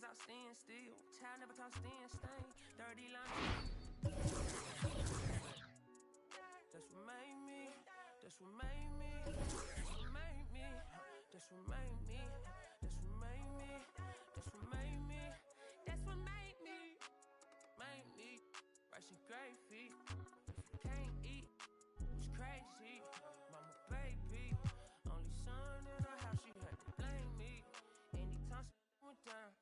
out stand still. Child never taught stand stain. Dirty line. That's what made me. That's what made me. That's what made me. That's what made me. That's what made me. That's what made me. That's what made me. Made me. Brushing great feet. If you can't eat, it's crazy. Mama baby. Only son in her house, she had to blame me. Anytime she went down.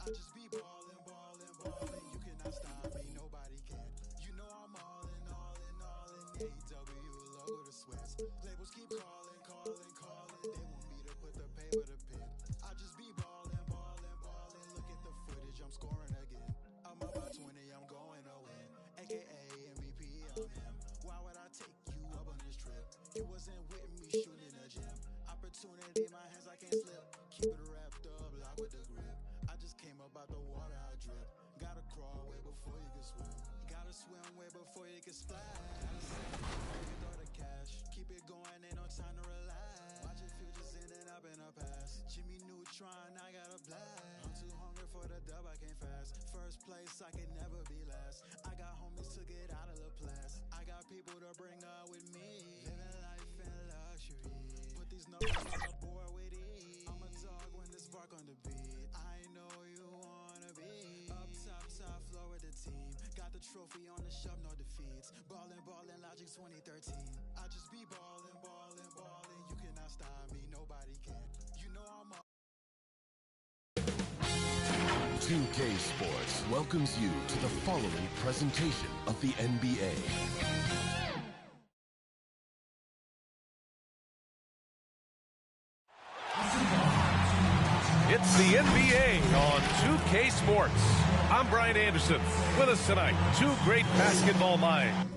I just be ballin', ballin', ballin'. You cannot stop me, nobody can. You know I'm all in, all in, all in. AW, logo the sweats. Labels keep calling, calling, calling. They want me to put the paper to pen. I just be ballin', ballin', ballin'. Look at the footage, I'm scoring again. I'm about 20, I'm going to win. AKA MVP, I'm him. Why would I take you up on this trip? You wasn't with me shooting in the gym. Opportunity in my hands, I can't slip. Keep it wrapped up, lock with the grip. I just came up out the water, I drip. Gotta crawl way before you can swim. Gotta swim way before you can splash. You throw the cash. Keep it going, ain't no time to relax. Watch your futures in and up in the past. Jimmy Neutron, I got a blast. I'm too hungry for the dub, I can't fast. First place, I can never be last. I got homies to get out of the past. I got people to bring up with me. Living life in luxury. Put these numbers on the board with ease. I'm a dog when this bark on the beat. I know you wanna be up top, top floor with the team. Got the trophy on the shelf, no defeats. Ballin', ballin', Logic 2013. I just be ballin', ballin', ballin'. You cannot stop me, nobody can. You know I'm all 2K Sports welcomes you to the following presentation of the NBA. It's the NBA on 2K Sports. I'm Brian Anderson. With us tonight, two great basketball minds.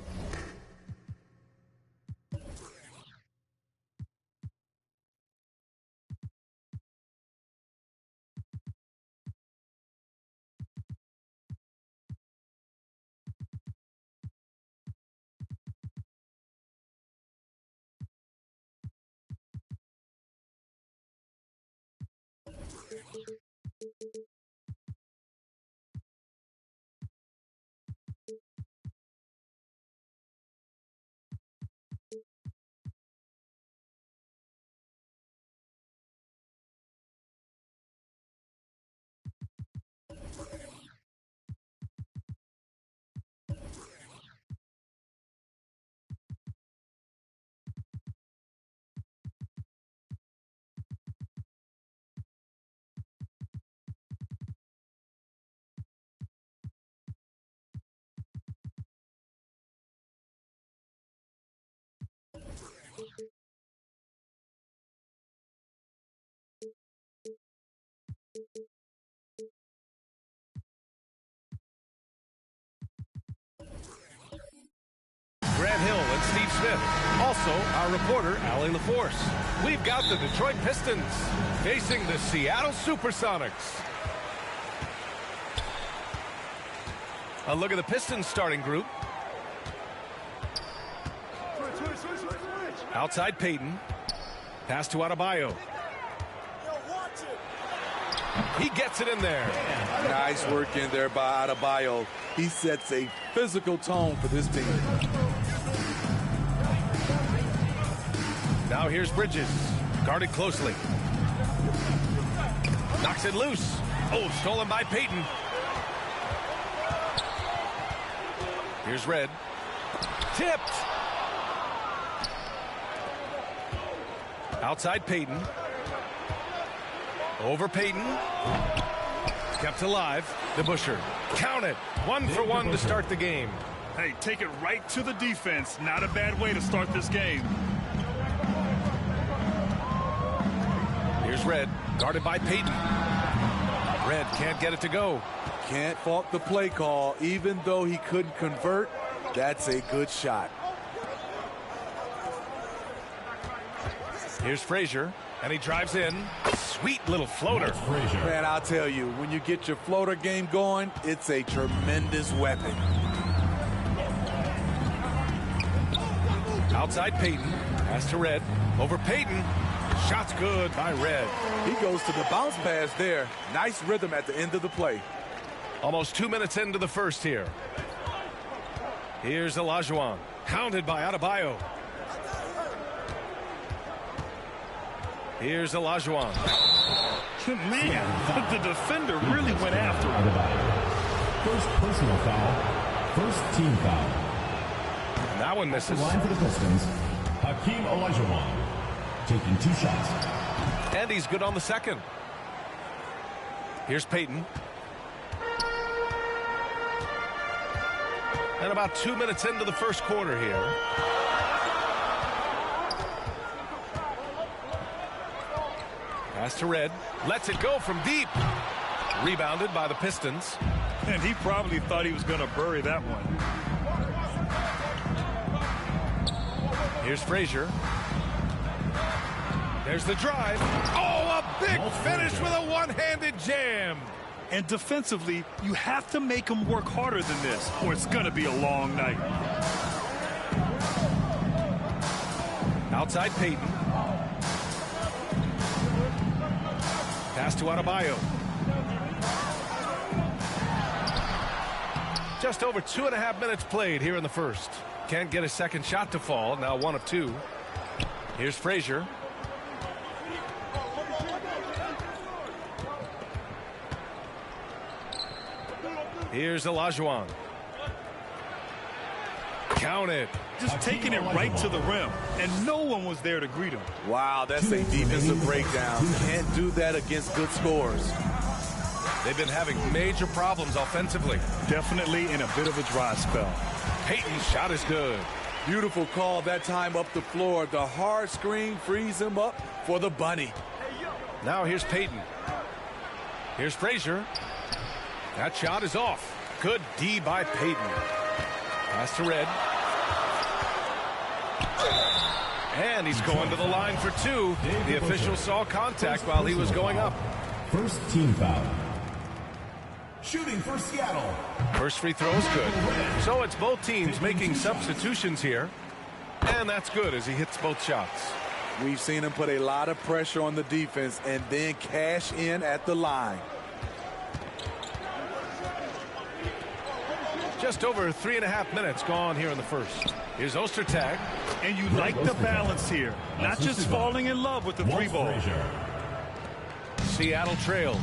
Grant Hill and Steve Smith. Also, our reporter, Allie LaForce. We've got the Detroit Pistons facing the Seattle Supersonics. A look at the Pistons starting group. Outside Peyton. Pass to Adebayo. He gets it in there. Nice work in there by Adebayo. He sets a physical tone for this team. Now here's Bridges. Guarded closely. Knocks it loose. Oh, stolen by Peyton. Here's Red. Tipped. Outside Peyton. Over Peyton. Kept alive. DeBusschere. Count it. 1 for 1 to start the game. Hey, take it right to the defense. Not a bad way to start this game. Here's Red. Guarded by Peyton. Red can't get it to go. Can't fault the play call. Even though he couldn't convert, That's a good shot. Here's Frazier, and he drives in. Sweet little floater. Man, I'll tell you, when you get your floater game going, it's a tremendous weapon. Outside Payton. Pass to Red. Over Payton. Shot's good by Red. He goes to the bounce pass there. Nice rhythm at the end of the play. Almost 2 minutes into the first here. Here's Olajuwon. Hounded by Adebayo. Here's Olajuwon. Man, the defender really went after him. First personal foul. First team foul. And that one misses. Line for the Pistons. Hakeem Olajuwon taking 2 shots. And he's good on the second. Here's Payton. And about 2 minutes into the first quarter here. Pass to Red. Lets it go from deep. Rebounded by the Pistons. And he probably thought he was going to bury that one. Here's Frazier. There's the drive. Oh, a big finish with a one-handed jam. And defensively, you have to make him work harder than this, or it's going to be a long night. Outside Payton. Pass to Adebayo. Just over 2.5 minutes played here in the first. Can't get a second shot to fall. Now 1 of 2. Here's Frazier. Here's Olajuwon. Count it. Just taking it right to the rim, and no one was there to greet him. Wow, that's a defensive breakdown. Can't do that against good scores. They've been having major problems offensively. Definitely in a bit of a dry spell. Payton's shot is good. Beautiful call that time up the floor. The hard screen frees him up for the bunny. Now here's Payton. Here's Frazier. That shot is off. Good D by Payton. Pass to Red. And he's going to the line for 2. The official saw contact while he was going up. First team foul. Shooting for Seattle. First free throw is good. So it's both teams making substitutions here. And that's good as he hits both shots. We've seen him put a lot of pressure on the defense and then cash in at the line. Just over 3.5 minutes gone here in the first. Here's Ostertag. And you like the balance here. Not just falling in love with the 3-ball. Seattle trails.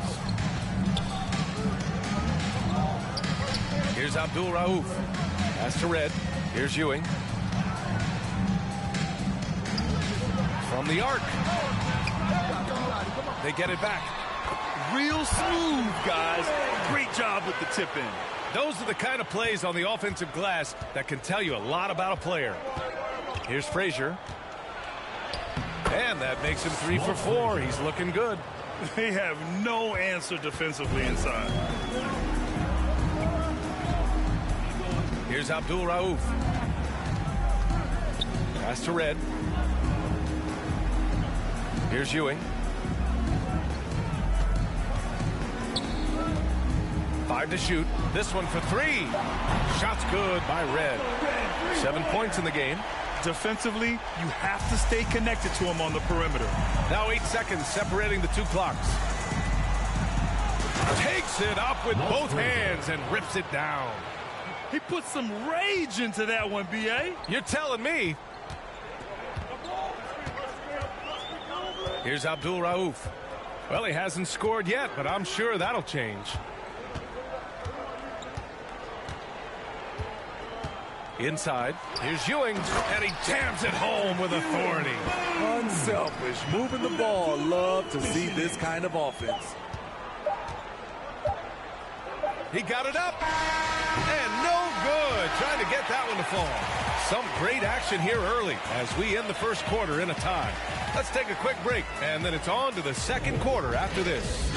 Here's Abdul Rauf. Pass to Red. Here's Ewing. From the arc. They get it back. Real smooth, guys. Great job with the tip-in. Those are the kind of plays on the offensive glass that can tell you a lot about a player. Here's Frazier. And that makes him 3 for 4. He's looking good. They have no answer defensively inside. Here's Abdul Rauf. Pass to Red. Here's Ewing. 5 to shoot. This one for 3. Shot's good by Red. 7 points in the game. Defensively, you have to stay connected to him on the perimeter. Now 8 seconds separating the 2 clocks. Takes it up with both hands and rips it down. He put some rage into that one, B.A. You're telling me. Here's Abdul Rauf. Well, he hasn't scored yet, but I'm sure that'll change. Inside, here's Ewing, and he jams it home with authority. Unselfish, moving the ball. Love to see this kind of offense. He got it up, and no good. Trying to get that one to fall. Some great action here early as we end the first quarter in a tie. Let's take a quick break, and then it's on to the second quarter after this.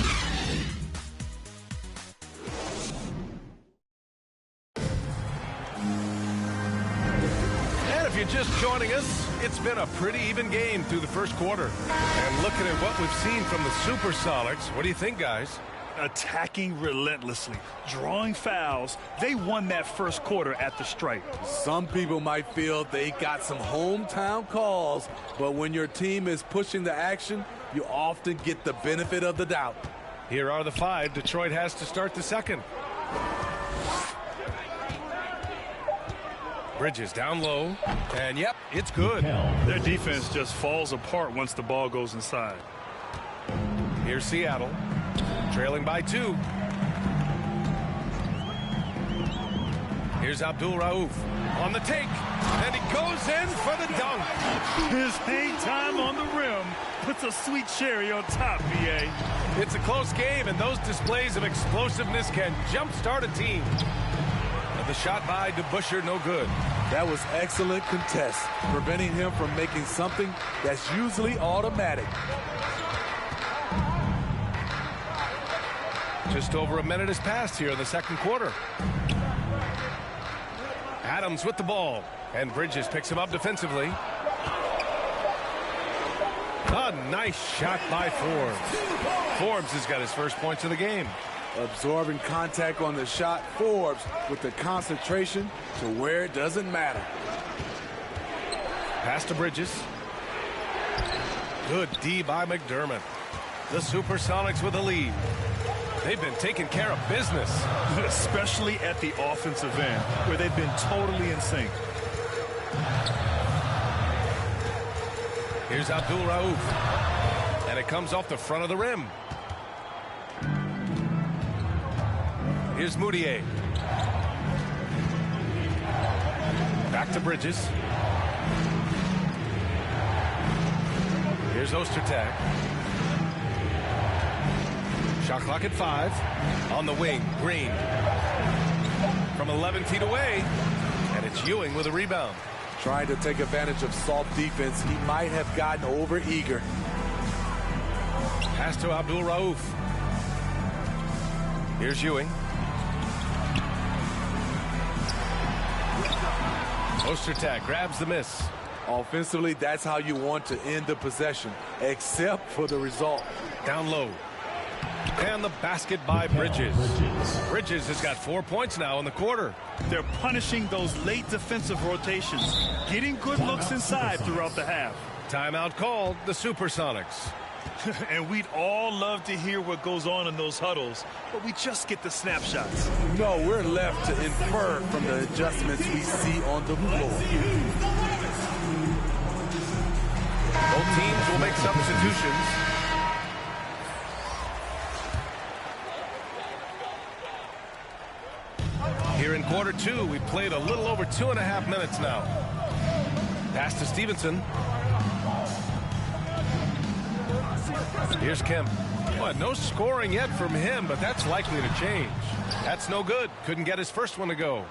If you're just joining us, it's been a pretty even game through the first quarter. And looking at what we've seen from the Supersonics, what do you think, guys? Attacking relentlessly, drawing fouls. They won that first quarter at the stripe. Some people might feel they got some hometown calls, but when your team is pushing the action, you often get the benefit of the doubt. Here are the 5 Detroit has to start the second. Bridges down low, and yep, it's good. Their defense just falls apart once the ball goes inside. Here's Seattle, trailing by 2. Here's Abdul Rauf on the take, and he goes in for the dunk. His hang time on the rim puts a sweet cherry on top, BA. It's a close game, and those displays of explosiveness can jumpstart a team. The shot by DeBusschere, no good. That was excellent contest, preventing him from making something that's usually automatic. Just over a minute has passed here in the second quarter. Adams with the ball, and Bridges picks him up defensively. A nice shot by Forbes. Forbes has got his first points of the game. Absorbing contact on the shot, Forbes with the concentration to where it doesn't matter. Pass to Bridges. Good D by McDermott. The Supersonics with a lead. They've been taking care of business. Especially at the offensive end, where they've been totally in sync. Here's Abdul Rauf. And it comes off the front of the rim. Here's Moutier. Back to Bridges. Here's Ostertag. Shot clock at 5. On the wing, Green. From 11 feet away. And it's Ewing with a rebound. Trying to take advantage of soft defense. He might have gotten over-eager. Pass to Abdul Rauf. Here's Ewing. Ostertag grabs the miss. Offensively, that's how you want to end the possession, except for the result. Down low. And the basket by Bridges. Bridges has got 4 points now in the quarter. They're punishing those late defensive rotations, getting good looks inside throughout the half. Timeout called, the Supersonics. And we'd all love to hear what goes on in those huddles, but we just get the snapshots. No, we're left to infer from the adjustments we see on the floor. Both teams will make substitutions. Here in quarter 2, we played a little over 2.5 minutes now. Pass to Stevenson. Here's Kemp. Well, no scoring yet from him, but that's likely to change. That's no good. Couldn't get his first one to go.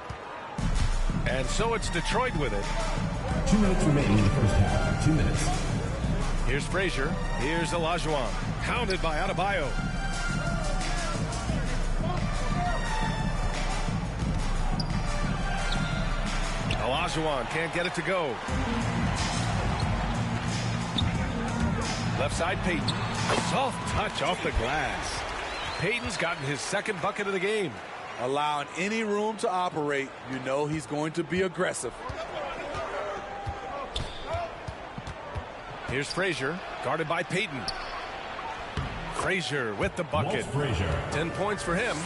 And so it's Detroit with it. 2 minutes remaining in the first half. 2 minutes. Here's Frazier. Here's Olajuwon. Pounded by Adebayo. Olajuwon can't get it to go. Left side, Payton. A soft touch off the glass. Payton's gotten his second bucket of the game. Allowing any room to operate, you know he's going to be aggressive. Here's Frazier, guarded by Payton. Frazier with the bucket. 10 points for him.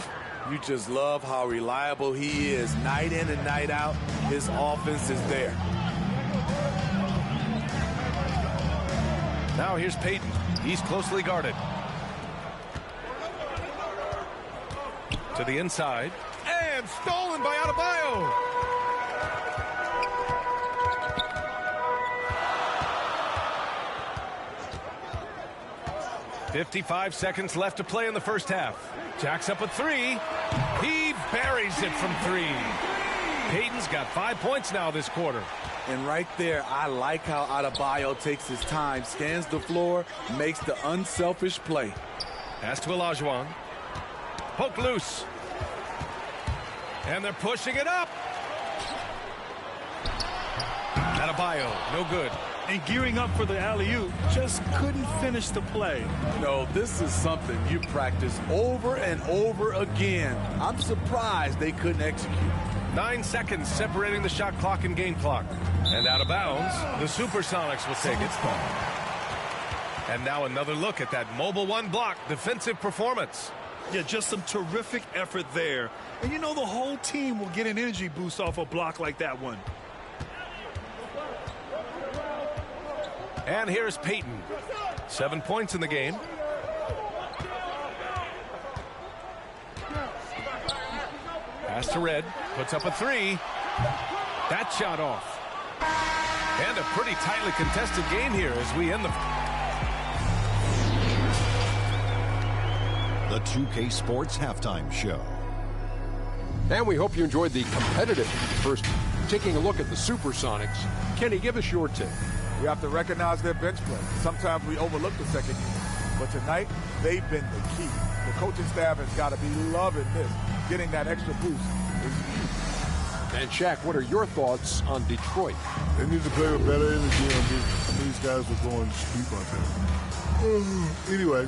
You just love how reliable he is. Night in and night out, his offense is there. Now here's Payton. He's closely guarded. To the inside. And stolen by Adebayo. .55 seconds left to play in the first half. Jacks up a 3. He buries it from 3. Payton's got 5 points now this quarter. And right there, I like how Adebayo takes his time, scans the floor, makes the unselfish play. Pass to Olajuwon. Poke loose. And they're pushing it up. Adebayo, no good. And gearing up for the alley-oop, just couldn't finish the play. No, this is something you practice over and over again. I'm surprised they couldn't execute. 9 seconds separating the shot clock and game clock. And out of bounds, the Supersonics will take it. And now another look at that mobile one block defensive performance. Yeah, just some terrific effort there. And you know the whole team will get an energy boost off a block like that one. And here's Peyton. 7 points in the game. Pass to Red. Puts up a three. That shot off. And a pretty tightly contested game here as we end the 2K Sports Halftime Show. And we hope you enjoyed the competitive first. Taking a look at the Supersonics, Kenny, give us your take. We have to recognize their bench play. Sometimes we overlook the second unit. But tonight, they've been the key. The coaching staff has got to be loving this. Getting that extra boost is huge. And Shaq, what are your thoughts on Detroit? They need to play with better energy on these guys are going deep out there. Anyway,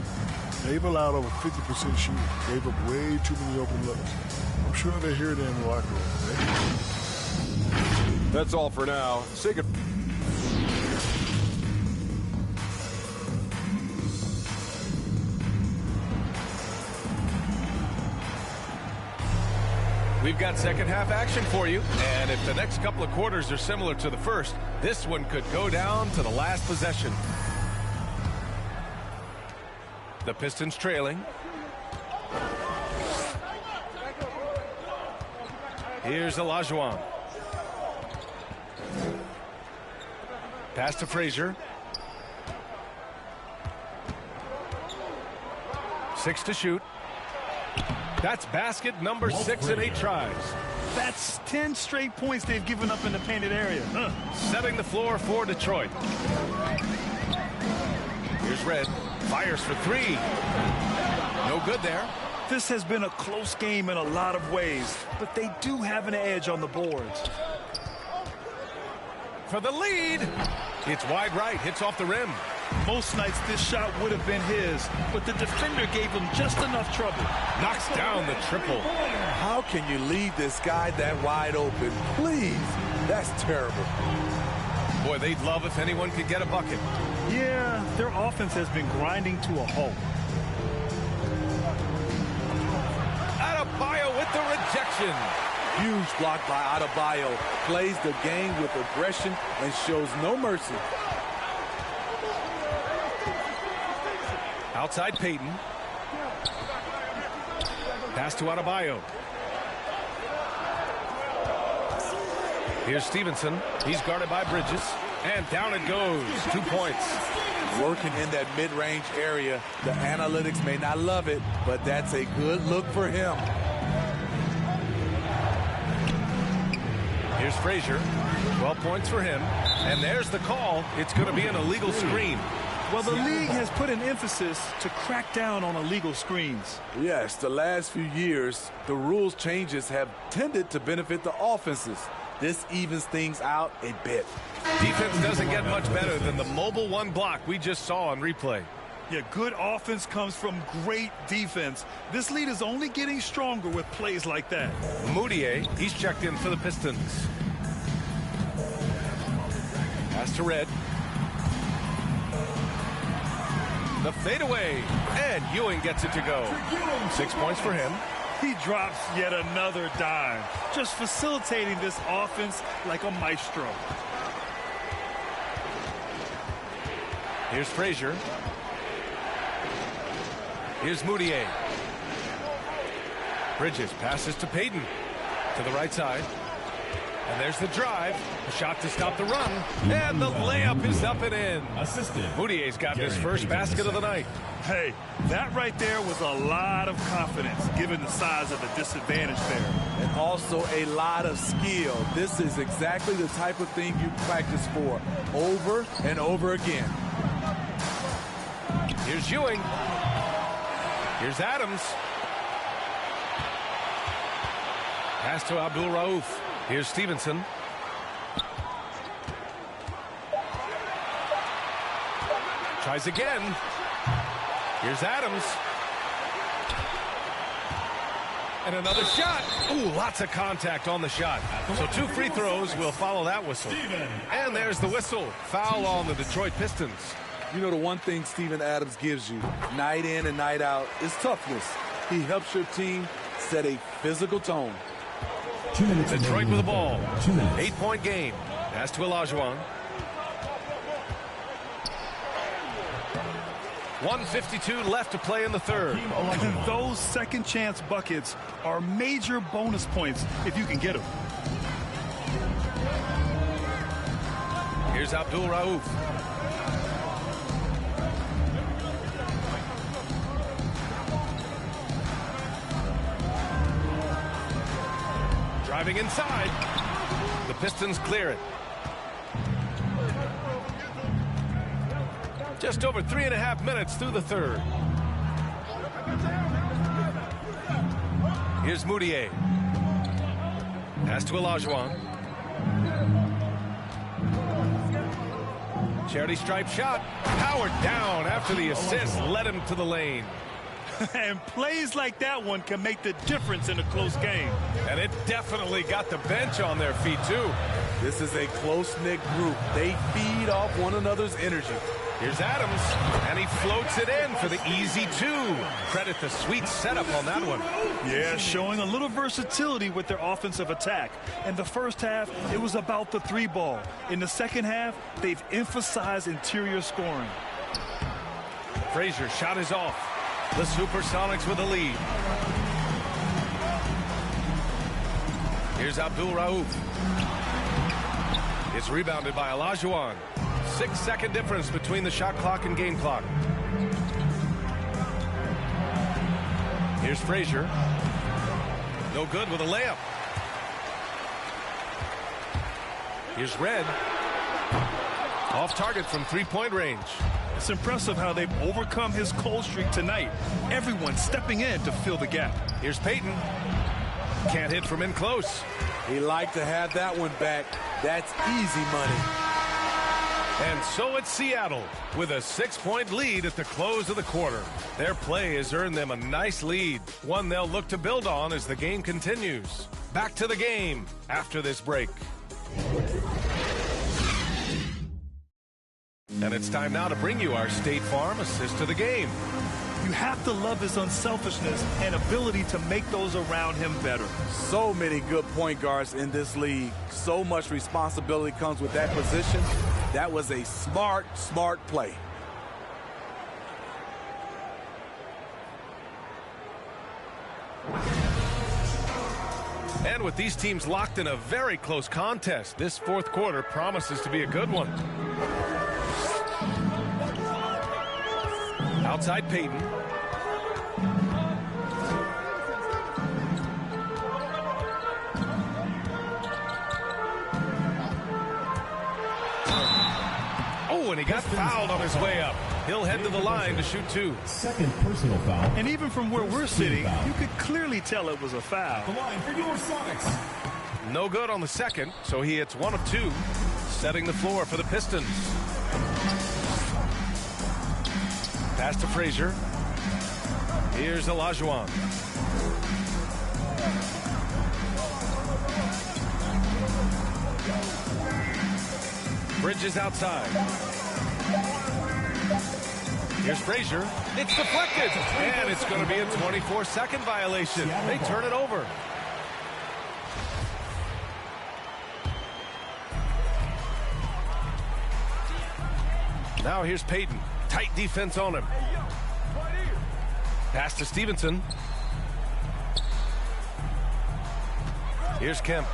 they've allowed over 50% shooting. Gave up way too many open looks. I'm sure they hear it in the locker room. That's all for now. Say good. We've got second half action for you, and if the next couple of quarters are similar to the first, this one could go down to the last possession. The Pistons trailing. Here's Olajuwon. Pass to Frazier. 6 to shoot. That's basket number 6 in 8 tries. That's 10 straight points they've given up in the painted area. Setting the floor for Detroit. Here's Red. Fires for 3. No good there. This has been a close game in a lot of ways, but they do have an edge on the boards. For the lead. It's wide right. Hits off the rim. Most nights this shot would have been his, but the defender gave him just enough trouble. Knocks down the triple. How can you leave this guy that wide open? Please. That's terrible. Boy, they'd love if anyone could get a bucket. Yeah, their offense has been grinding to a halt. Adebayo with the rejection. Huge block by Adebayo. Plays the game with aggression and shows no mercy. Outside Peyton. Pass to Adebayo. Here's Stevenson. He's guarded by Bridges. And down it goes. 2 points. Working in that mid-range area. The analytics may not love it, but that's a good look for him. Here's Frazier. 12 points for him. And there's the call. It's going to be an illegal screen. Well, the league has put an emphasis to crack down on illegal screens. Yes, the last few years, the rules changes have tended to benefit the offenses. This evens things out a bit. Defense doesn't get much better than the mobile one block we just saw on replay. Yeah, good offense comes from great defense. This lead is only getting stronger with plays like that. Moutier, he's checked in for the Pistons. Pass to Red. The fadeaway, and Ewing gets it to go. 6 points for him. He drops yet another dime, just facilitating this offense like a maestro. Here's Frazier. Here's Moutier. Bridges passes to Peyton to the right side. And there's the drive. A shot to stop the run. And the layup is up and in. Moutier's got his first basket of the night. Hey, that right there was a lot of confidence, given the size of the disadvantage there. And also a lot of skill. This is exactly the type of thing you practice for over and over again. Here's Ewing. Here's Adams. Pass to Abdul Rauf. Here's Stevenson. Tries again. Here's Adams. And another shot. Ooh, lots of contact on the shot. So 2 free throws will follow that whistle. And there's the whistle. Foul on the Detroit Pistons. You know, the one thing Steven Adams gives you night in and night out is toughness. He helps your team set a physical tone. 2 minutes. Detroit with the ball. 2 minutes. 8-point game. Pass to Olajuwon. 1:52 left to play in the third. And those second chance buckets are major bonus points if you can get them. Here's Abdul Rauf. Driving inside. The Pistons clear it. Just over 3.5 minutes through the third. Here's Moutier. Pass to Olajuwon. Charity stripe shot. Powered down after the assist led him to the lane. And plays like that one can make the difference in a close game. And it definitely got the bench on their feet, too. This is a close-knit group. They feed off one another's energy. Here's Adams, and he floats it in for the easy 2. Credit the sweet setup on that one. Yeah, showing a little versatility with their offensive attack. In the first half, it was about the 3 ball. In the second half, they've emphasized interior scoring. Frazier shot is off. The Supersonics with the lead. Here's Abdul Rauf. It's rebounded by Olajuwon. 6-second difference between the shot clock and game clock. Here's Frazier. No good with a layup. Here's Red. Off target from 3-point range. It's impressive how they've overcome his cold streak tonight. Everyone stepping in to fill the gap. Here's Payton. Can't hit from in close. He liked to have that one back. That's easy money. And so it's Seattle with a 6-point lead at the close of the quarter. Their play has earned them a nice lead, one they'll look to build on as the game continues. Back to the game after this break. And it's time now to bring you our State Farm assist to the game. You have to love his unselfishness and ability to make those around him better. So many good point guards in this league. So much responsibility comes with that position. That was a smart play. And with these teams locked in a very close contest, this fourth quarter promises to be a good one. Outside Payton. Oh, and he got fouled on his way up. He'll head to the line to shoot 2. Second personal foul. And even from where we're sitting, you could clearly tell it was a foul. The line for your Sonics. No good on the second, so he hits 1 of 2, setting the floor for the Pistons. Pass to Frazier. Here's Olajuwon. Bridges outside. Here's Frazier. It's deflected, and it's going to be a 24-second violation. They turn it over. Now here's Payton. Tight defense on him. Pass to Stevenson. Here's Kemp.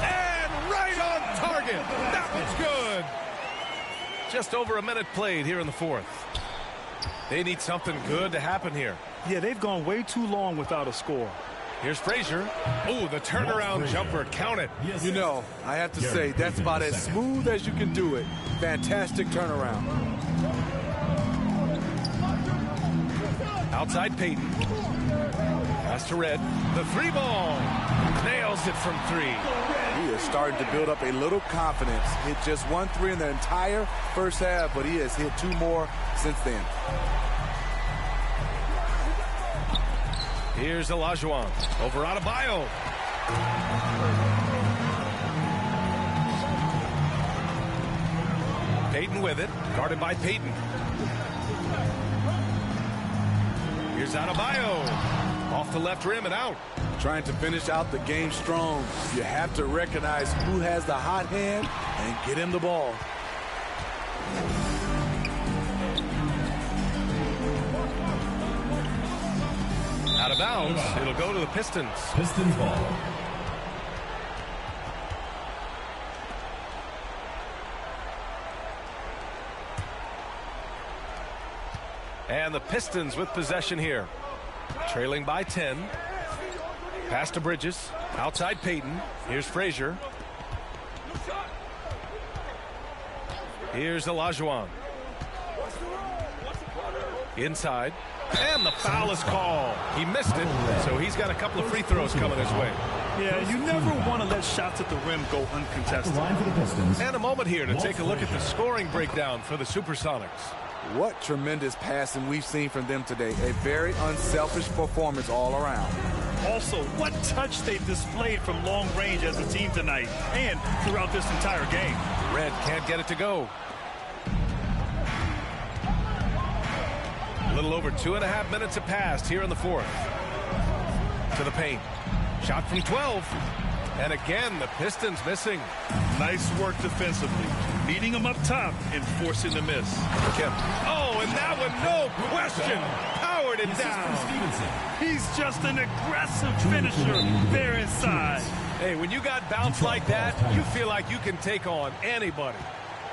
And right on target. That was good. Just over a minute played here in the fourth. They need something good to happen here. Yeah, they've gone way too long without a score. Here's Frazier. Oh, the turnaround jumper. Count it. You know, I have to say, that's about as smooth as you can do it. Fantastic turnaround. Outside Payton. Pass to Red. The 3 ball. Nails it from 3. He is starting to build up a little confidence. Hit just 1 3 in the entire first half, but he has hit 2 more since then. Here's Olajuwon over Adebayo. Payton with it, guarded by Payton. Here's Adebayo, off the left rim and out. Trying to finish out the game strong. You have to recognize who has the hot hand and get him the ball. Out of bounds, it'll go to the Pistons. Pistons ball. And the Pistons with possession here. Trailing by 10. Pass to Bridges. Outside Payton. Here's Frazier. Here's Olajuwon. Inside. And the foul is called. He missed it, so he's got a couple of free throws coming his way. Yeah, you never want to let shots at the rim go uncontested. And a moment here to take a look at the scoring breakdown for the Supersonics. What tremendous passing we've seen from them today. A very unselfish performance all around. Also, what touch they displayed from long range as a team tonight and throughout this entire game. Red can't get it to go. A little over 2.5 minutes have passed here in the fourth. To the paint. Shot from 12. And again, the Pistons missing. Nice work defensively. Beating them up top and forcing the miss. Kemp. Oh, and that one, no question. Powered it down. He's just an aggressive finisher there inside. Hey, when you got bounce like that, you feel like you can take on anybody.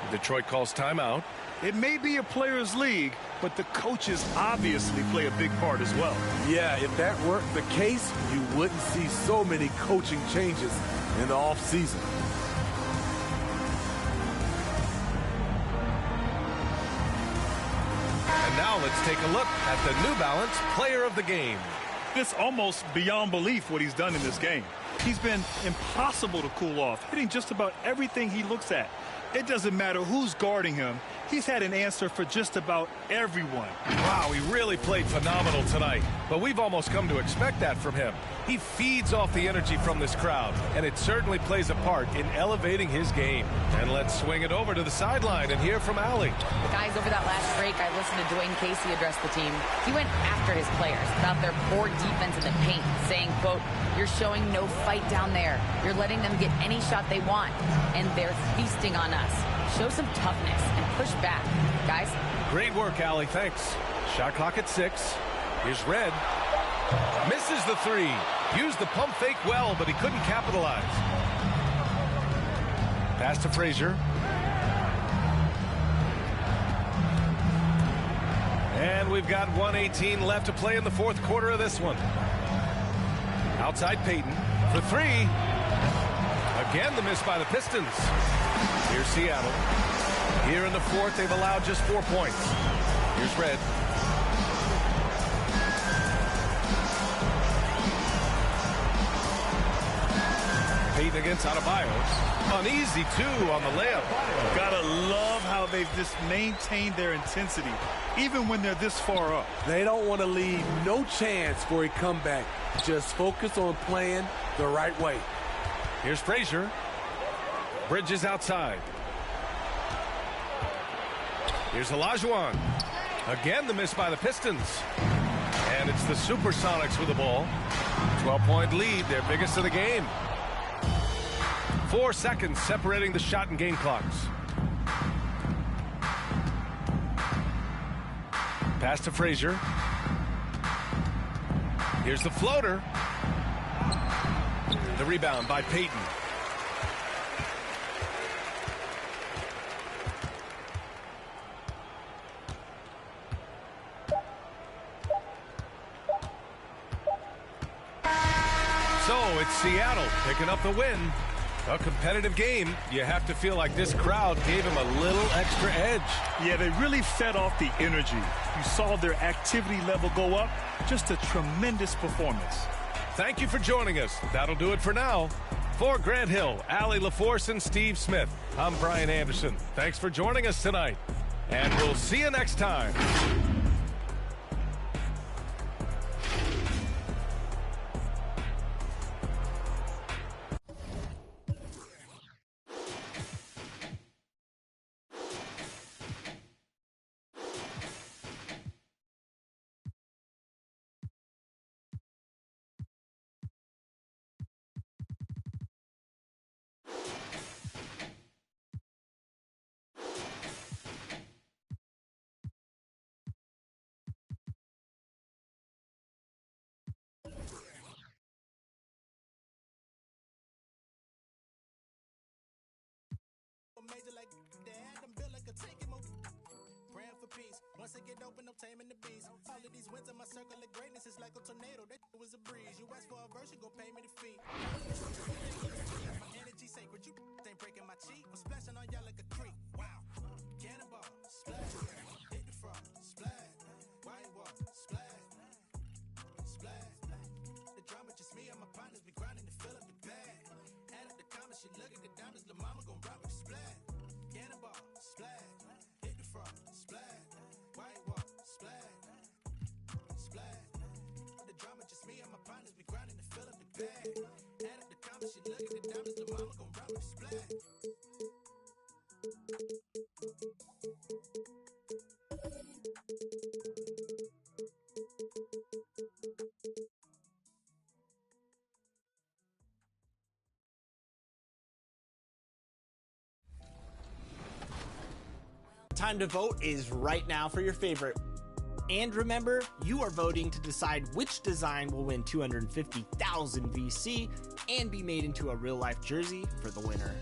Detroit calls timeout. It may be a players' league, but the coaches obviously play a big part as well. Yeah, if that weren't the case, you wouldn't see so many coaching changes in the offseason. And now let's take a look at the New Balance Player of the Game. It's almost beyond belief what he's done in this game. He's been impossible to cool off, hitting just about everything he looks at. It doesn't matter who's guarding him. He's had an answer for just about everyone. Wow, he really played phenomenal tonight. But we've almost come to expect that from him. He feeds off the energy from this crowd, and it certainly plays a part in elevating his game. And let's swing it over to the sideline and hear from Allie. Guys, over that last break, I listened to Dwayne Casey address the team. He went after his players about their poor defense in the paint, saying, quote, "You're showing no fight down there. You're letting them get any shot they want, and they're feasting on us. Show some toughness and push back, guys." Great work, Allie. Thanks. Shot clock at 6. Here's Red. Misses the 3. Used the pump fake well, but he couldn't capitalize. Pass to Frazier. And we've got 1:18 left to play in the fourth quarter of this one. Outside Payton for 3. Again, the miss by the Pistons. Here's Seattle. Here in the fourth, they've allowed just 4 points. Here's Red. Payton against Adebayo. Uneasy, too, on the layup. Gotta love how they've just maintained their intensity, even when they're this far up. They don't want to leave no chance for a comeback. Just focus on playing the right way. Here's Frazier. Bridges outside. Here's Olajuwon. Again, the miss by the Pistons. And it's the Supersonics with the ball. 12-point lead, their biggest of the game. 4 seconds separating the shot and game clocks. Pass to Frazier. Here's the floater. The rebound by Payton. So it's Seattle picking up the win. A competitive game. You have to feel like this crowd gave him a little extra edge. Yeah, they really fed off the energy. You saw their activity level go up. Just a tremendous performance. Thank you for joining us. That'll do it for now. For Grant Hill, Allie LaForce, and Steve Smith, I'm Brian Anderson. Thanks for joining us tonight, and we'll see you next time. Major like dad, I'm built like a tank in my praying for peace. Once I get open, I'm taming the beast. All of these winds in my circle of greatness is like a tornado. That was a breeze. You ask for a verse, you gon' pay me the fee. My energy sacred, you ain't breaking my cheek. I'm splashing on y'all like a creek. Wow. Cannonball, splash. Hit the frog, splash. White wall, splash. Splash. The drama just me and my partners be grinding to fill up the bag. Add up the comments, she look at the diamonds, the mama gon' rock with the splash. Cannonball, splash. Hit the frog, splash. White wall, splash. Splash. The drama just me and my partners be grinding to fill up the bag. Add up the comments, she look at the diamonds, the mama gon' rock with the splash. Time to vote is right now for your favorite. And remember, you are voting to decide which design will win 250,000 VC and be made into a real-life jersey for the winner.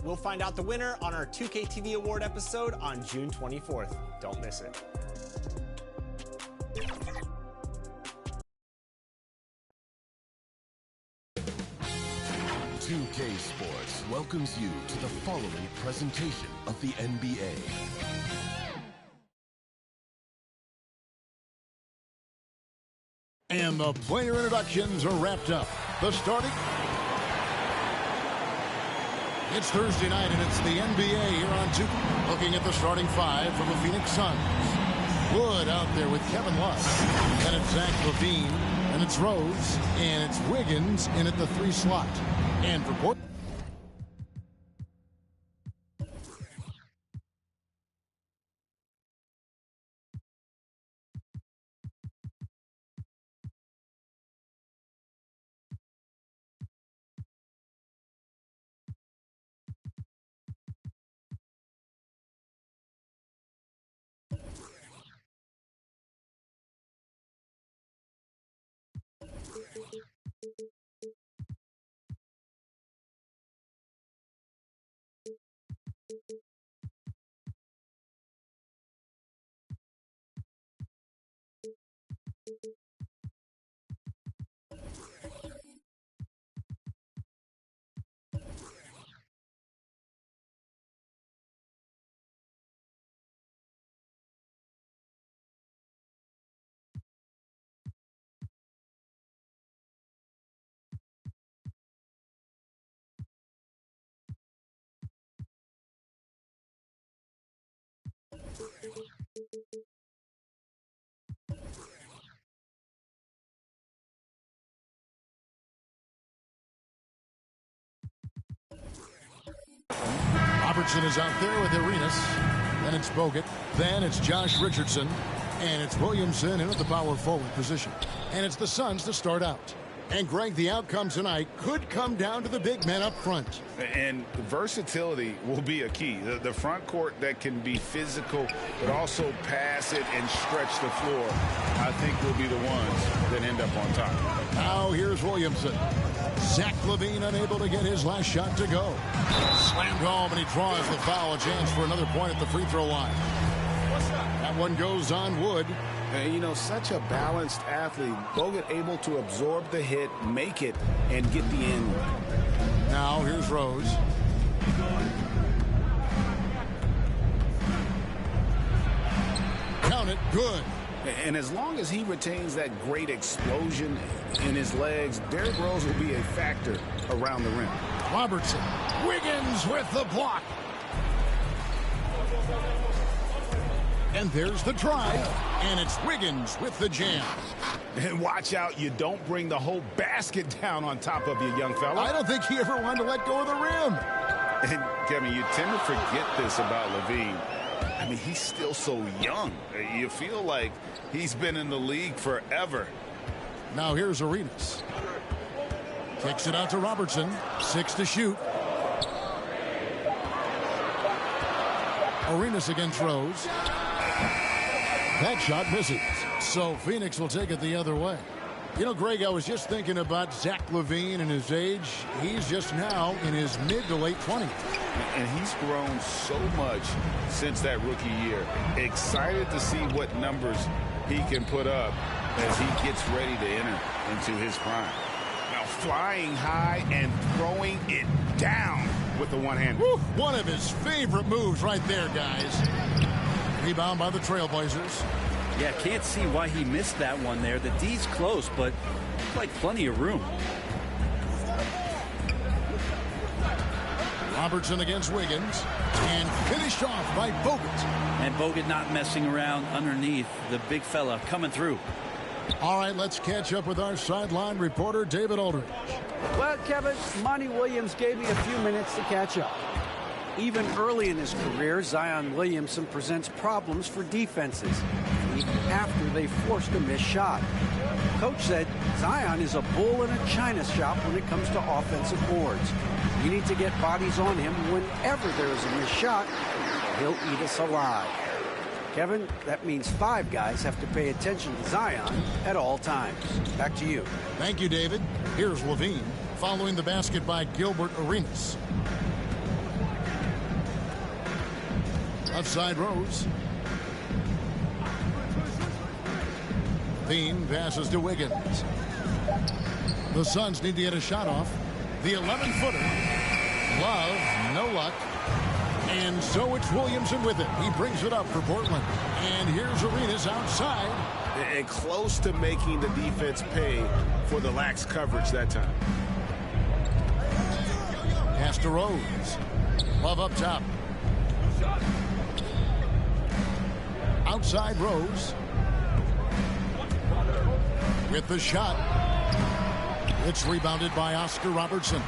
We'll find out the winner on our 2K TV Award episode on June 24th. Don't miss it. "2K Sports" welcomes you to the following presentation of the NBA. And the player introductions are wrapped up. The starting... It's Thursday night, and it's the NBA here on 2K. Looking at the starting five from the Phoenix Suns. Wood out there with Kevin Love. And it's Zach LaVine. And it's Rose. And it's Wiggins in at the 3 slot. And for Portland... Robertson is out there with Arenas. Then it's Bogut. Then it's Josh Richardson. And it's Williamson in at the power forward position. And it's the Suns to start out. And, Greg, the outcome tonight could come down to the big men up front. And versatility will be a key. The front court that can be physical but also pass it and stretch the floor, I think will be the ones that end up on top. Now here's Williamson. Zach LaVine unable to get his last shot to go. Slammed home, and he draws the foul. A chance for another point at the free throw line. That one goes on Wood. And, you know, such a balanced athlete. Bogut able to absorb the hit, make it, and get the end. Now here's Rose. Count it. Good. And as long as he retains that great explosion in his legs, Derrick Rose will be a factor around the rim. Robertson. Wiggins with the block. And there's the drive. And it's Wiggins with the jam. And watch out, you don't bring the whole basket down on top of you, young fella. I don't think he ever wanted to let go of the rim. And, Kevin, you tend to forget this about Levine. I mean, he's still so young. You feel like he's been in the league forever. Now here's Arenas. Kicks it out to Robertson. 6 to shoot. Arenas against Rose. That shot misses. So Phoenix will take it the other way. You know, Greg, I was just thinking about Zach LaVine and his age. He's just now in his mid to late 20s. And he's grown so much since that rookie year. Excited to see what numbers he can put up as he gets ready to enter into his prime. Now flying high and throwing it down with the one-hand. One of his favorite moves right there, guys. Rebound by the Trailblazers. Yeah, can't see why he missed that one there. The D's close, but like plenty of room. Robertson against Wiggins. And finished off by Bogut. And Bogut not messing around underneath. The big fella coming through. All right, let's catch up with our sideline reporter, David Aldridge. Well, Kevin, Monty Williams gave me a few minutes to catch up. Even early in his career, Zion Williamson presents problems for defenses, even after they forced a missed shot. Coach said Zion is a bull in a china shop when it comes to offensive boards. You need to get bodies on him whenever there is a missed shot, or he'll eat us alive. Kevin, that means 5 guys have to pay attention to Zion at all times. Back to you. Thank you, David. Here's Levine, following the basket by Gilbert Arenas. Left side Rose. Levine passes to Wiggins. The Suns need to get a shot off. The 11-footer. Love, no luck. And so it's Williamson with it. He brings it up for Portland. And here's Arenas outside. And close to making the defense pay for the lax coverage that time. Pass to Rose. Love up top. Outside Rose. With the shot. It's rebounded by Oscar Robertson.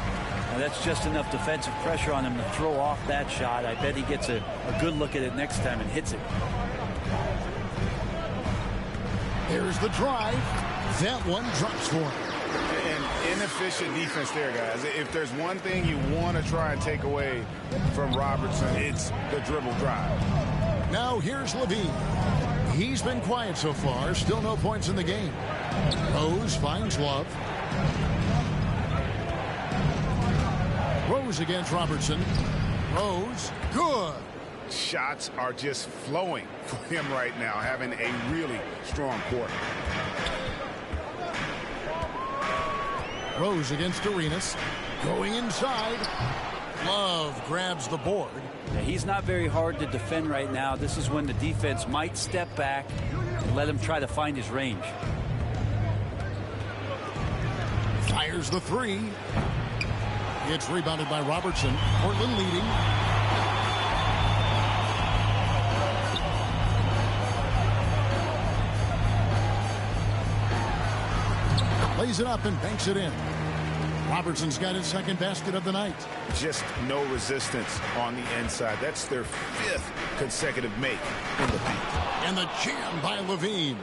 Now that's just enough defensive pressure on him to throw off that shot. I bet he gets a good look at it next time and hits it. There's the drive. That one drops for him. And inefficient defense there, guys. If there's one thing you want to try and take away from Robertson, it's the dribble drive. Now here's Levine. He's been quiet so far. Still no points in the game. Rose finds Love. Rose against Robertson. Rose, good. Shots are just flowing for him right now, having a really strong quarter. Rose against Arenas. Going inside. Love grabs the board. Yeah, he's not very hard to defend right now. This is when the defense might step back and let him try to find his range. Fires the 3. It's rebounded by Robertson. Portland leading. Lays it up and banks it in. Robertson's got his second basket of the night. Just no resistance on the inside. That's their 5th consecutive make in the paint. And the jam by Levine.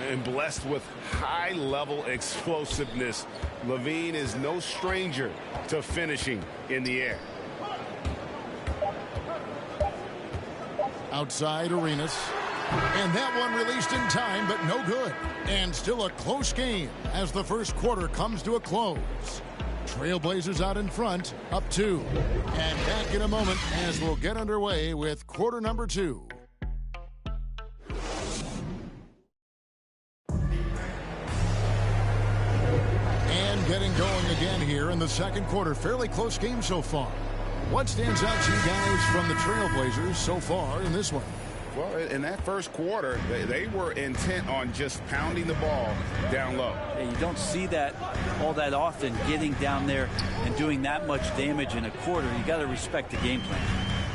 And blessed with high-level explosiveness, Levine is no stranger to finishing in the air. Outside Arenas. And that one released in time, but no good. And still a close game as the first quarter comes to a close. Trailblazers out in front, up 2. And back in a moment as we'll get underway with quarter number 2. And getting going again here in the second quarter. Fairly close game so far. What stands out to you guys from the Trailblazers so far in this one? Well, in that first quarter, they were intent on just pounding the ball down low. Yeah, you don't see that all that often, getting down there and doing that much damage in a quarter. You got to respect the game plan.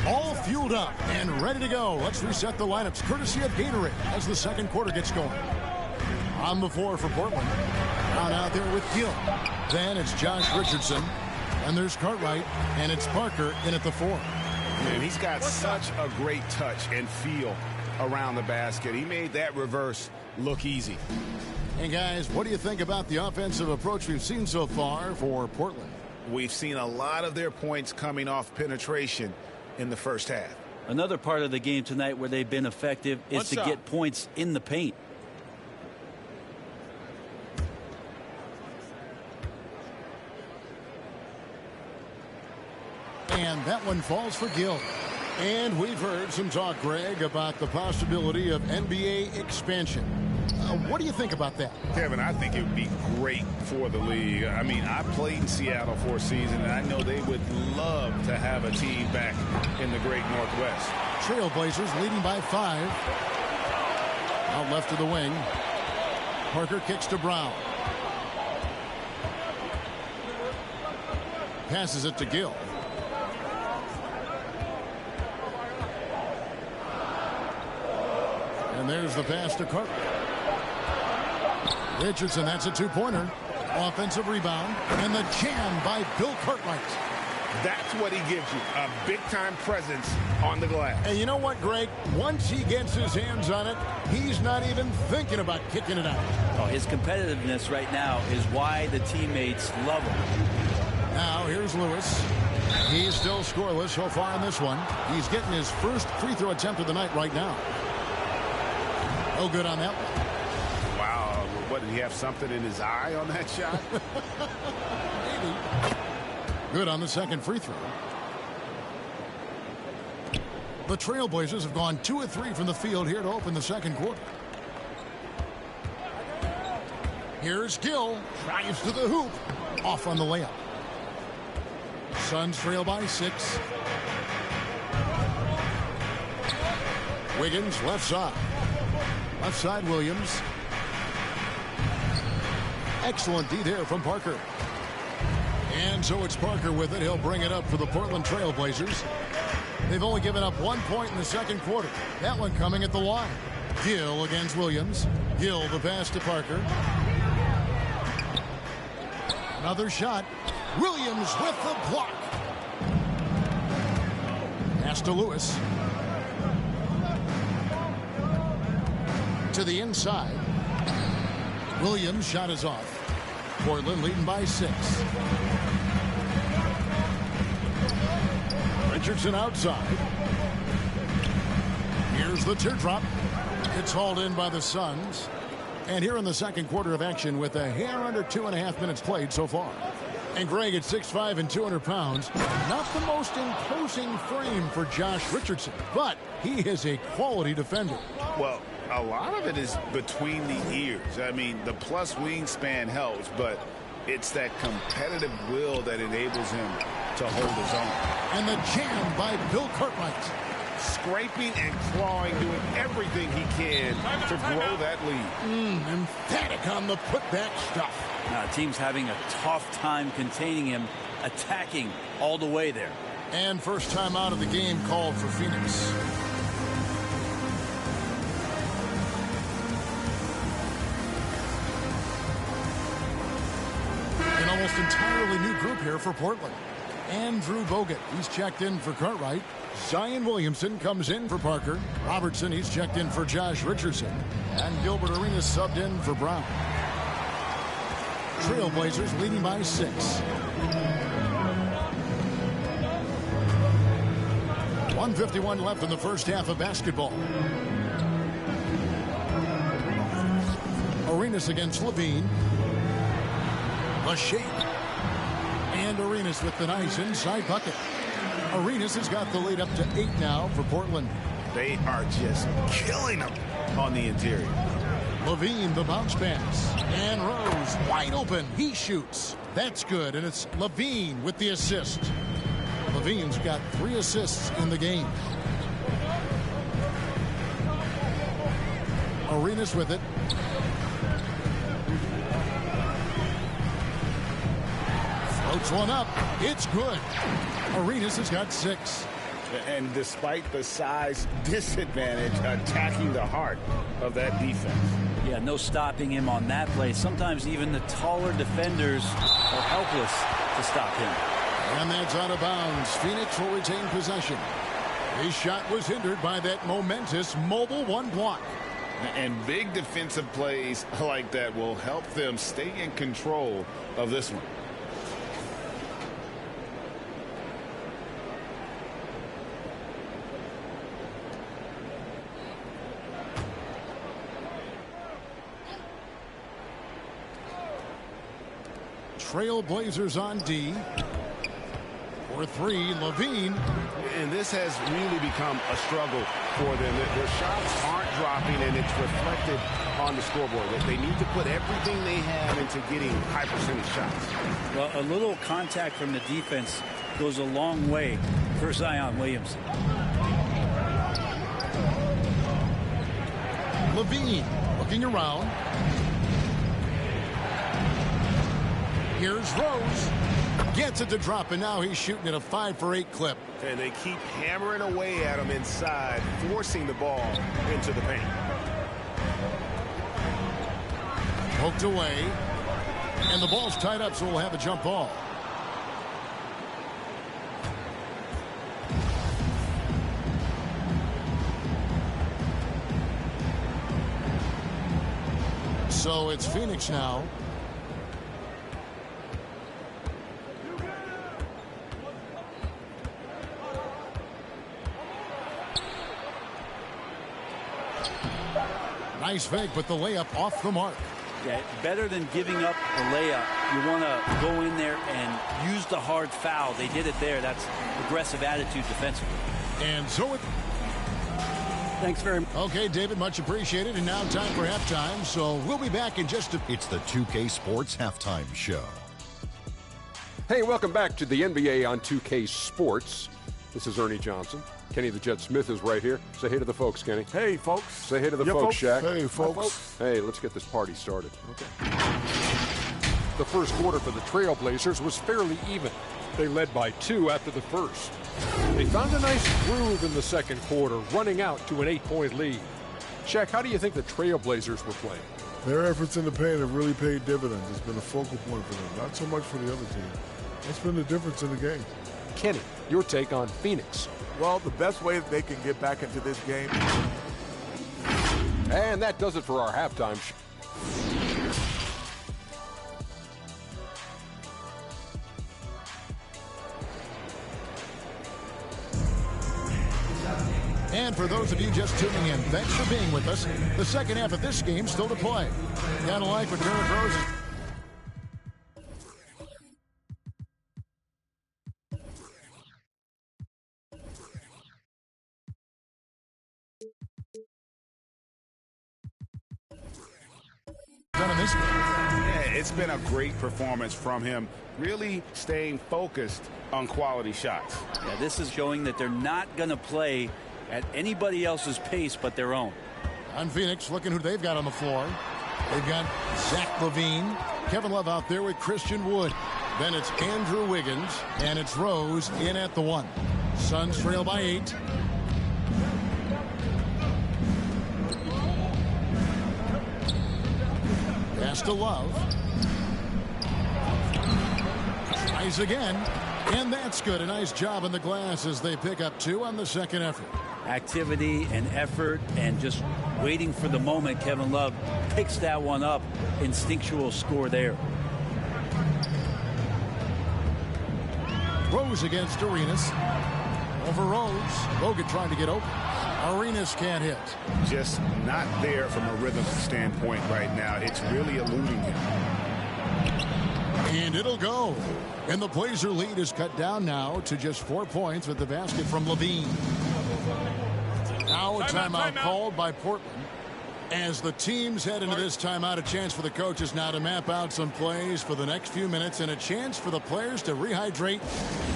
All fueled up and ready to go. Let's reset the lineups courtesy of Gatorade as the second quarter gets going. On the floor for Portland. Down out there with Gill. Then it's Josh Richardson. And there's Cartwright. And it's Parker in at the 4. And he's got such a great touch and feel around the basket. He made that reverse look easy. And guys, what do you think about the offensive approach we've seen so far for Portland? We've seen a lot of their points coming off penetration in the first half. Another part of the game tonight where they've been effective is to get points in the paint. And that one falls for Gill. And we've heard some talk, Greg, about the possibility of NBA expansion. What do you think about that? Kevin, I think it would be great for the league. I mean, I played in Seattle for a season, and I know they would love to have a team back in the great Northwest. Trailblazers leading by 5. Out left of the wing. Parker kicks to Brown. Passes it to Gill. And there's the pass to Carter. Richardson, that's a 2-pointer. Offensive rebound. And the jam by Bill Cartwright. That's what he gives you, a big-time presence on the glass. And you know what, Greg? Once he gets his hands on it, he's not even thinking about kicking it out. Oh, his competitiveness right now is why the teammates love him. Now, here's Lewis. He's still scoreless so far in this one. He's getting his first free throw attempt of the night right now. No good on that one. Wow, what, did he have something in his eye on that shot? Maybe. Good on the second free throw. The Trailblazers have gone 2 of 3 from the field here to open the second quarter. Here's Gill. Drives to the hoop. Off on the layup. Suns trail by 6. Wiggins left side. Left side Williams. Excellent D there from Parker. And so it's Parker with it. He'll bring it up for the Portland Trailblazers. They've only given up 1 point in the second quarter. That one coming at the line. Gill against Williams. Gill the pass to Parker. Another shot. Williams with the block. Pass to Lewis. To the inside. Williams' shot is off. Portland leading by 6. Richardson outside. Here's the teardrop. It's hauled in by the Suns. And here in the second quarter of action with a hair under 2.5 minutes played so far. And Greg at 6'5" and 200 pounds. Not the most imposing frame for Josh Richardson, but he is a quality defender. Well, a lot of it is between the ears. I mean, the plus wingspan helps, but it's that competitive will that enables him to hold his own. And the jam by Bill Cartwright. Scraping and clawing, doing everything he can to grow that lead. Emphatic on the putback stuff. Now, the team's having a tough time containing him, attacking all the way there. And first time out of the game called for Phoenix. An almost entirely new group here for Portland. Andrew Bogut, he's checked in for Cartwright. Zion Williamson comes in for Parker. Robertson, he's checked in for Josh Richardson. And Gilbert Arenas subbed in for Brown. Trailblazers leading by 6. 1:51 left in the first half of basketball. Arenas against Levine. A shake. And Arenas with the nice inside bucket. Arenas has got the lead up to 8 now for Portland. They are just killing them on the interior. Levine, the bounce pass. And Rose, wide open. He shoots. That's good, and it's Levine with the assist. Levine's got 3 assists in the game. Arenas with it. Floats one up. It's good. Arenas has got 6. And despite the size disadvantage, attacking the heart of that defense. Yeah, no stopping him on that play. Sometimes even the taller defenders are helpless to stop him. And that's out of bounds. Phoenix will retain possession. His shot was hindered by that momentous mobile 1 block. And big defensive plays like that will help them stay in control of this one. Trailblazers on D. For 3, Levine. And this has really become a struggle for them. Their shots aren't dropping, and it's reflected on the scoreboard. They need to put everything they have into getting high percentage shots. Well, a little contact from the defense goes a long way for Zion Williamson. Levine looking around. Here's Rose. Gets it to drop, and now he's shooting at a 5 for 8 clip. And they keep hammering away at him inside, forcing the ball into the paint. Poked away. And the ball's tied up, so we'll have a jump ball. So it's Phoenix now. Nice fake, but the layup off the mark. Yeah, better than giving up the layup. You want to go in there and use the hard foul. They did it there. That's aggressive attitude defensively. And so it... Thanks very much. Okay, David, much appreciated. And now time for halftime, so we'll be back in just a... It's the 2K Sports Halftime Show. Hey, welcome back to the NBA on 2K Sports. This is Ernie Johnson. Kenny the Jet Smith is right here. Say hey to the folks, Kenny. Hey, folks. Say hey to the folks, Shaq. Hey, folks. Hi, folks. Hey, let's get this party started. Okay. The first quarter for the Trailblazers was fairly even. They led by 2 after the first. They found a nice groove in the second quarter, running out to an 8-point lead. Shaq, how do you think the Trailblazers were playing? Their efforts in the paint have really paid dividends. It's been a focal point for them, not so much for the other team. That's been the difference in the game. Kenny, your take on Phoenix. Well, the best way that they can get back into this game. And that does it for our halftime show. And for those of you just tuning in, thanks for being with us. The second half of this game still to play. Down to life with Derrick Rose. Yeah, it's been a great performance from him, really staying focused on quality shots. Yeah, this is showing that they're not going to play at anybody else's pace but their own. On Phoenix, looking who they've got on the floor. They've got Zach Levine, Kevin Love out there with Christian Wood. Then it's Andrew Wiggins, and it's Rose in at the 1. Suns trail by 8. Pass to Love. Tries again. And that's good. A nice job in the glass as they pick up 2 on the second effort. Activity and effort and just waiting for the moment. Kevin Love picks that one up. Instinctual score there. Rose against Arenas. Over Rose. Logan trying to get open. Arenas can't hit. Just not there from a rhythm standpoint right now. It's really eluding him. And it'll go. And the Blazer lead is cut down now to just 4 points with the basket from Levine. Now a timeout called by Portland. As the teams head into this timeout, a chance for the coaches now to map out some plays for the next few minutes and a chance for the players to rehydrate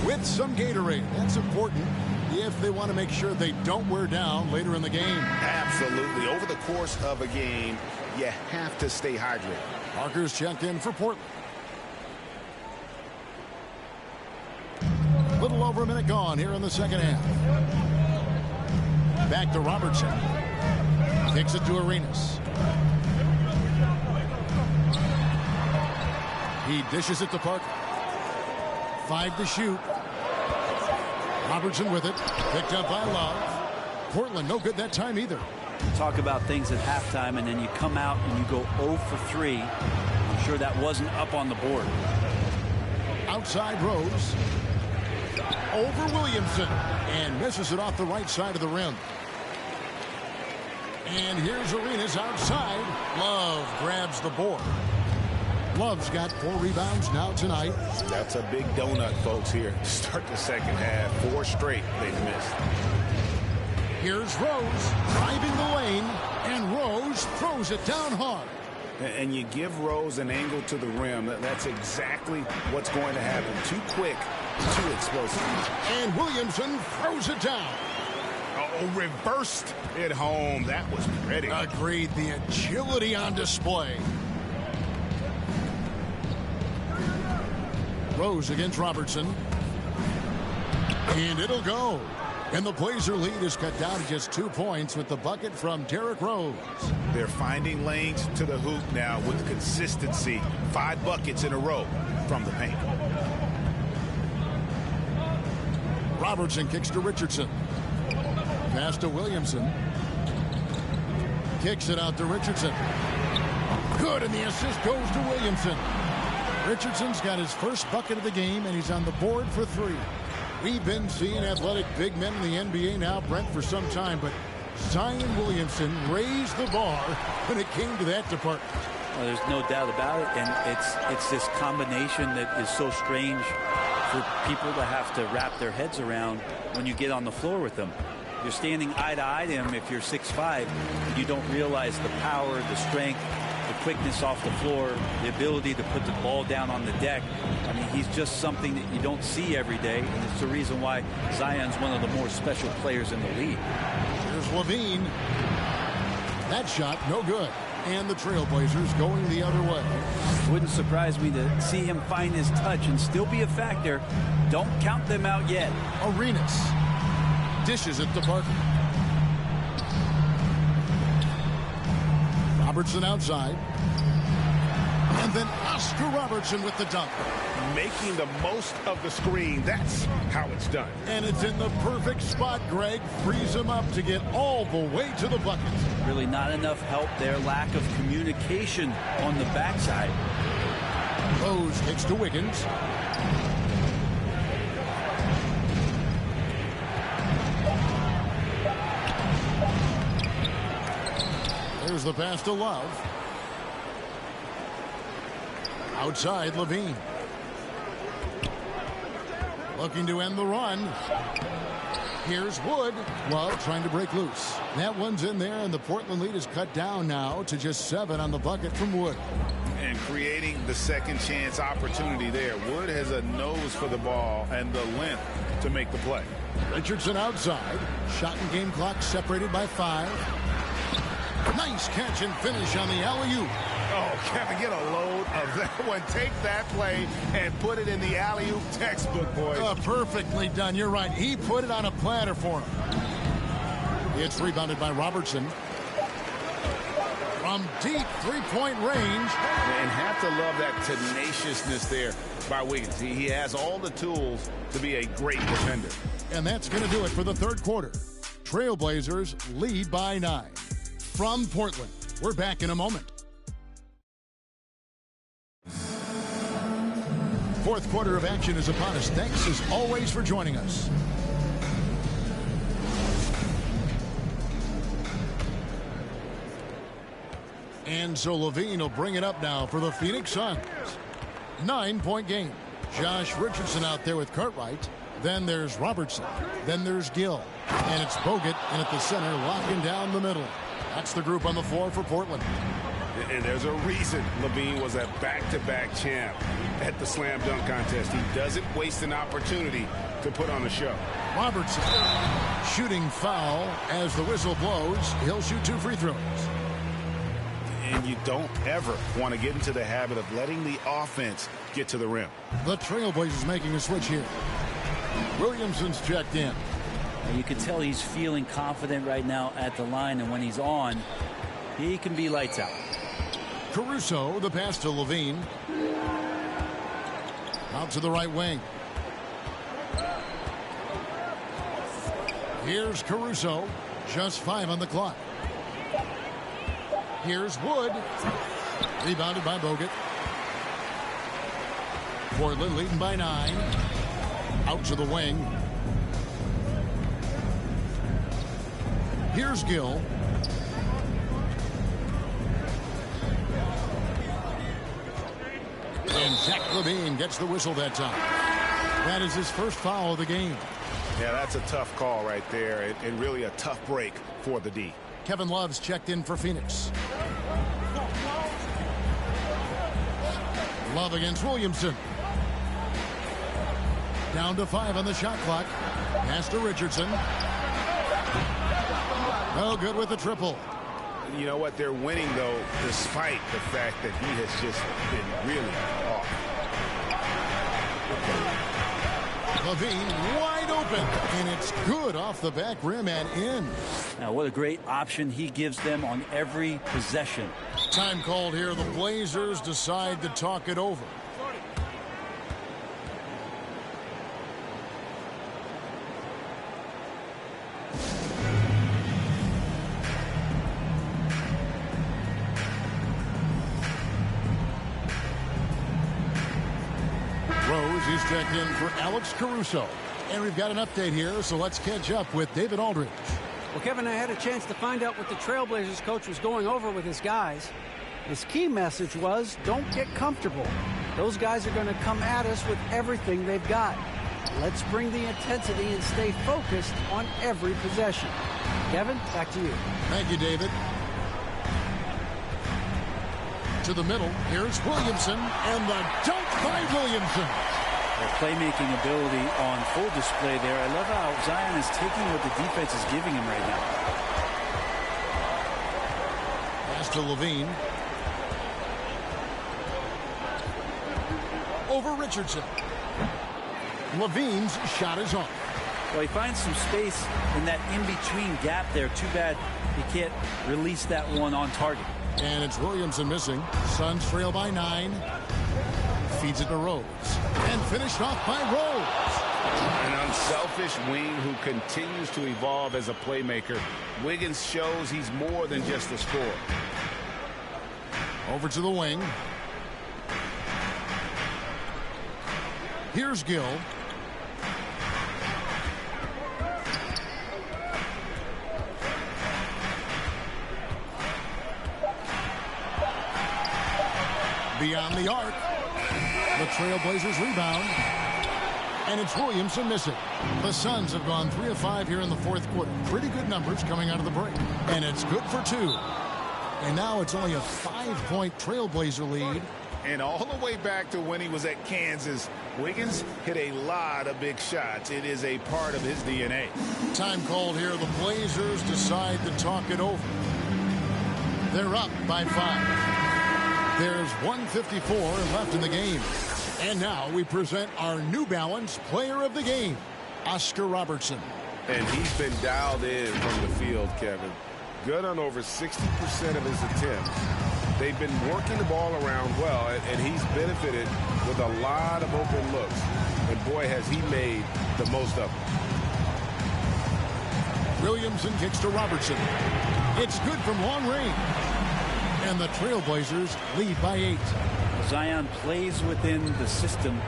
with some Gatorade. That's important. The if they want to make sure they don't wear down later in the game. Absolutely. Over the course of a game, you have to stay hydrated. Markers check in for Portland. Little over a minute gone here in the second half. Back to Robertson. Kicks it to Arenas. He dishes it to Parker. 5 to shoot. Robertson with it. Picked up by Love. Portland no good that time either. Talk about things at halftime, and then you come out and you go 0 for 3. I'm sure that wasn't up on the board. Outside Rose. Over Williamson. And misses it off the right side of the rim. And here's Arenas outside. Love grabs the board. Love's got 4 rebounds now tonight. That's a big donut, folks, here. Start the second half. 4 straight they've missed. Here's Rose driving the lane, and Rose throws it down hard. And you give Rose an angle to the rim. That's exactly what's going to happen. Too quick, too explosive. And Williamson throws it down. Oh, reversed it home. That was pretty. Agreed. The agility on display. Rose against Robertson. And it'll go. And the Blazer lead is cut down to just 2 points with the bucket from Derrick Rose. They're finding lanes to the hoop now with consistency. 5 buckets in a row from the paint. Robertson kicks to Richardson. Pass to Williamson. Kicks it out to Richardson. Good, and the assist goes to Williamson. Richardson's got his first bucket of the game, and he's on the board for 3. We've been seeing athletic big men in the NBA now, Brent, for some time, but Zion Williamson raised the bar when it came to that department. Well, there's no doubt about it, and it's this combination that is so strange for people to have to wrap their heads around when you get on the floor with them. You're standing eye to eye to him if you're 6'5", you don't realize the power, the strength, the quickness off the floor, the ability to put the ball down on the deck. I mean, he's just something that you don't see every day, and it's the reason why Zion's one of the more special players in the league. Here's Levine. That shot, no good. And the Trailblazers going the other way. Wouldn't surprise me to see him find his touch and still be a factor. Don't count them out yet. Arenas dishes it to Parker. Robertson outside. And then Oscar Robertson with the dunk. Making the most of the screen. That's how it's done. And it's in the perfect spot. Greg frees him up to get all the way to the bucket. Really not enough help there. Lack of communication on the backside. Rose kicks to Wiggins. There's the pass to Love. Outside, Levine. Looking to end the run. Here's Wood. Love trying to break loose. That one's in there, and the Portland lead is cut down now to just 7 on the bucket from Wood. And creating the second chance opportunity there. Wood has a nose for the ball and the length to make the play. Richardson outside. Shot and game clock separated by 5. Nice catch and finish on the alley-oop. Oh, Kevin, get a load of that one. Take that play and put it in the alley-oop textbook, boys. Perfectly done. You're right. He put it on a platter for him. It's rebounded by Robertson. From deep three-point range. And have to love that tenaciousness there by Wiggins. He has all the tools to be a great defender. And that's going to do it for the third quarter. Trailblazers lead by 9. From Portland, we're back in a moment. Fourth quarter of action is upon us. Thanks as always for joining us. And so Levine will bring it up now for the Phoenix Suns. 9-point game. Josh Richardson out there with Cartwright. Then there's Robertson. Then there's Gill. And it's Bogut, and at the center, locking down the middle. That's the group on the floor for Portland. And there's a reason Levine was a back-to-back champ at the slam dunk contest. He doesn't waste an opportunity to put on a show. Robertson, shooting foul as the whistle blows. He'll shoot 2 free throws. And you don't ever want to get into the habit of letting the offense get to the rim. The Trailblazers making a switch here. Williamson's checked in. You can tell he's feeling confident right now at the line, and when he's on, he can be lights out. Caruso, the pass to Levine. Out to the right wing. Here's Caruso. Just 5 on the clock. Here's Wood. Rebounded by Bogut. Portland leading by 9. Out to the wing. Here's Gill. And Zach Levine gets the whistle that time. That is his first foul of the game. Yeah, that's a tough call right there, and really a tough break for the D. Kevin Love's checked in for Phoenix. Love against Williamson. Down to 5 on the shot clock. Pass to Richardson. No good with the triple. You know what? They're winning, though, despite the fact that he has just been really off. Levine wide open, and it's good off the back rim and in. Now, what a great option he gives them on every possession. Time called here. The Blazers decide to talk it over. He's checked in for Alex Caruso. And we've got an update here, so let's catch up with David Aldridge. Well, Kevin, I had a chance to find out what the Trailblazers coach was going over with his guys. His key message was, don't get comfortable. Those guys are going to come at us with everything they've got. Let's bring the intensity and stay focused on every possession. Kevin, back to you. Thank you, David. To the middle, here's Williamson, and the dunk by Williamson. Their playmaking ability on full display there. I love how Zion is taking what the defense is giving him right now. Pass to Levine. Over Richardson. Levine's shot is off. Well, he finds some space in that in-between gap there. Too bad he can't release that one on target. And it's Williamson missing. Suns trail by 9. Feeds it to Rose. And finished off by Rose. An unselfish wing who continues to evolve as a playmaker. Wiggins shows he's more than just a scorer. Over to the wing. Here's Gill. Beyond the arc. The Trailblazers rebound. And it's Williamson missing. The Suns have gone 3 of 5 here in the fourth quarter. Pretty good numbers coming out of the break. And it's good for 2. And now it's only a 5-point Trailblazer lead. And all the way back to when he was at Kansas, Wiggins hit a lot of big shots. It is a part of his DNA. Time called here. The Blazers decide to talk it over. They're up by 5. There's 1:54 left in the game. And now we present our New Balance Player of the Game, Oscar Robertson. And he's been dialed in from the field, Kevin. Good on over 60% of his attempts. They've been working the ball around well, and he's benefited with a lot of open looks. And boy, has he made the most of them. Williamson kicks to Robertson. It's good from long range. And the Trailblazers lead by 8. Zion plays within the system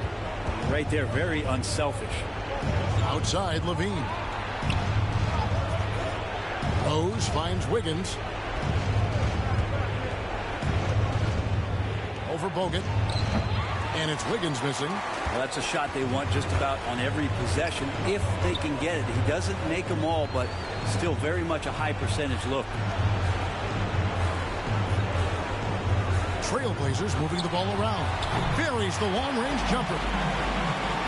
right there, very unselfish. Outside, Levine. Rose finds Wiggins. Over Bogut. And it's Wiggins missing. Well, that's a shot they want just about on every possession if they can get it. He doesn't make them all, but still very much a high percentage look. Trailblazers moving the ball around. Buries the long-range jumper.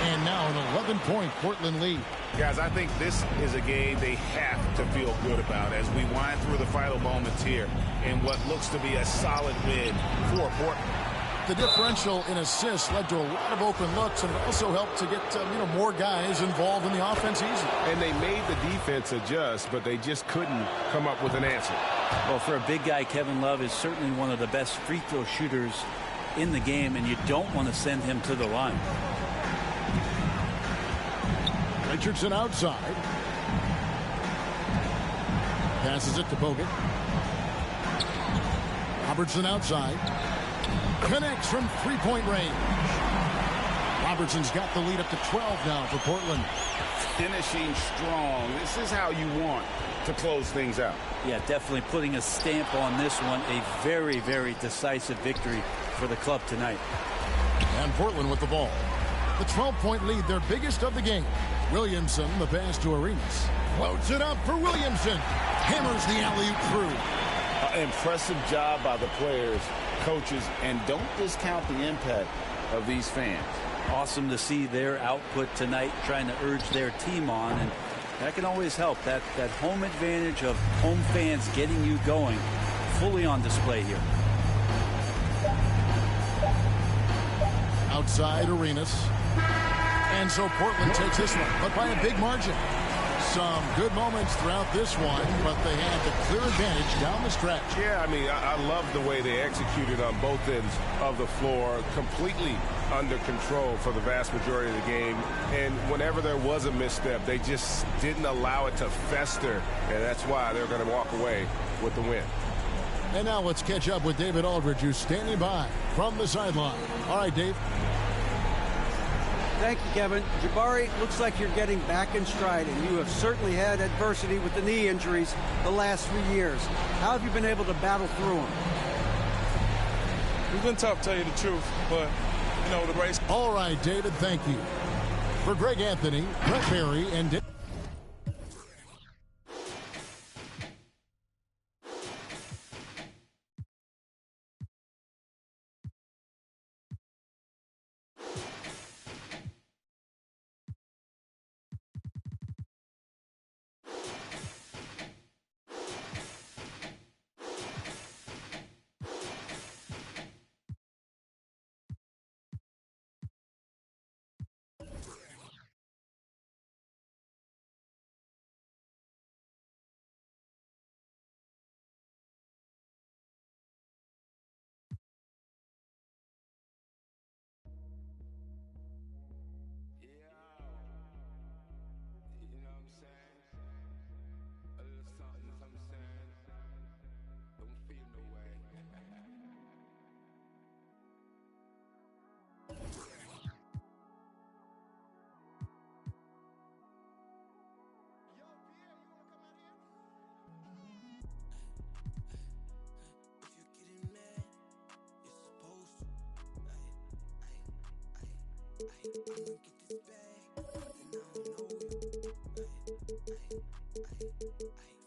And now an 11-point Portland lead. Guys, I think this is a game they have to feel good about as we wind through the final moments here in what looks to be a solid win for Portland. The differential in assists led to a lot of open looks, and it also helped to get more guys involved in the offense easily. And they made the defense adjust, but they just couldn't come up with an answer. Well, for a big guy, Kevin Love is certainly one of the best free throw shooters in the game, and you don't want to send him to the line. Richardson outside. Passes it to Bogut. Robertson outside. Connects from three-point range. Robertson's got the lead up to 12 now for Portland. Finishing strong. This is how you want to close things out. Yeah, definitely putting a stamp on this one. A very, very decisive victory for the club tonight. And Portland with the ball. The 12-point lead, their biggest of the game. Williamson, the pass to Arenas. Floats it up for Williamson. Hammers the alley-oop through. Impressive job by the players, coaches, and don't discount the impact of these fans. Awesome to see their output tonight, trying to urge their team on, and that can always help. That home advantage of home fans getting you going, fully on display here. Outside Arenas. And so Portland takes this one, but by a big margin. Some good moments throughout this one, but they had the clear advantage down the stretch. Yeah, I mean, I love the way they executed on both ends of the floor, completely under control for the vast majority of the game. And whenever there was a misstep, they just didn't allow it to fester, and that's why they're going to walk away with the win. And now let's catch up with David Aldridge, who's standing by from the sideline. All right, Dave. Thank you, Kevin. Jabari, looks like you're getting back in stride, and you have certainly had adversity with the knee injuries the last 3 years. How have you been able to battle through them? It's been tough, to tell you the truth, but, the race. All right, David, thank you. For Greg Anthony, Brett Berry, and Dave. I'ma get this bag, and I don't know you.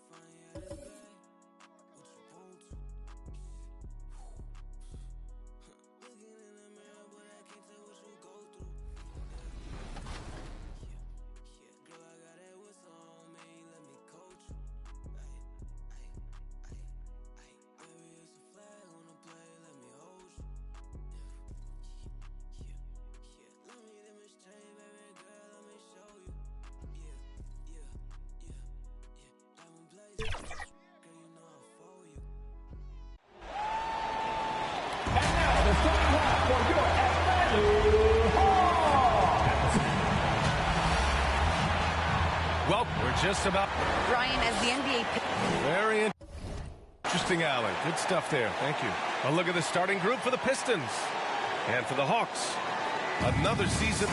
Fine, yeah, this bag. What you want to? Looking in the mirror, but I can't tell what you go through. Girl, I got that whistle on me, let me coach you. Baby, it's a flag on the play, let me hold you. Let me demonstrate, baby girl, let me show you. Diamond blaze, girl, you know I'll fold you. And now the second half for your Atlanta Hawks. Well, we're just about... Ryan, as the NBA... Very interesting, Allen. Good stuff there. Thank you. A look at the starting group for the Pistons. And for the Hawks, another season...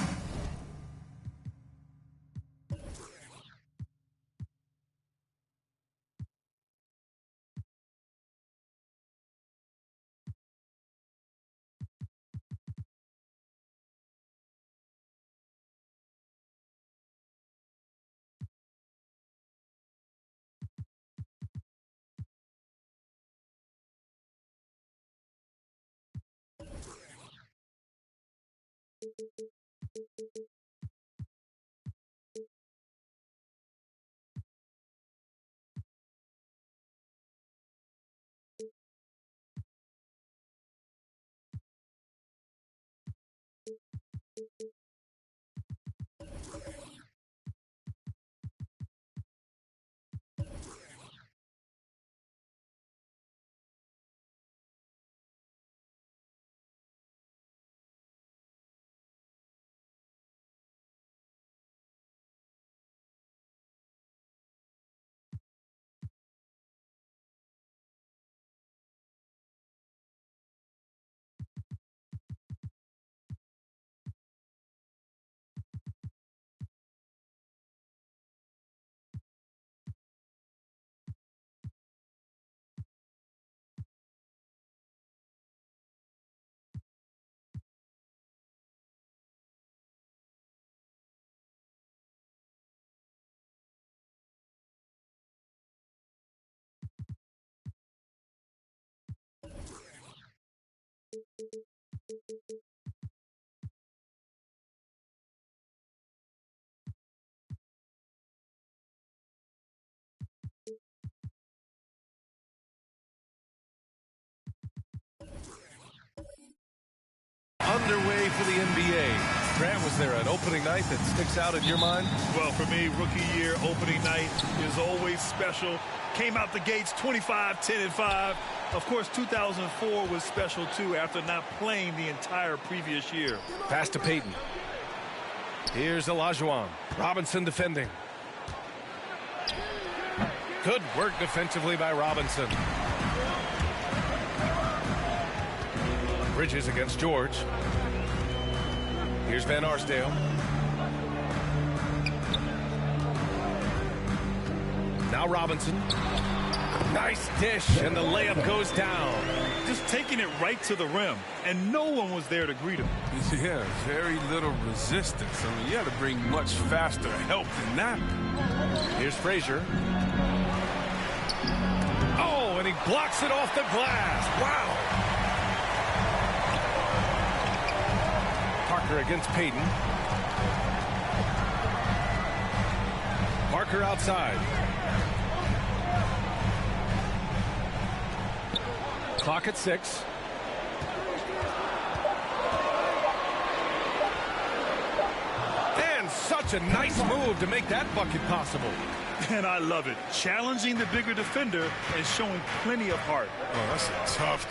Underway for the NBA. Grant, was there an opening night that sticks out in your mind? Well, for me, rookie year opening night is always special. Came out the gates 25, 10, and 5. Of course, 2004 was special, too, after not playing the entire previous year. Pass to Payton. Here's Olajuwon. Robinson defending. Good work defensively by Robinson. Bridges against George. Here's Van Arsdale. Now Robinson. Nice dish, and the layup goes down. Just taking it right to the rim, and no one was there to greet him. Yeah, very little resistance. I mean, you had to bring much faster help than that. Here's Frazier. Oh, and he blocks it off the glass. Wow. Parker against Payton. Parker outside. Clock at 6. And such a nice move to make that bucket possible. And I love it. Challenging the bigger defender and showing plenty of heart. Oh, that's a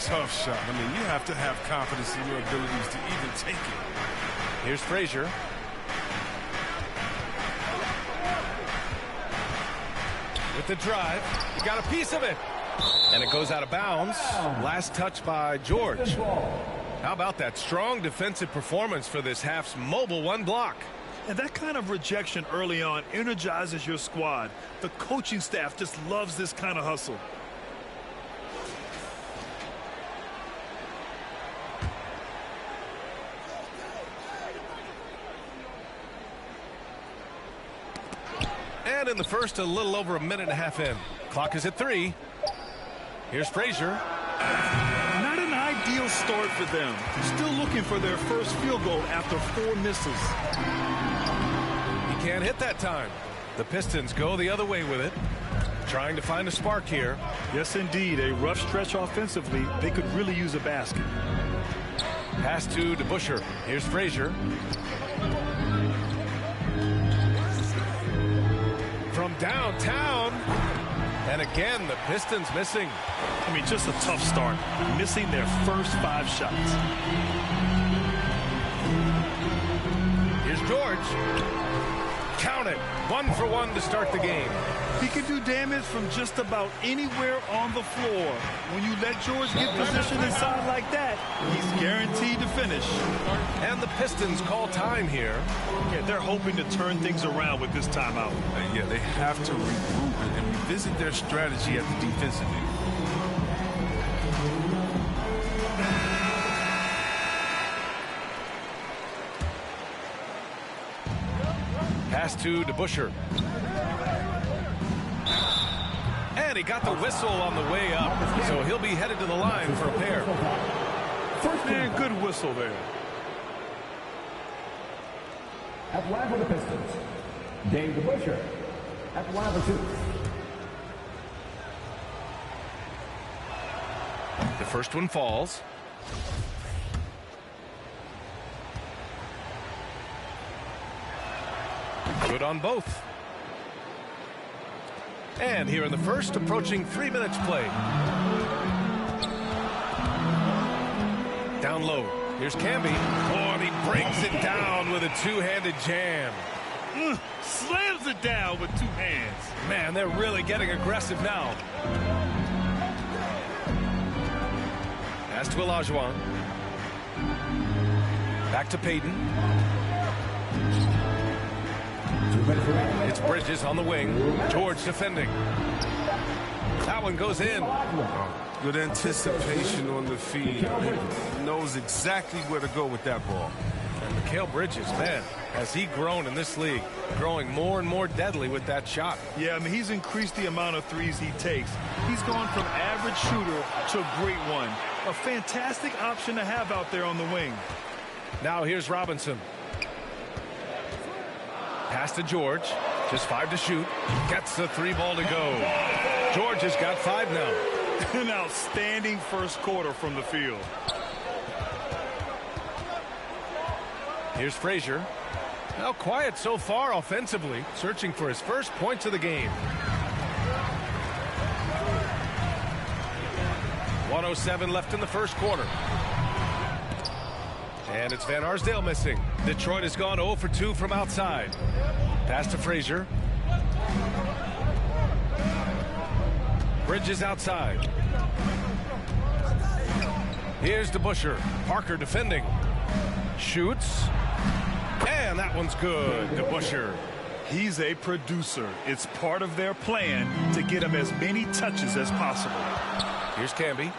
tough shot. I mean, you have to have confidence in your abilities to even take it. Here's Frazier. With the drive. He got a piece of it. And it goes out of bounds. Last touch by George. How about that strong defensive performance for this half's mobile one block? And that kind of rejection early on energizes your squad. The coaching staff just loves this kind of hustle. And in the first, a little over a minute and a half in. Clock is at 3. Here's Frazier. Not an ideal start for them. Still looking for their first field goal after 4 misses. He can't hit that time. The Pistons go the other way with it. Trying to find a spark here. Yes, indeed. A rough stretch offensively. They could really use a basket. Pass to DeBusschere. Here's Frazier. From downtown. And again, the Pistons missing. I mean, just a tough start. Missing their first 5 shots. Here's George. Count it. 1 for 1 to start the game. He can do damage from just about anywhere on the floor. When you let George get positioned inside like that, he's guaranteed to finish. And the Pistons call time here. Yeah, they're hoping to turn things around with this timeout. Yeah, they have to regroup and revisit their strategy at the defensive end. Pass to DeBusschere. And he got the whistle on the way up, so he'll be headed to the line for a pair. Man, good whistle there. At line for the Pistons, Dave DeBusschere. At line for 2. The first one falls. Good on both. And here in the first, approaching 3 minutes play. Down low. Here's Camby. Oh, and he breaks it down with a two-handed jam. Slams it down with 2 hands. Man, they're really getting aggressive now. Pass to Olajuwon. Back to Payton. It's Bridges on the wing. George defending. That one goes in. Good anticipation on the feed. He knows exactly where to go with that ball. And Mikal Bridges, man, has he grown in this league, growing more and more deadly with that shot. Yeah, I mean, he's increased the amount of threes he takes. He's gone from average shooter to a great one. A fantastic option to have out there on the wing. Now here's Robinson. Pass to George. Just 5 to shoot. Gets the 3 ball to go. George has got 5 now. An outstanding first quarter from the field. Here's Frazier. Now quiet so far offensively, searching for his first points of the game. 1:07 left in the first quarter. And it's Van Arsdale missing. Detroit has gone 0 for 2 from outside. Pass to Frazier. Bridges outside. Here's DeBusschere. Parker defending. Shoots. And that one's good. DeBusschere. He's a producer. It's part of their plan to get him as many touches as possible. Here's Camby.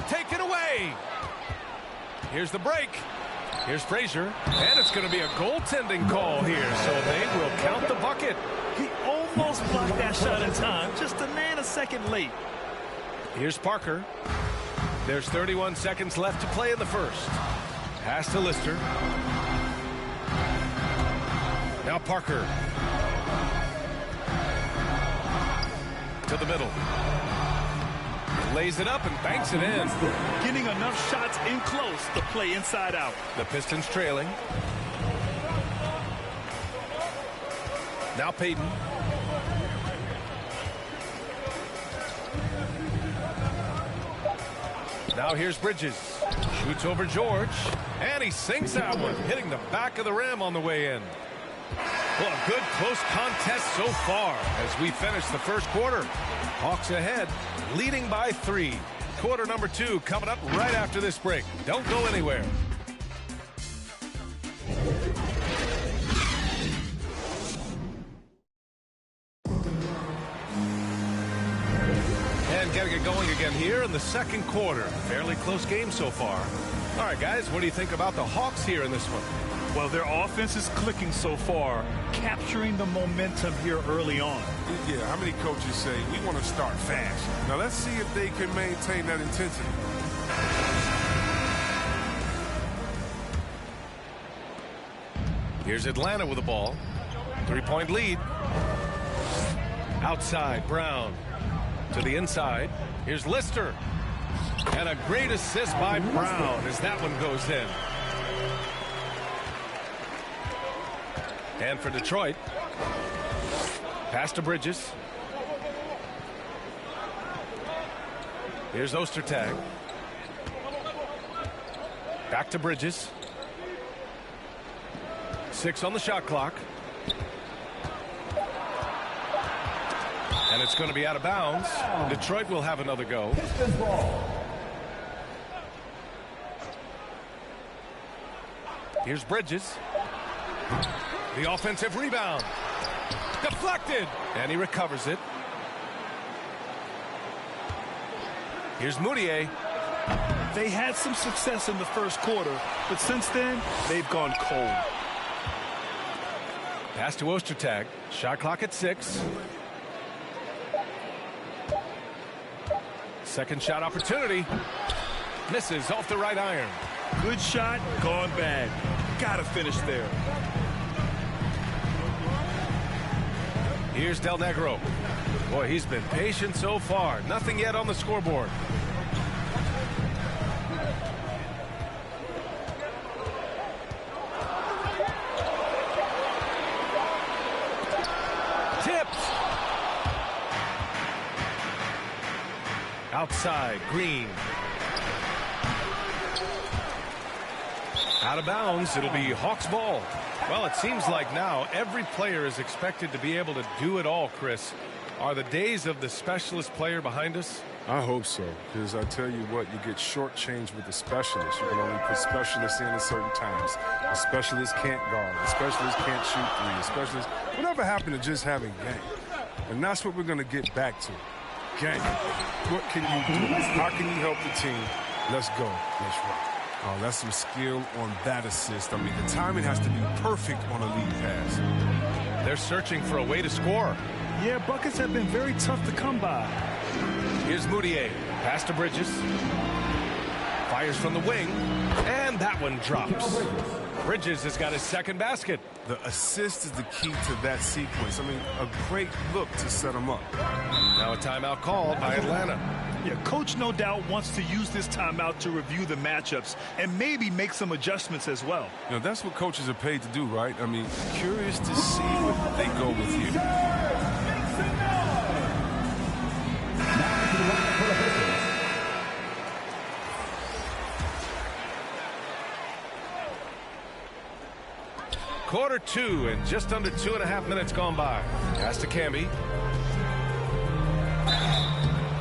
Taken away. Here's the break. Here's Frazier. And it's going to be a goaltending call here, so they will count the bucket. He almost blocked that shot in time, just a nanosecond late. Here's Parker. There's 31 seconds left to play in the first. Pass to Lister. Now Parker. To the middle. Lays it up and banks it in. Getting enough shots in close to play inside out. The Pistons trailing. Now Payton. Now here's Bridges. Shoots over George. And he sinks that one, hitting the back of the rim on the way in. Well, a good close contest so far as we finish the first quarter. Hawks ahead, leading by 3. Quarter number 2 coming up right after this break. Don't go anywhere. And getting it going again here in the second quarter. Fairly close game so far. All right, guys, what do you think about the Hawks here in this one? Well, their offense is clicking so far, capturing the momentum here early on. Yeah, how many coaches say, we want to start fast? Now, let's see if they can maintain that intensity. Here's Atlanta with the ball. 3-point lead. Outside, Brown. To the inside. Here's Lister. And a great assist by Brown as that one goes in. And for Detroit, pass to Bridges. Here's Ostertag. Back to Bridges. 6 on the shot clock. And it's going to be out of bounds. Detroit will have another go. Here's Bridges. The offensive rebound. Deflected. And he recovers it. Here's Moutier. They had some success in the first quarter, but since then, they've gone cold. Pass to Ostertag. Shot clock at 6. Second shot opportunity. Misses off the right iron. Good shot, gone bad. Gotta finish there. Here's Del Negro. Boy, he's been patient so far. Nothing yet on the scoreboard. Tipped. Outside, Green. Out of bounds, it'll be Hawks ball. Well, it seems like now every player is expected to be able to do it all, Chris. Are the days of the specialist player behind us? I hope so, because I tell you what, you get shortchanged with the specialists. You can only put specialists in at certain times. A specialist can't guard. A specialist can't shoot 3. A specialist, whatever happened to just having game? And that's what we're going to get back to. Game. What can you do? How can you help the team? Let's go. Let's rock. Oh, that's some skill on that assist. I mean, the timing has to be perfect on a lead pass. They're searching for a way to score. Yeah, buckets have been very tough to come by. Here's Moutier. Pass to Bridges. Fires from the wing. And that one drops. Bridges has got his second basket. The assist is the key to that sequence. I mean, a great look to set him up. Now a timeout called by Atlanta. Yeah, coach no doubt wants to use this timeout to review the matchups and maybe make some adjustments as well. You know, that's what coaches are paid to do, right? I mean, curious to see what they go with here. Quarter 2 and just under 2.5 minutes gone by. Pass to Camby.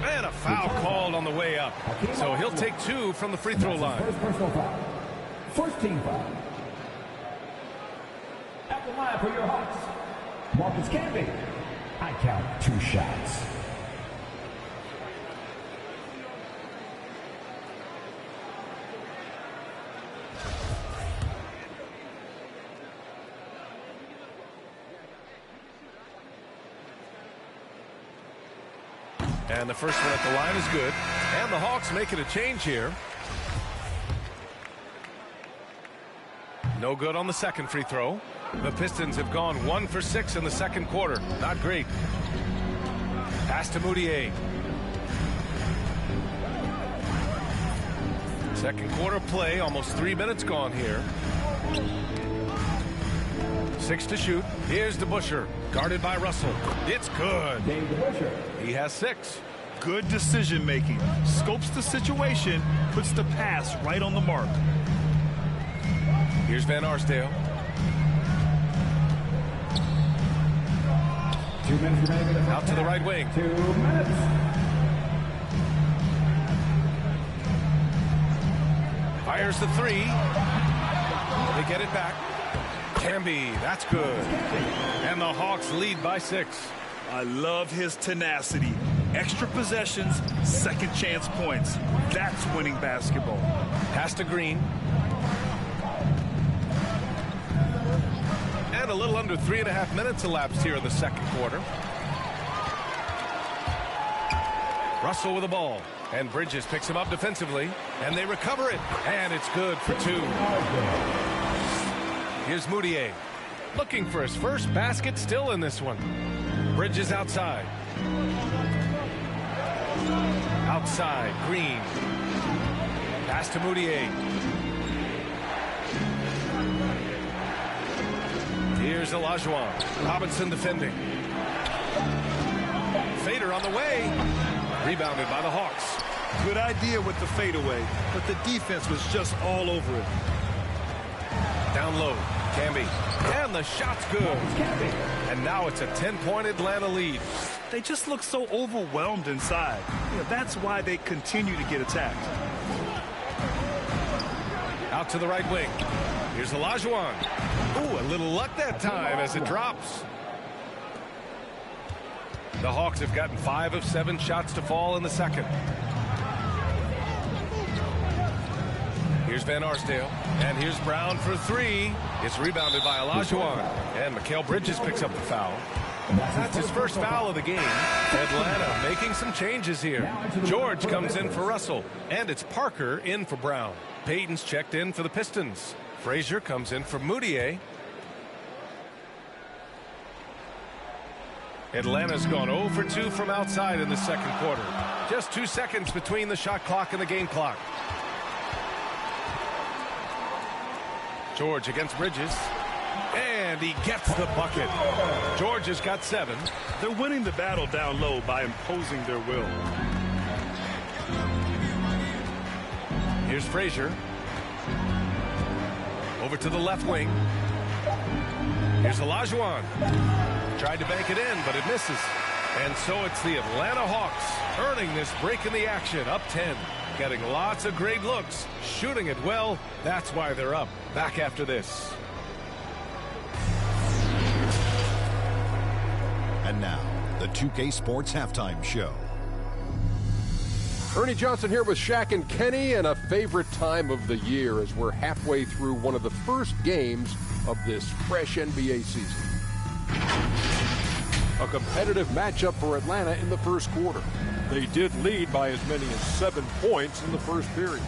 And a foul called on the way up. So he'll take 2 from the free throw line. First personal foul. First team foul. At the line for your Hawks, Marcus Camby. I count 2 shots. And the first one at the line is good. And the Hawks making a change here. No good on the second free throw. The Pistons have gone 1 for 6 in the second quarter. Not great. Pass to Moutier. Second quarter play, almost 3 minutes gone here. 6 to shoot. Here's DeBusschere, guarded by Russell. It's good. He has 6. Good decision making. Scopes the situation, puts the pass right on the mark. Here's Van Arsdale. 2 minutes remaining. Out to the right wing. 2 minutes. Fires the 3. They get it back. Camby, that's good. And the Hawks lead by 6. I love his tenacity. Extra possessions, second chance points. That's winning basketball. Pass to Green. And a little under 3.5 minutes elapsed here in the second quarter. Russell with the ball. And Bridges picks him up defensively. And they recover it. And it's good for 2. Here's Moutier. Looking for his first basket still in this one. Bridges outside. Outside, Green. Pass to Moutier. Here's Olajuwon. Robinson defending. Fader on the way. Rebounded by the Hawks. Good idea with the fadeaway, but the defense was just all over it. Down low, Camby. And the shot's good. And now it's a 10-point Atlanta lead. They just look so overwhelmed inside. Yeah, that's why they continue to get attacked. Out to the right wing. Here's Olajuwon. Ooh, a little luck that time as it drops. The Hawks have gotten 5 of 7 shots to fall in the second. Here's Van Arsdale. And here's Brown for 3. It's rebounded by Olajuwon. And Mikal Bridges picks up the foul. That's his first foul of the game. Atlanta making some changes here. George comes in for Russell. And it's Parker in for Brown. Payton's checked in for the Pistons. Frazier comes in for Moutier. Atlanta's gone 0 for 2 from outside in the second quarter. Just 2 seconds between the shot clock and the game clock. George against Bridges. And he gets the bucket. George has got 7. They're winning the battle down low by imposing their will. Here's Frazier. Over to the left wing. Here's Olajuwon. Tried to bank it in, but it misses. And so it's the Atlanta Hawks earning this break in the action, up 10. Getting lots of great looks, shooting it well. That's why they're up. Back after this. And now, the 2K Sports Halftime Show. Ernie Johnson here with Shaq and Kenny, and a favorite time of the year as we're halfway through one of the first games of this fresh NBA season. A competitive matchup for Atlanta in the first quarter. They did lead by as many as 7 points in the first period.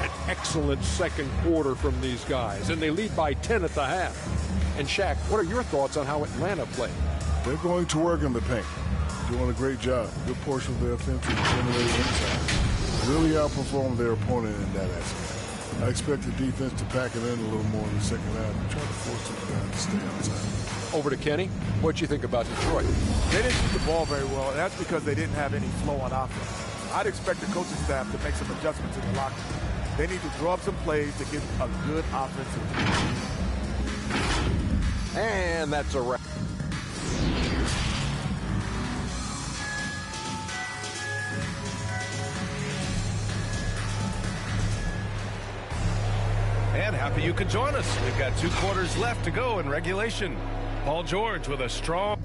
An excellent second quarter from these guys, and they lead by 10 at the half. And Shaq, what are your thoughts on how Atlanta played? They're going to work in the paint. Doing a great job. Good portion of their offense is generated inside. Really outperformed their opponent in that aspect. I expect the defense to pack it in a little more in the second half and try to force them guys to stay outside. Over to Kenny. What do you think about Detroit? They didn't shoot the ball very well, and that's because they didn't have any flow on offense. I'd expect the coaching staff to make some adjustments in the locker room. They need to draw up some plays to get a good offensive team. And that's a wrap. And happy you could join us. We've got 2 quarters left to go in regulation. Paul George with a strong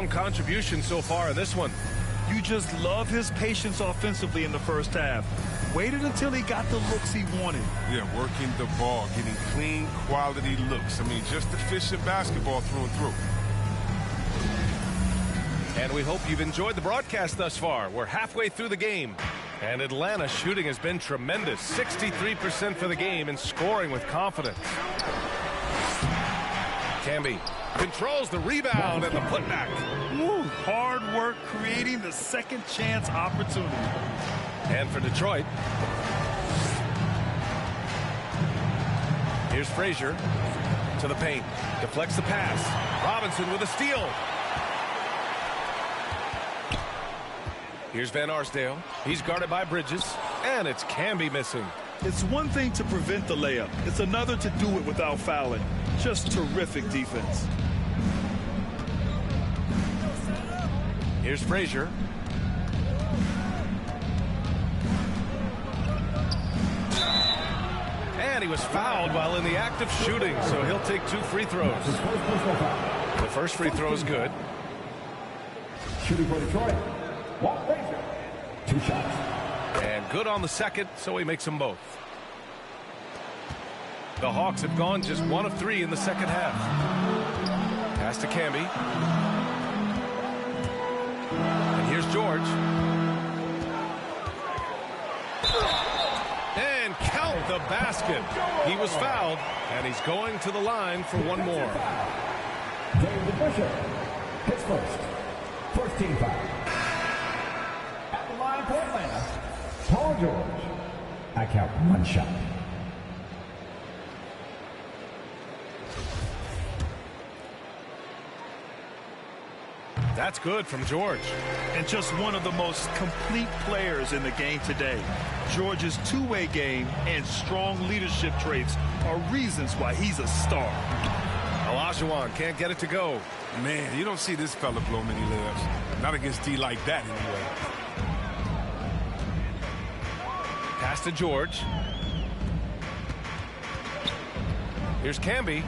strong contribution so far in this one. You just love his patience offensively in the first half. Waited until he got the looks he wanted. Yeah, working the ball, getting clean, quality looks. I mean, just efficient basketball through and through. And we hope you've enjoyed the broadcast thus far. We're halfway through the game. And Atlanta's shooting has been tremendous. 63% for the game and scoring with confidence. Camby controls the rebound and the putback. Woo, hard work creating the second chance opportunity. And for Detroit, here's Frazier to the paint. Deflects the pass. Robinson with a steal. Here's Van Arsdale. He's guarded by Bridges. And it's Camby missing. It's one thing to prevent the layup. It's another to do it without fouling. Just terrific defense. Here's Frazier. And he was fouled while in the act of shooting, so he'll take 2 free throws. The first free throw is good. Shooting for Detroit, Walt Frazier. 2 shots. And good on the second, so he makes them both. The Hawks have gone just 1 of 3 in the second half. Pass to Camby. And here's George. And count the basket. He was fouled, and he's going to the line for one more. David Fisher hits first. First team foul. At the line for Atlanta, Paul George. I count 1 shot. That's good from George. And just one of the most complete players in the game today. George's two-way game and strong leadership traits are reasons why he's a star. Olajuwon can't get it to go. Man, you don't see this fella blow many layups. Not against D like that, anyway. Pass to George. Here's Camby.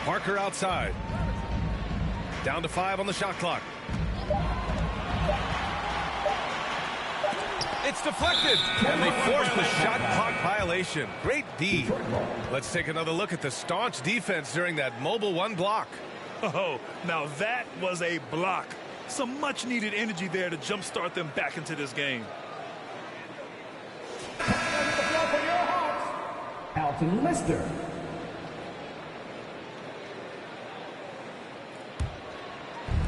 Parker outside. Down to 5 on the shot clock. It's deflected, and they force the shot clock violation. Great D. Let's take another look at the staunch defense during that mobile 1 block. Oh, now that was a block. Some much-needed energy there to jumpstart them back into this game. Alton Lister.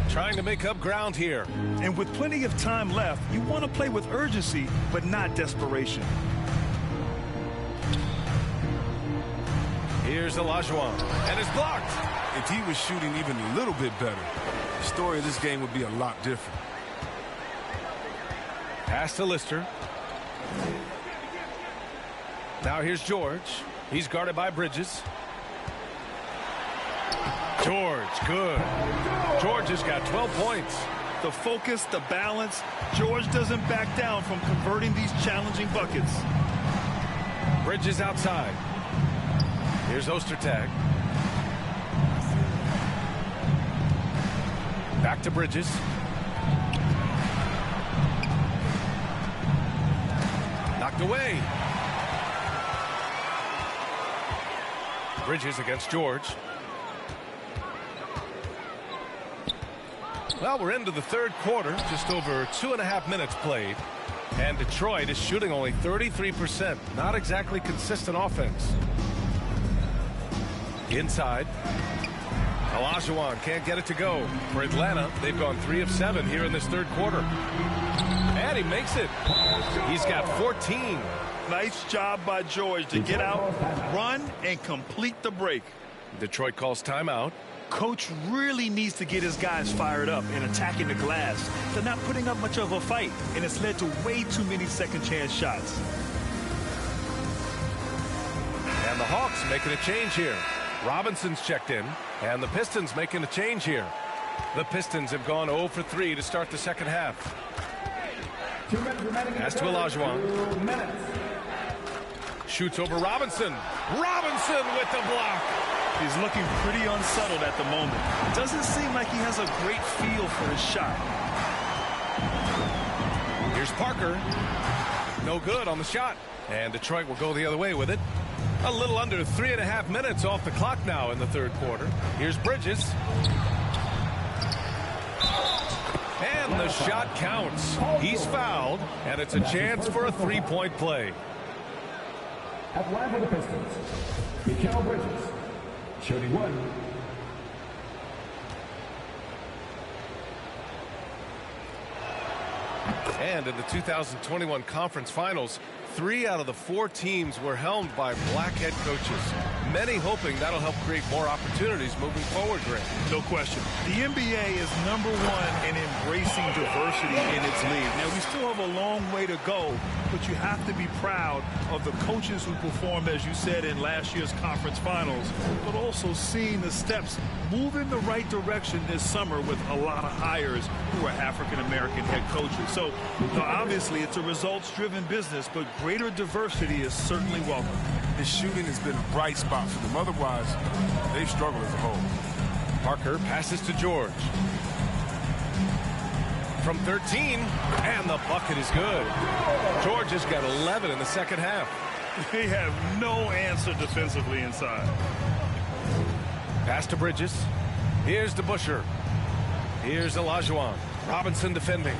Trying to make up ground here. And with plenty of time left, you want to play with urgency, but not desperation. Here's Olajuwon, and it's blocked. If he was shooting even a little bit better, the story of this game would be a lot different. Pass to Lister. Now here's George. He's guarded by Bridges. George, good. George has got 12 points. The focus, the balance. George doesn't back down from converting these challenging buckets. Bridges outside. Here's Ostertag. Back to Bridges. Knocked away. Bridges against George. Well, we're into the third quarter, just over 2.5 minutes played. And Detroit is shooting only 33%. Not exactly consistent offense. Inside. Olajuwon can't get it to go. For Atlanta, they've gone 3 of 7 here in this third quarter. And he makes it. He's got 14. Nice job by George to get out, run, and complete the break. Detroit calls timeout. Coach really needs to get his guys fired up and attacking the glass. They're not putting up much of a fight, and it's led to way too many second-chance shots. And the Hawks making a change here. Robinson's checked in, and the Pistons making a change here. The Pistons have gone 0 for 3 to start the second half. Pass to Olajuwon. Shoots over Robinson. Robinson with the block. He's looking pretty unsettled at the moment. Doesn't seem like he has a great feel for his shot. Here's Parker. No good on the shot. And Detroit will go the other way with it. A little under 3.5 minutes off the clock now in the third quarter. Here's Bridges. And the shot counts. He's fouled, and it's a chance for a three-point play. At the line for the Pistons, Mikael Bridges, shooting one. And in the 2021 Conference Finals, 3 out of the 4 teams were helmed by black head coaches. Many hoping that'll help create more opportunities moving forward, Greg. No question. The NBA is #1 in embracing diversity in its league. Now, we still have a long way to go, but you have to be proud of the coaches who performed, as you said, in last year's Conference Finals, but also seeing the steps move in the right direction this summer with a lot of hires who are African-American head coaches. So, obviously, it's a results-driven business, but greater diversity is certainly welcome. His shooting has been a bright spot for them. Otherwise, they've struggled as a whole. Parker passes to George. From 13, and the bucket is good. George has got 11 in the second half. They have no answer defensively inside. Pass to Bridges. Here's DeBusschere. Here's Olajuwon. Robinson defending.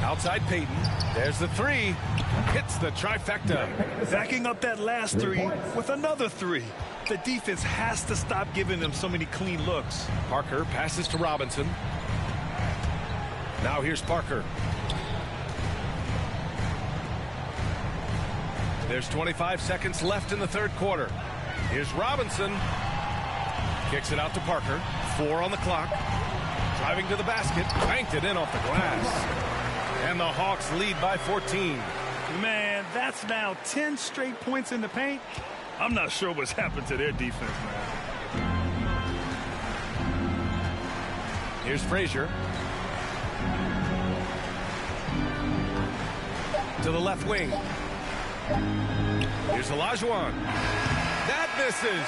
Outside Payton. There's the three. Hits the trifecta. Backing up that last three with another three. The defense has to stop giving them so many clean looks. Parker passes to Robinson. Now here's Parker. There's 25 seconds left in the third quarter. Here's Robinson. Kicks it out to Parker. 4 on the clock. Driving to the basket. Banked it in off the glass. And the Hawks lead by 14. Man, that's now 10 straight points in the paint. I'm not sure what's happened to their defense, man. Here's Frazier. To the left wing. Here's Olajuwon. That misses.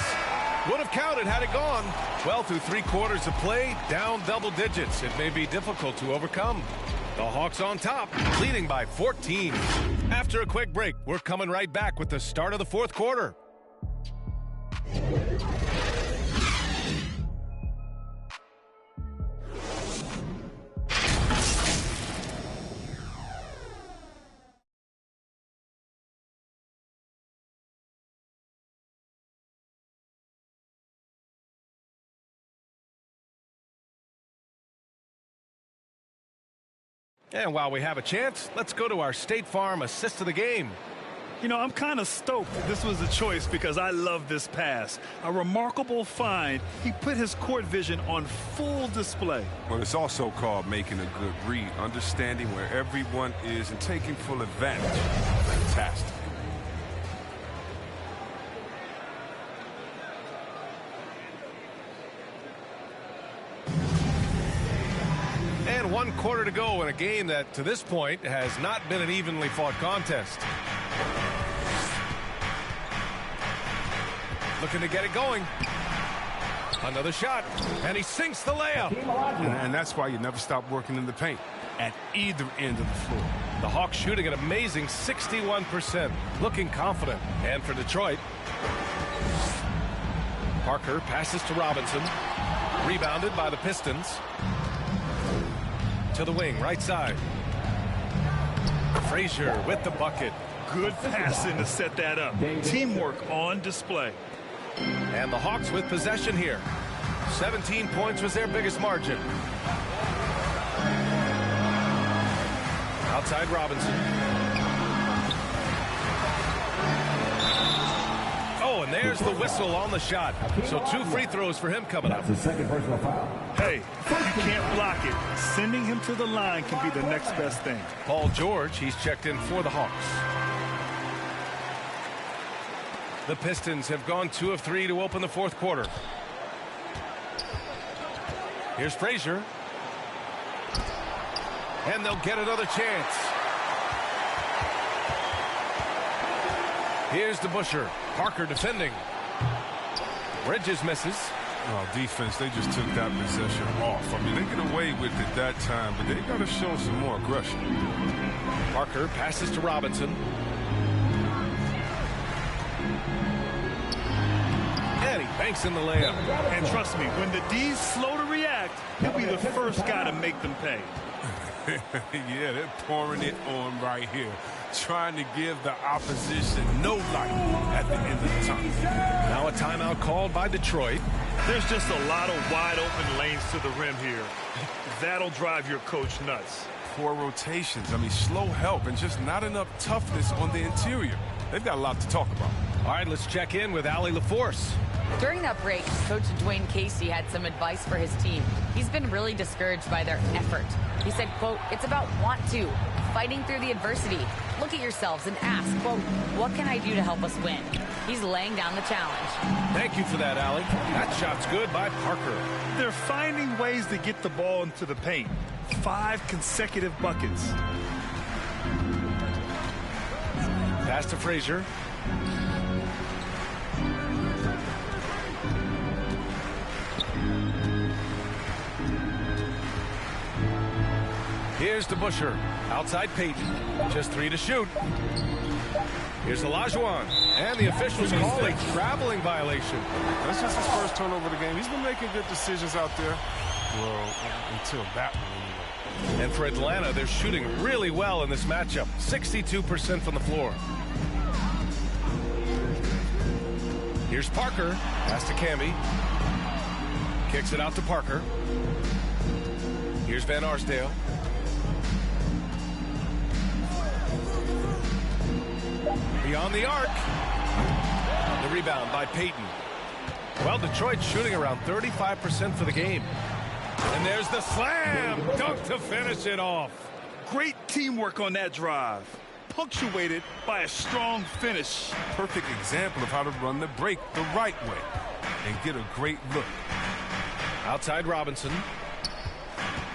Would have counted had it gone. Well, through 3 quarters of play, down double digits. It may be difficult to overcome. The Hawks on top, leading by 14. After a quick break, we're coming right back with the start of the fourth quarter. And while we have a chance, let's go to our State Farm assist of the game. You know, I'm kind of stoked that this was a choice because I love this pass. A remarkable find. He put his court vision on full display. Well, it's also called making a good read, understanding where everyone is and taking full advantage. Fantastic. And 1 quarter to go in a game that, to this point, has not been an evenly fought contest. Looking to get it going. Another shot, and he sinks the layup. And that's why you never stop working in the paint at either end of the floor. The Hawks shooting an amazing 61%, looking confident. And for Detroit, Parker passes to Robinson, rebounded by the Pistons. To the wing, right side. Frazier with the bucket. Good passing to set that up. Teamwork on display. And the Hawks with possession here. 17 points was their biggest margin. Outside Robinson. Oh, and there's the whistle on the shot. So 2 free throws for him coming up. That's his second personal foul. Hey, you can't block it. Sending him to the line can be the next best thing. Paul George, he's checked in for the Hawks. The Pistons have gone 2 of 3 to open the fourth quarter. Here's Frazier. And they'll get another chance. Here's DeBusschere. Parker defending. Bridges misses. Oh, defense, they just took that possession off. I mean, they get away with it that time, but they got to show some more aggression. Parker passes to Robinson. And he banks in the layup. And trust me, when the D's slow to react, he'll be the first guy to make them pay. Yeah, they're pouring it on right here, trying to give the opposition no light at the end of the tunnel. Now a timeout called by Detroit. There's just a lot of wide open lanes to the rim here. That'll drive your coach nuts. Poor rotations. I mean, slow help and just not enough toughness on the interior. They've got a lot to talk about. All right, let's check in with Allie LaForce. During that break, Coach Dwayne Casey had some advice for his team. He's been really discouraged by their effort. He said, quote, "It's about want to, fighting through the adversity. Look at yourselves and ask, quote, what can I do to help us win?" He's laying down the challenge. Thank you for that, Allie. That shot's good by Parker. They're finding ways to get the ball into the paint. 5 consecutive buckets. Pass to Frazier. Here's to Busher. Outside Peyton. Just 3 to shoot. Here's Olajuwon. And the officials call a traveling violation. That's just his first turnover of the game. He's been making good decisions out there. Well, until that one anyway. And for Atlanta, they're shooting really well in this matchup. 62% from the floor. Here's Parker. Pass to Camby. Kicks it out to Parker. Here's Van Arsdale. Beyond the arc. The rebound by Peyton. Well, Detroit's shooting around 35% for the game. And there's the slam dunk to finish it off. Great teamwork on that drive, punctuated by a strong finish. Perfect example of how to run the break the right way and get a great look. Outside Robinson.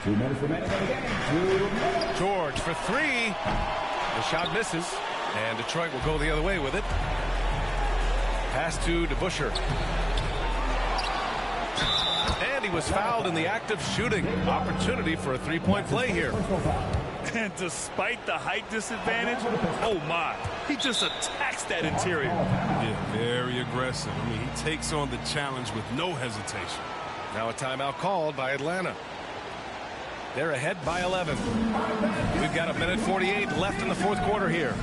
2 minutes remaining in the game. George for 3. The shot misses. And Detroit will go the other way with it. Pass to DeBusschere. And he was fouled in the act of shooting. Opportunity for a 3-point play here. And despite the height disadvantage, oh my, he just attacks that interior. Yeah, very aggressive. I mean, he takes on the challenge with no hesitation. Now a timeout called by Atlanta. They're ahead by 11. We've got 1:48 left in the fourth quarter here.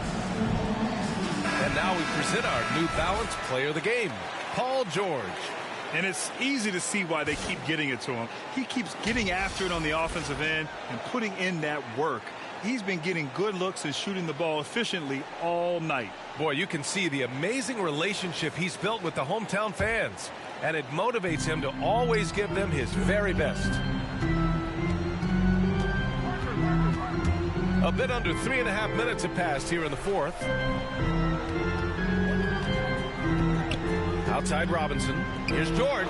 And now we present our New Balance Player of the Game, Paul George. And it's easy to see why they keep getting it to him. He keeps getting after it on the offensive end and putting in that work. He's been getting good looks and shooting the ball efficiently all night. Boy, you can see the amazing relationship he's built with the hometown fans. And it motivates him to always give them his very best. A bit under 3.5 minutes have passed here in the fourth. Outside Robinson. Here's George.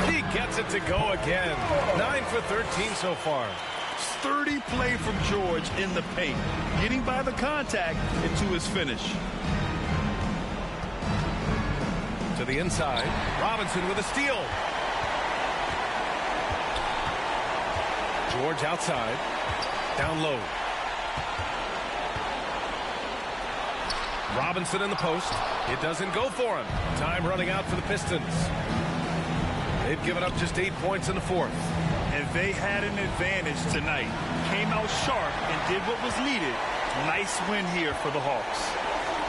He gets it to go again. 9 for 13 so far. Sturdy play from George in the paint, getting by the contact and to his finish. To the inside. Robinson with a steal. George outside. Down low. Robinson in the post. It doesn't go for him. Time running out for the Pistons. They've given up just 8 points in the fourth. And they had an advantage tonight. Came out sharp and did what was needed. Nice win here for the Hawks.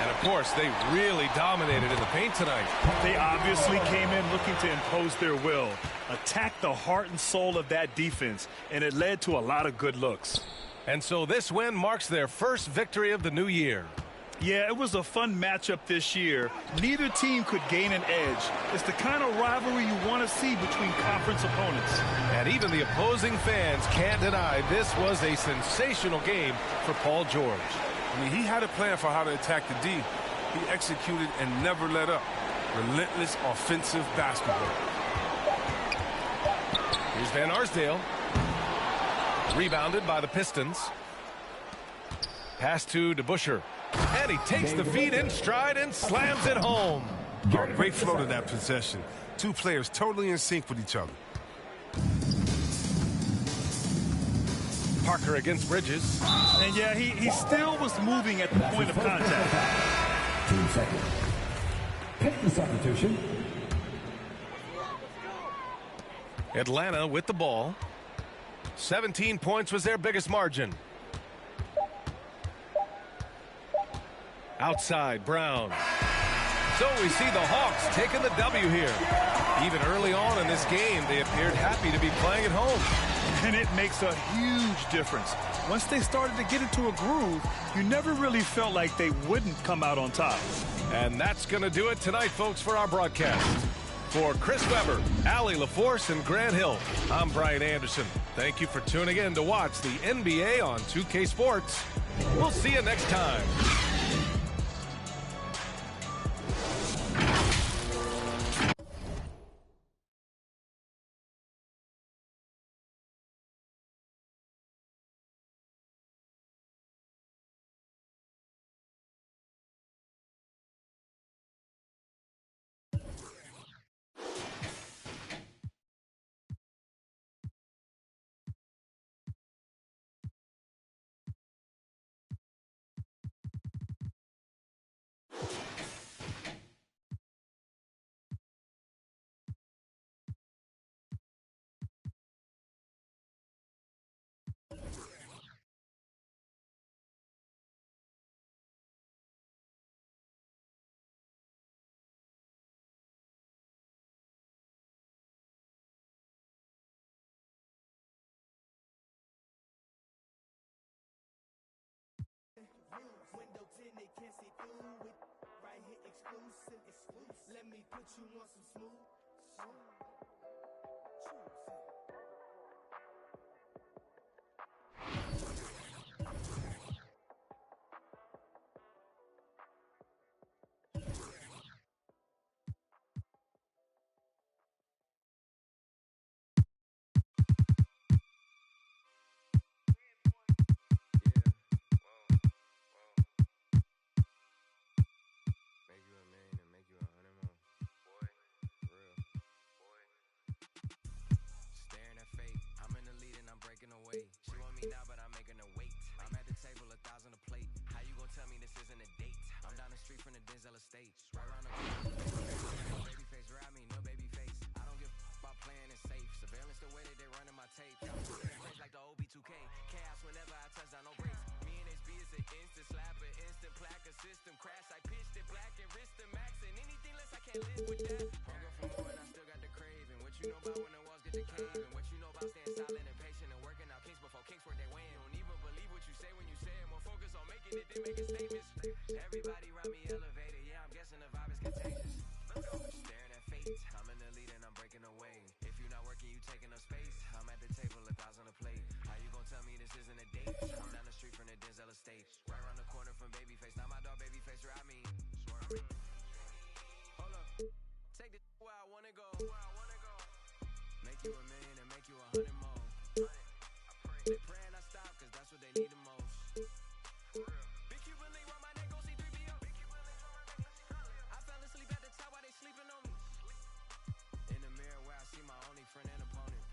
And, of course, they really dominated in the paint tonight. They obviously came in looking to impose their will, attack the heart and soul of that defense, and it led to a lot of good looks. And so this win marks their first victory of the new year. Yeah, it was a fun matchup this year. Neither team could gain an edge. It's the kind of rivalry you want to see between conference opponents. And even the opposing fans can't deny this was a sensational game for Paul George. I mean, he had a plan for how to attack the D. He executed and never let up. Relentless offensive basketball. Here's Van Arsdale. Rebounded by the Pistons. Pass to DeBusschere. And he takes the feed in stride and slams it home. Oh, great flow to that possession. Two players totally in sync with each other. Parker against Bridges. And yeah, he still was moving at the point of contact. 2 seconds. Pick the substitution. Atlanta with the ball. 17 points was their biggest margin. Outside, Brown. So we see the Hawks taking the W here. Even early on in this game, they appeared happy to be playing at home. And it makes a huge difference. Once they started to get into a groove, you never really felt like they wouldn't come out on top. And that's going to do it tonight, folks, for our broadcast. For Chris Webber, Allie LaForce, and Grant Hill, I'm Brian Anderson. Thank you for tuning in to watch the NBA on 2K Sports. We'll see you next time. Window tinted, can't see through it. Right here, exclusive. Let me put you on some smooth. Live with that. Hunger for more and I still got the craving. What you know about when the walls get to caving? What you know about staying silent and patient and working out kinks before kinks work their way in? Don't even believe what you say when you say it. More focus on making it than making statements. Everybody around me elevated. Yeah, I'm guessing the vibe is contagious. Staring at fate. I'm in the lead and I'm breaking away. If you're not working, you taking up space. I'm at the table, 1,000 a plate. How you gonna tell me this isn't a date? I'm down the street from the Denzel estate. Right around the corner from Babyface. Now my dog Babyface ride me. Hold up. Take the where I wanna go. Make you $1 million and make you 100 more. They praying I stop cause that's what they need the most. Big Cuban link round my neck, go see 3BO. I fell asleep at the top while they sleeping on me. In the mirror where I see my only friend and opponent.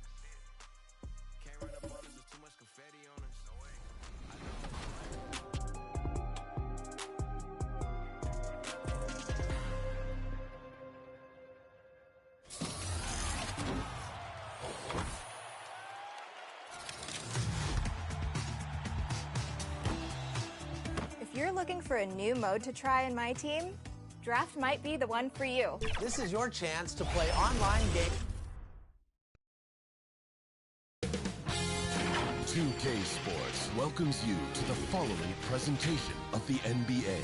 Can't run up on us, there's too much confetti on us. No way. I know. If you're looking for a new mode to try in my team, Draft might be the one for you. This is your chance to play online games. 2K Sports welcomes you to the following presentation of the NBA.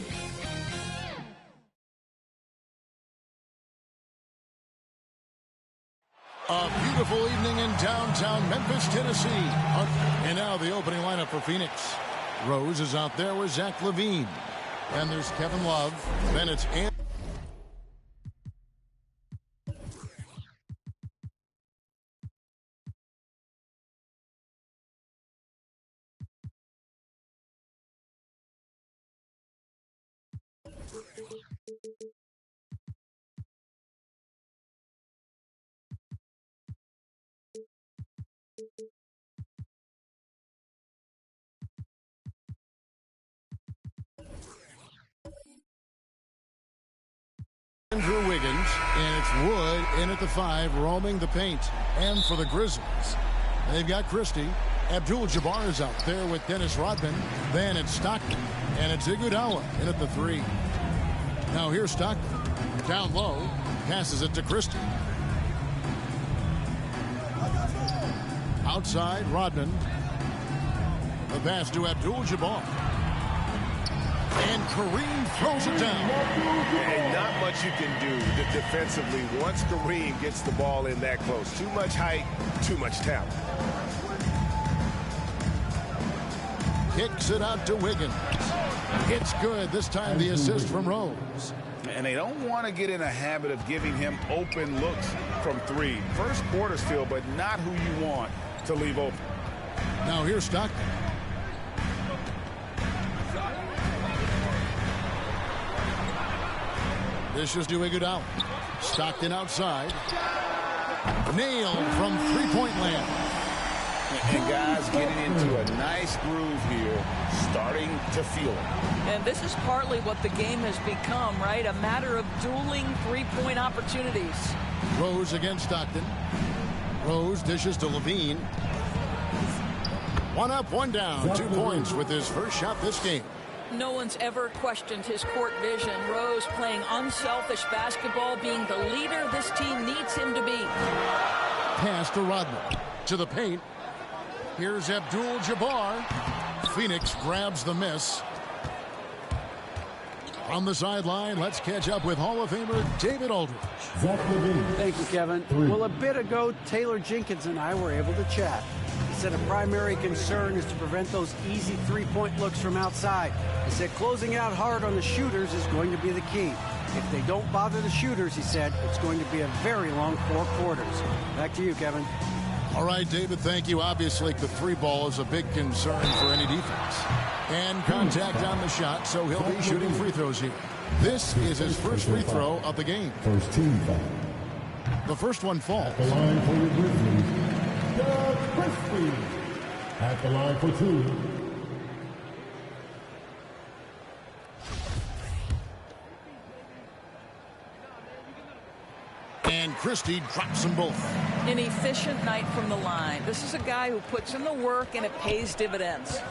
A beautiful evening in downtown Memphis, Tennessee. And now the opening lineup for Phoenix. Rose is out there with Zach LaVine. And there's Kevin Love. Then it's Andrew Wiggins, and it's Wood in at the 5, roaming the paint. And for the Grizzlies, they've got Christie. Abdul-Jabbar is out there with Dennis Rodman. Then it's Stockton, and it's Iguodala in at the 3. Now here's Stockton. Down low, passes it to Christie. Outside, Rodman. The pass to Abdul-Jabbar. And Kareem throws it down. And not much you can do defensively once Kareem gets the ball in that close. Too much height, too much talent. Kicks it out to Wiggins. It's good. This time the assist from Rose. And they don't want to get in a habit of giving him open looks from 3. First quarter still, but not who you want to leave open. Now here's Stockton. This is to Iguodala. Stockton outside. Nailed from three-point land. And guys getting into a nice groove here, starting to feel it. And this is partly what the game has become, right? A matter of dueling three-point opportunities. Rose against Stockton. Rose dishes to Levine. One up, one down. 2 points with his first shot this game. No one's ever questioned his court vision. Rose playing unselfish basketball, being the leader this team needs him to be. Pass to Rodman. To the paint. Here's Abdul-Jabbar. Phoenix grabs the miss. On the sideline, let's catch up with Hall of Famer David Aldridge. Thank you, Kevin. Well, a bit ago, Taylor Jenkins and I were able to chat. He said a primary concern is to prevent those easy three-point looks from outside. He said closing out hard on the shooters is going to be the key. If they don't bother the shooters, he said, it's going to be a very long 4 quarters. Back to you, Kevin. All right, David, thank you. Obviously, the 3 ball is a big concern for any defense. And contact on the shot, so he'll be shooting free throws here. This is his first free throw of the game. First team foul. The first one falls. At the line for the Grizzlies, Doug Christie. At the line for 2. And Christie drops them both. An efficient night from the line. This is a guy who puts in the work and it pays dividends.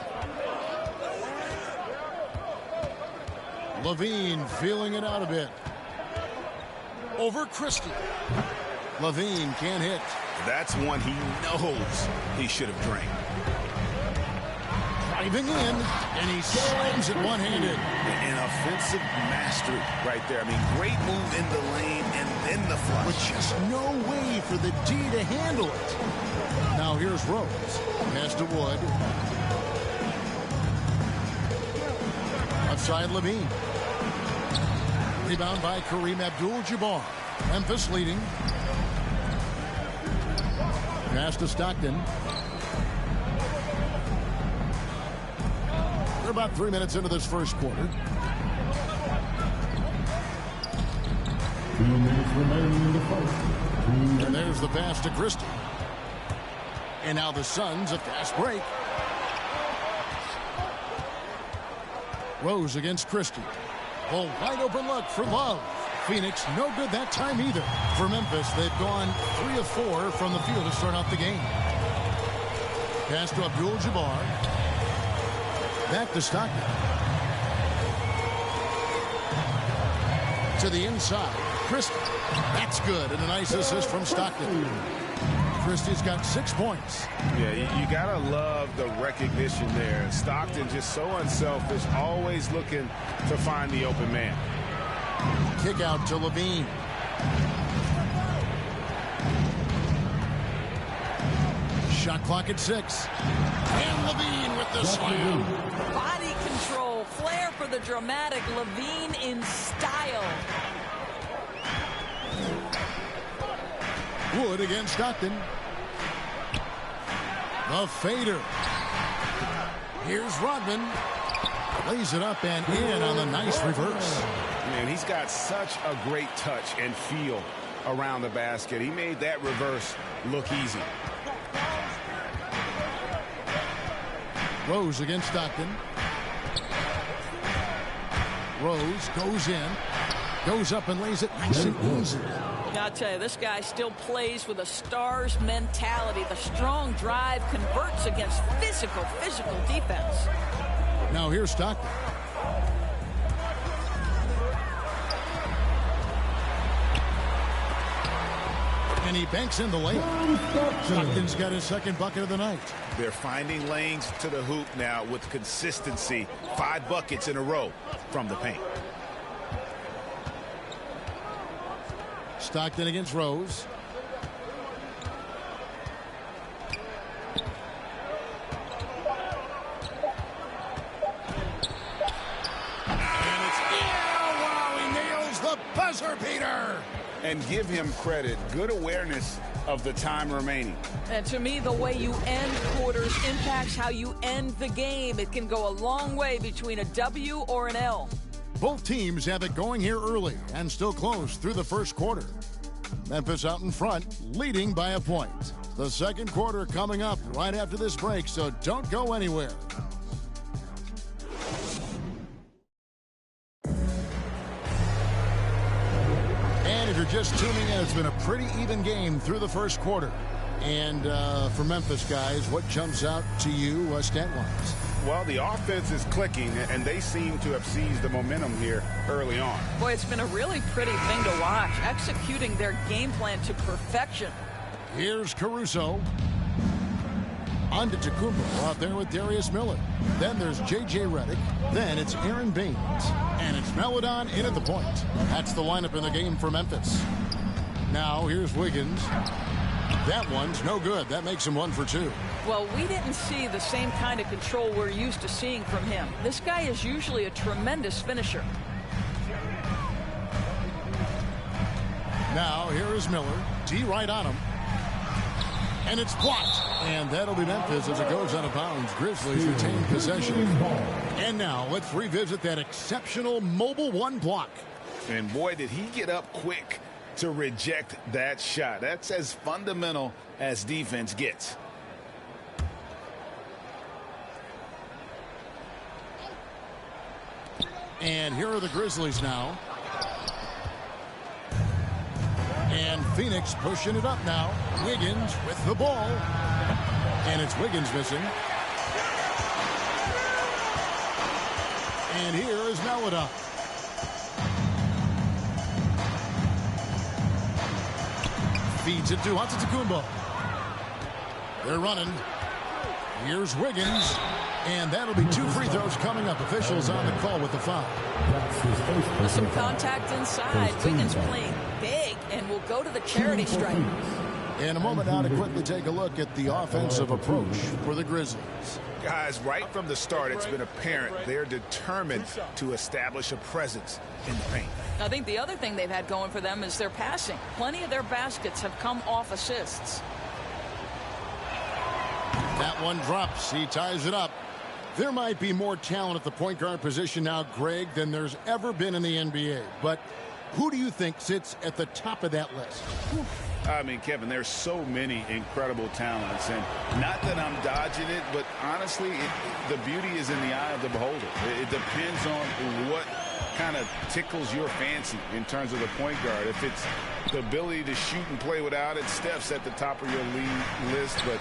Levine feeling it out a bit. Over Christie. Levine can't hit. That's one he knows he should have drained. Driving in, and he slams it one-handed. An offensive mastery right there. I mean, great move in the lane and then the flush. With just no way for the D to handle it. Now here's Rose. Pass to Wood. Outside Levine. Rebound by Kareem Abdul-Jabbar. Memphis leading. Pass to Stockton. They're about 3 minutes into this first quarter. 2 minutes remaining in the first. And there's the pass to Christie. And now the Suns a fast break. Rose against Christie. A wide open look for Love. Phoenix no good that time either. For Memphis, they've gone 3 of 4 from the field to start out the game. Pass to Abdul-Jabbar. Back to Stockton. To the inside. Christie. That's good. And a nice assist from Stockton. Christie's got 6 points. Yeah, you got to love the recognition there. Stockton just so unselfish, always looking to find the open man. Kick out to Levine. Shot clock at 6. And Levine with the slam. Body control, flair for the dramatic. Levine in style. Wood against Stockton. The fader. Here's Rodman. Lays it up and in on the nice reverse. Man, he's got such a great touch and feel around the basket. He made that reverse look easy. Rose against Stockton. Rose goes in, goes up and lays it nice and easy. I'll tell you, this guy still plays with a Stars mentality. The strong drive converts against physical defense. Now here's Stockton. And he banks in the layup. Stockton's got his second bucket of the night. They're finding lanes to the hoop now with consistency. 5 buckets in a row from the paint. Stockton against Rose. And it's wow, he nails the buzzer beater. And give him credit. Good awareness of the time remaining. And to me, the way you end quarters impacts how you end the game. It can go a long way between a W or an L. Both teams have it going here early and still close through the first quarter. Memphis out in front, leading by a point. The second quarter coming up right after this break, so don't go anywhere. And if you're just tuning in, it's been a pretty even game through the first quarter. And for Memphis, guys, what jumps out to you stat-wise? Well, the offense is clicking, and they seem to have seized the momentum here early on. Boy, it's been a really pretty thing to watch, executing their game plan to perfection. Here's Caruso. On to Tacumbo out there with Darius Miller. Then there's J.J. Redick. Then it's Aaron Baines. And it's Melodon in at the point. That's the lineup in the game for Memphis. Now here's Wiggins. That one's no good. That makes him 1 for 2. Well, we didn't see the same kind of control we're used to seeing from him. This guy is usually a tremendous finisher. Now here is Miller. D right on him. And it's blocked. And that'll be Memphis as it goes out of bounds. Grizzlies retain possession. And now let's revisit that exceptional mobile 1 block. And boy, did he get up quick to reject that shot. That's as fundamental as defense gets. And here are the Grizzlies now. And Phoenix pushing it up now. Wiggins with the ball. And it's Wiggins missing. And here is Melodon. Feeds it to Antetokounmpo. They're running. Here's Wiggins. And that'll be 2 free throws coming up. Officials on the call with the foul. With some contact inside. Wiggins playing big and will go to the charity stripe. In a moment now to quickly take a look at the offensive approach for the Grizzlies. Guys, right from the start, it's been apparent they're determined to establish a presence in the paint. I think the other thing they've had going for them is their passing. Plenty of their baskets have come off assists. That one drops. He ties it up. There might be more talent at the point guard position now, Greg, than there's ever been in the NBA. But who do you think sits at the top of that list? I mean, Kevin, there's so many incredible talents. And not that I'm dodging it, but honestly, the beauty is in the eye of the beholder. It depends on what kind of tickles your fancy in terms of the point guard. If it's the ability to shoot and play without it, Steph's at the top of your league list. But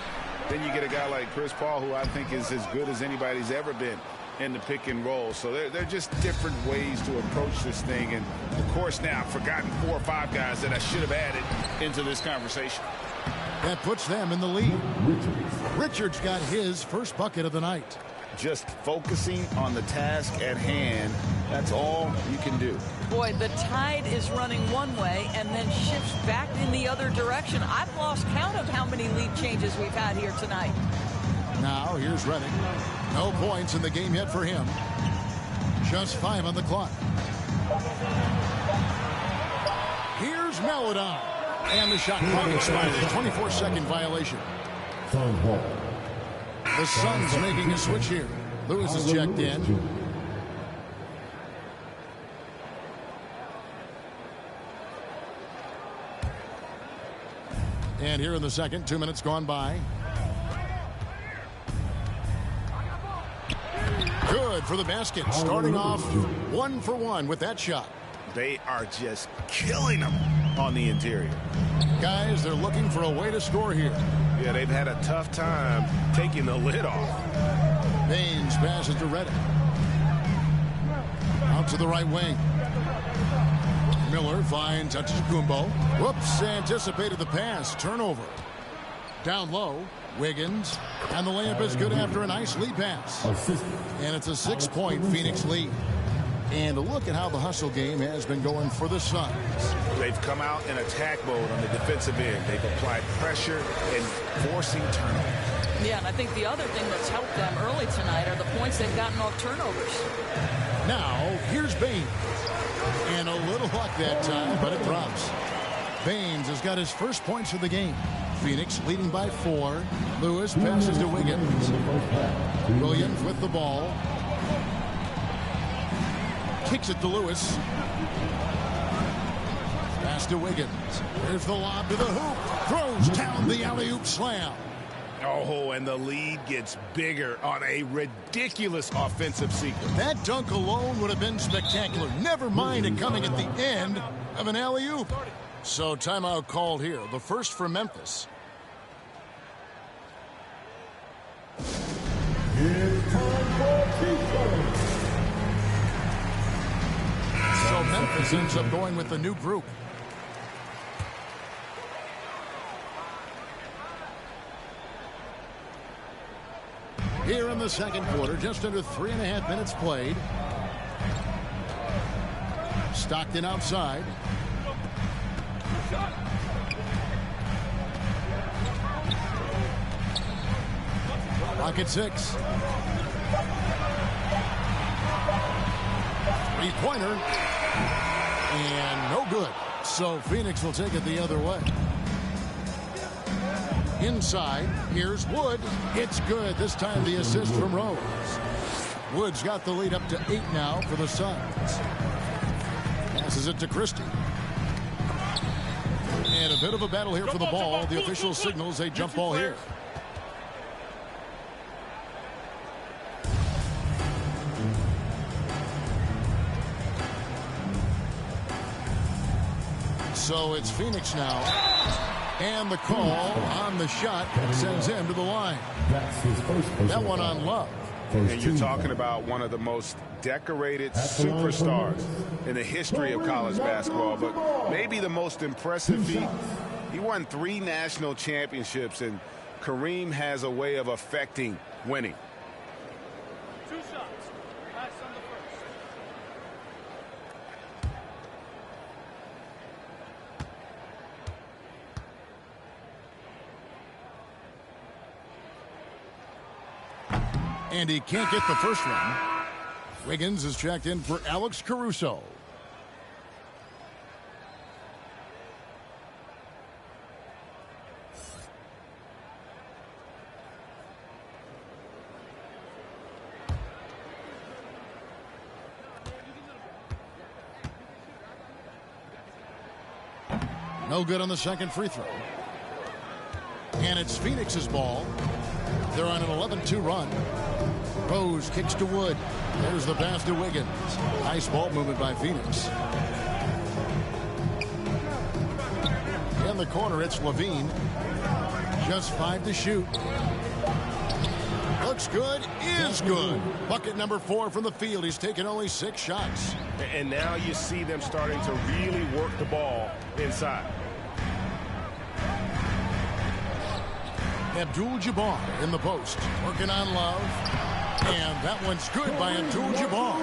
then you get a guy like Chris Paul, who I think is as good as anybody's ever been in the pick and roll. So they're just different ways to approach this thing. And, of course, now I've forgotten 4 or 5 guys that I should have added into this conversation. That puts them in the lead. Richards got his first bucket of the night. Just focusing on the task at hand, that's all you can do. Boy, the tide is running one way and then shifts back in the other direction. I've lost count of how many lead changes we've had here tonight. Now here's Redick. No points in the game yet for him. Just 5 on the clock. Here's Melodon. And the shot clock expires. 24-second violation. The Suns making a switch here. Lewis is checked in. And here in the second, 2 minutes gone by. Good for the basket. Starting off 1 for 1 with that shot. They are just killing them on the interior. Guys, they're looking for a way to score here. Yeah, they've had a tough time taking the lid off. Baines passes to Reddick. Out to the right wing. Miller finds Antetokounmpo. Whoops, anticipated the pass. Turnover. Down low, Wiggins. And the layup is good after a nice lead pass. And it's a 6-point Phoenix lead. And look at how the hustle game has been going for the Suns. They've come out in attack mode on the defensive end. They've applied pressure and forcing turnovers. Yeah, and I think the other thing that's helped them early tonight are the points they've gotten off turnovers. Now, here's Baines. And a little luck that time, but it drops. Baines has got his first points of the game. Phoenix leading by 4. Lewis passes to Wiggins. Williams with the ball. Kicks it to Lewis. Pass to Wiggins. There's the lob to the hoop. Throws down the alley-oop slam. Oh, and the lead gets bigger on a ridiculous offensive sequence. That dunk alone would have been spectacular. Never mind it coming at the end of an alley-oop. So timeout called here. The first for Memphis. So Memphis ends up going with the new group. Here in the second quarter, just under 3.5 minutes played. Stockton outside. Pocket 6. Three-pointer. And no good. So Phoenix will take it the other way. Inside, here's Wood. It's good. This time the assist from Rose. Wood's got the lead up to 8 now for the Suns. Passes it to Christie. And a bit of a battle here for the ball. The official signals a jump ball here. So it's Phoenix now. And the call on the shot sends him to the line. That one on Love. And you're talking about one of the most decorated superstars in the history of college basketball, but maybe the most impressive feat. He won 3 national championships, and Kareem has a way of affecting winning. 2 shots. Pass on the first. And he can't get the first one. Wiggins is checked in for Alex Caruso. No good on the second free throw. And it's Phoenix's ball. They're on an 11-2 run. Rose kicks to Wood. There's the pass to Wiggins. Nice ball movement by Phoenix. In the corner, it's Levine. Just 5 to shoot. Looks good, is good. Bucket number 4 from the field. He's taken only 6 shots. And now you see them starting to really work the ball inside. Abdul-Jabbar in the post. Working on Love. And that one's good by Abdul-Jabbar.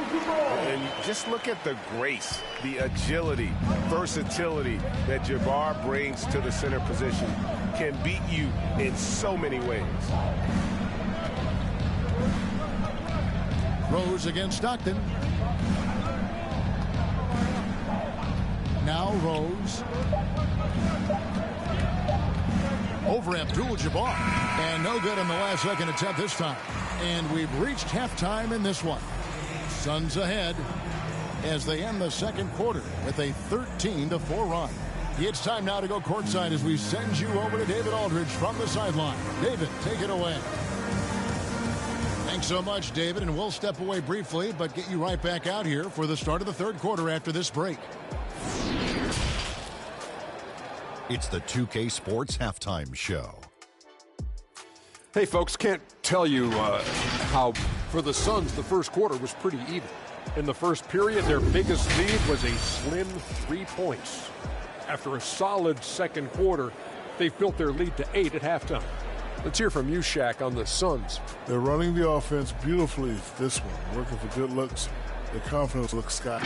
And just look at the grace, the agility, versatility that Jabbar brings to the center position. Can beat you in so many ways. Rose against Stockton. Now Rose. Over Abdul-Jabbar. And no good on the last second attempt this time. And we've reached halftime in this one. Suns ahead as they end the second quarter with a 13-4 run. It's time now to go courtside as we send you over to David Aldridge from the sideline. David, take it away. Thanks so much, David, and we'll step away briefly, but get you right back out here for the start of the third quarter after this break. It's the 2K Sports Halftime Show. Hey, folks, can't tell you how, for the Suns, the first quarter was pretty even. In the first period, their biggest lead was a slim 3 points. After a solid second quarter, they've built their lead to 8 at halftime. Let's hear from you, Shaq, on the Suns. They're running the offense beautifully this one, working for good looks. Their confidence looks sky.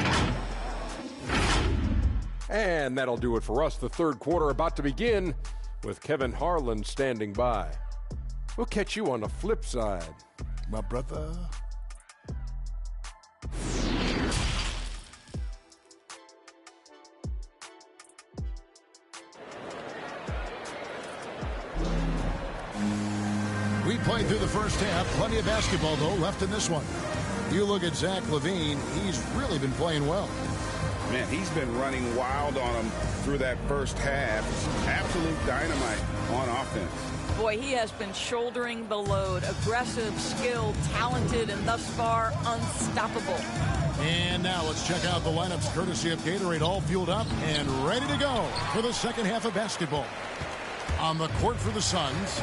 And that'll do it for us. The third quarter about to begin with Kevin Harlan standing by. We'll catch you on the flip side, my brother. We played through the first half. Plenty of basketball, though, left in this one. You look at Zach LaVine. He's really been playing well. Man, he's been running wild on him through that first half. Absolute dynamite on offense. Boy, he has been shouldering the load. Aggressive, skilled, talented, and thus far unstoppable. And now let's check out the lineups courtesy of Gatorade, all fueled up and ready to go for the second half of basketball. On the court for the Suns,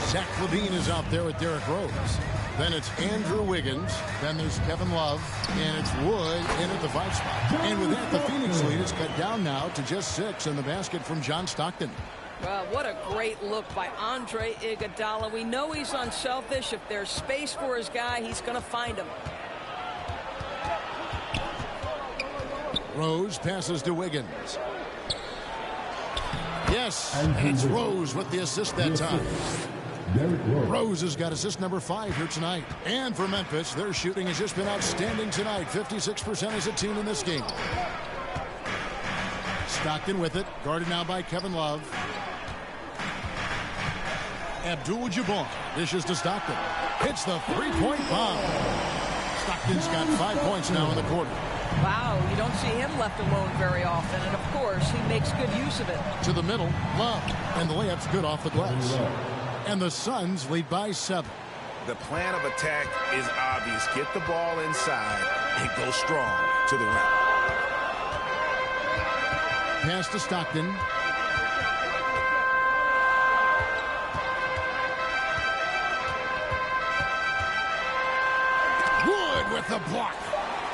Zach LaVine is out there with Derrick Rose. Then it's Andrew Wiggins. Then there's Kevin Love. And it's Wood in at the 5 spot. And with that, the Phoenix lead is cut down now to just 6 in the basket from John Stockton. Well, what a great look by Andre Iguodala. We know he's unselfish. If there's space for his guy, he's going to find him. Rose passes to Wiggins. Yes, and it's Rose with the assist that time. Rose has got assist number 5 here tonight. And for Memphis, their shooting has just been outstanding tonight. 56% as a team in this game. Stockton with it, guarded now by Kevin Love. Abdul-Jabbar dishes to Stockton. Hits the three-point bomb. Stockton's got 5 points now in the quarter. Wow, you don't see him left alone very often, and of course, he makes good use of it. To the middle, Love, and the layup's good off the glass. And the Suns lead by 7. The plan of attack is obvious. Get the ball inside and go strong to the rim. Pass to Stockton. Wood with the block.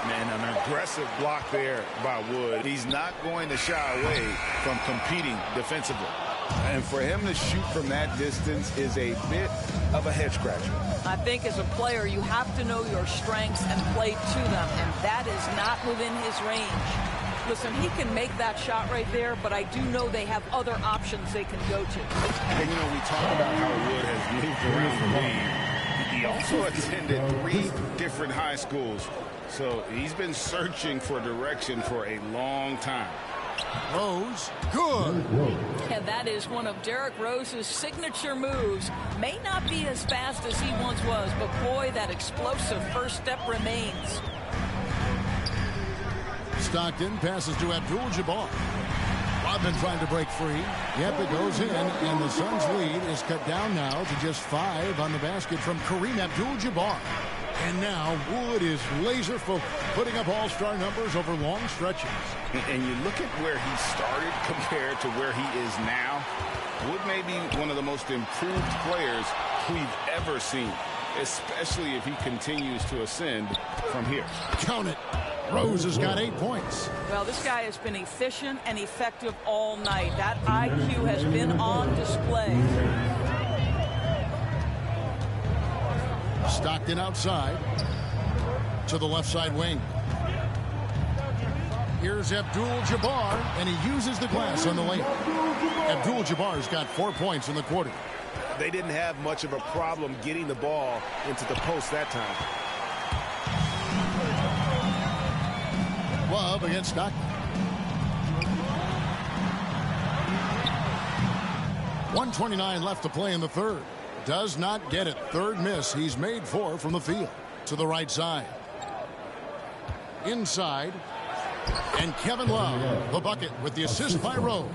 Man, an aggressive block there by Wood. He's not going to shy away from competing defensively. And for him to shoot from that distance is a bit of a head scratcher. I think as a player, you have to know your strengths and play to them, and that is not within his range. Listen, he can make that shot right there, but I do know they have other options they can go to. And, you know, we talk about how Wood has moved around the league. He also attended 3 different high schools. So he's been searching for direction for a long time. Rose, good. And that is one of Derrick Rose's signature moves. May not be as fast as he once was, but boy, that explosive first step remains. Stockton passes to Abdul-Jabbar. Rodman trying to break free. Yep, it goes in, and the Suns' lead is cut down now to just 5 on the basket from Kareem Abdul-Jabbar. And now Wood is laser focused, putting up all-star numbers over long stretches. And you look at where he started compared to where he is now. Wood may be one of the most improved players we've ever seen, especially if he continues to ascend from here. Count it. Rose has got 8 points. Well, this guy has been efficient and effective all night. That IQ has been on display. Stockton outside to the left side wing. Here's Abdul-Jabbar, and he uses the glass on the lane. Abdul-Jabbar's got 4 points in the quarter. They didn't have much of a problem getting the ball into the post that time. Love against Stockton. 1:29 left to play in the third. Does not get it. Third miss. He's made 4 from the field. To the right side. Inside. And Kevin Love, the bucket with the assist by Rose.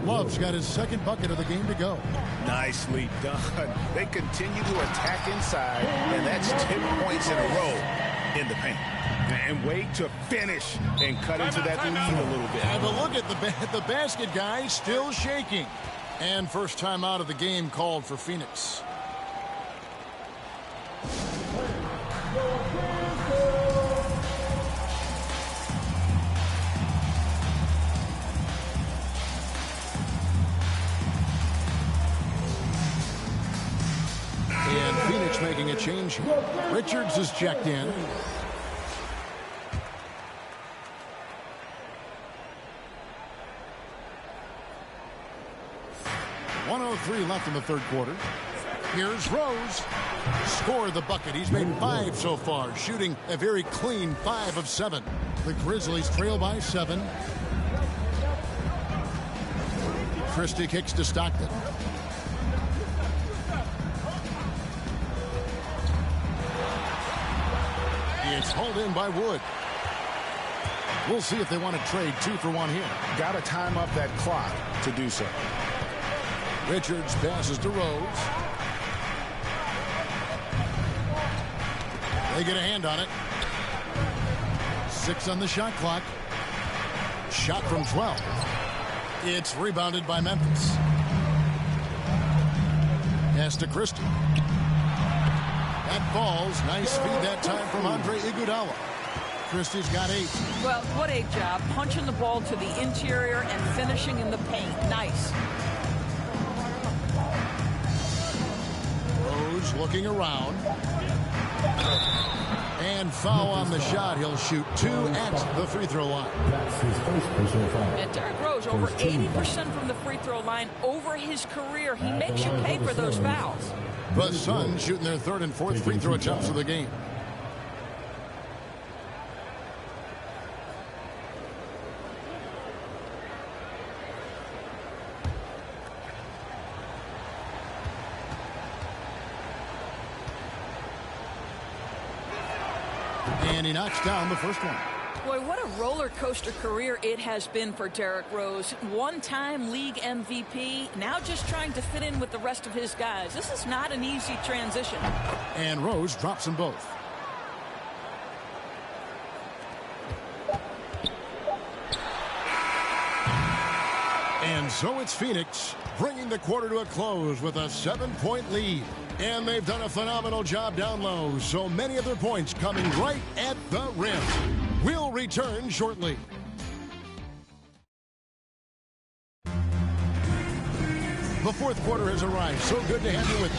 Love's got his second bucket of the game to go. Nicely done. They continue to attack inside, and that's 10 points in a row in the paint. And wait to finish and cut into that lead a little bit. And a look at the basket guy still shaking. And first time out of the game called for Phoenix. And Phoenix making a change here. Richards is checked in. .103 left in the third quarter. Here's Rose. Scored the bucket. He's made 5 so far, shooting a very clean 5 of 7. The Grizzlies trail by 7. Christie kicks to Stockton. It's hauled in by Wood. We'll see if they want to trade 2 for 1 here. Got to time up that clock to do so. Richards passes to Rose. They get a hand on it. 6 on the shot clock. Shot from 12. It's rebounded by Memphis. Pass to Christie. That falls. Nice feed that time from Andre Iguodala. Christie's got 8. Well, what a job. Punching the ball to the interior and finishing in the paint. Nice. Rose looking around. And foul on the shot. He'll shoot 2 at the free throw line. And Derrick Rose over 80% from the free throw line over his career. He makes you pay for those fouls. The Suns shooting their 3rd and 4th free throw attempts of the game. And he knocks down the first one. Boy, what a roller coaster career it has been for Derrick Rose. One-time league MVP, now just trying to fit in with the rest of his guys. This is not an easy transition. And Rose drops them both. And so it's Phoenix bringing the quarter to a close with a 7-point lead. And they've done a phenomenal job down low, so many of their points coming right at the rim. We'll return shortly. The fourth quarter has arrived. So good to have you with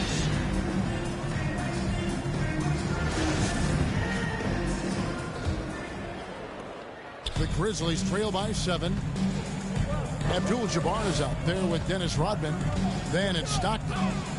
us. The Grizzlies trail by 7. Abdul-Jabbar is out there with Dennis Rodman. Then it's Stockton.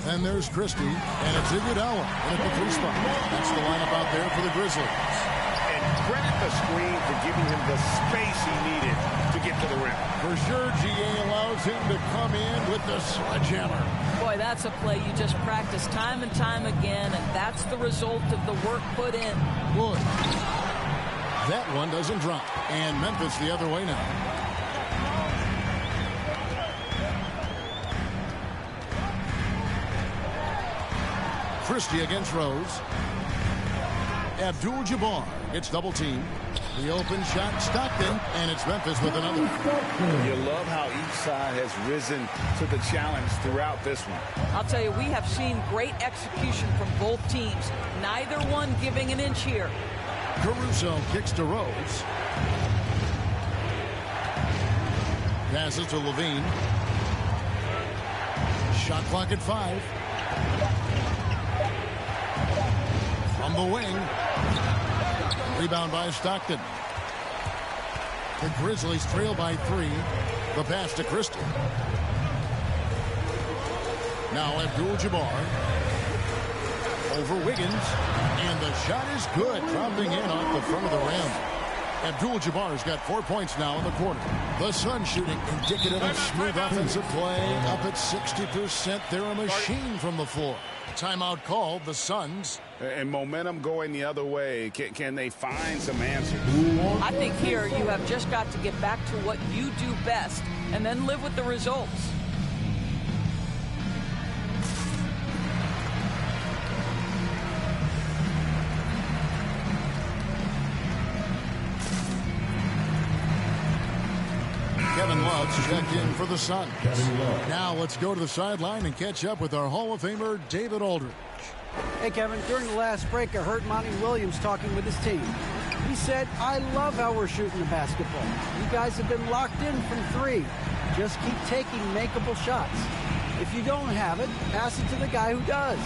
And there's Christie. And it's Iguodala at the 3 spot. That's the lineup out there for the Grizzlies. And credit the screen for giving him the space he needed to get to the rim. For sure, GA allows him to come in with the sledgehammer. Boy, that's a play you just practice time and time again, and that's the result of the work put in. Wood. That one doesn't drop. And Memphis the other way now. Christie against Rose. Abdul-Jabbar gets double teamed. The open shot, Stockton, and it's Memphis with another. You love how each side has risen to the challenge throughout this one. I'll tell you, we have seen great execution from both teams. Neither one giving an inch here. Caruso kicks to Rose. Passes to Levine. Shot clock at 5. From the wing. Rebound by Stockton. The Grizzlies trail by 3. The pass to Christie. Now Abdul-Jabbar. Over Wiggins. And the shot is good. Dropping in off the front of the rim. Abdul-Jabbar's got 4 points now in the quarter. The Suns shooting indicative of smooth offensive play. Up at 60%. They're a machine from the floor. Timeout called, the Suns. And momentum going the other way. Can they find some answers? I think here you have just got to get back to what you do best and then live with the results. Kevin Love's checked in for the Suns. Now let's go to the sideline and catch up with our Hall of Famer, David Aldridge. Hey, Kevin, during the last break, I heard Monty Williams talking with his team. He said, I love how we're shooting the basketball. You guys have been locked in from 3. Just keep taking makeable shots. If you don't have it, pass it to the guy who does.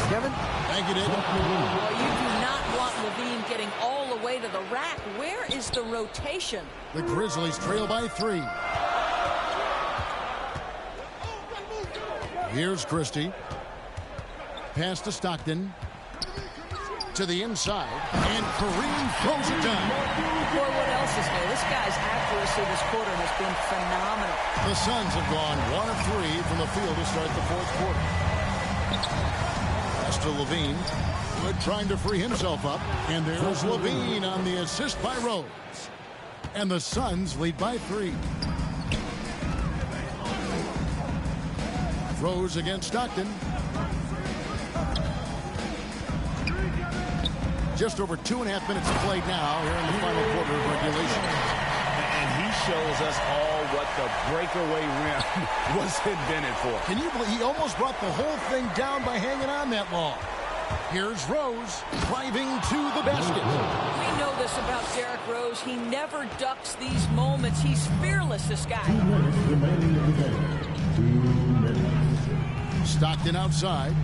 Kevin? Thank you, David. Well, you do not want Levine getting all the way to the rack. Where is the rotation? The Grizzlies trail by 3. Here's Christie. Pass to Stockton. To the inside. And Kareem throws it down. Boy, what else is new? This guy's accuracy this quarter has been phenomenal. The Suns have gone 1 of 3 from the field to start the fourth quarter. Pass to Levine. Good, trying to free himself up. And there's Levine on the assist by Rose. And the Suns lead by 3. Rose against Stockton. Just over 2.5 minutes played now here in the final quarter of regulation. And he shows us all what the breakaway rim was invented for. Can you believe he almost brought the whole thing down by hanging on that long? Here's Rose driving to the basket. We know this about Derrick Rose. He never ducks these moments. He's fearless, this guy. 2 minutes remaining in the game. 2 minutes. Stockton outside.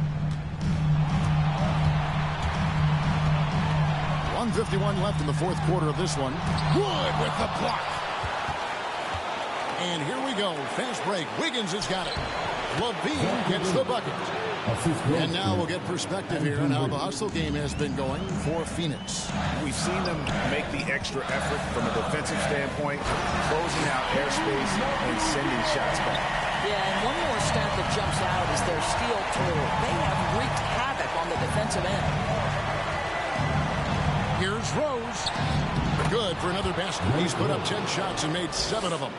1:51 left in the fourth quarter of this one. Wood with the block. And here we go. Fast break. Wiggins has got it. Levine gets the bucket. And now we'll get perspective here on how the hustle game has been going for Phoenix. We've seen them make the extra effort from a defensive standpoint, closing out airspace and sending shots back. Yeah, and one more stat that jumps out is their steal total. They have wreaked havoc on the defensive end. Here's Rose. Good for another basket. He's put up 10 shots and made 7 of them.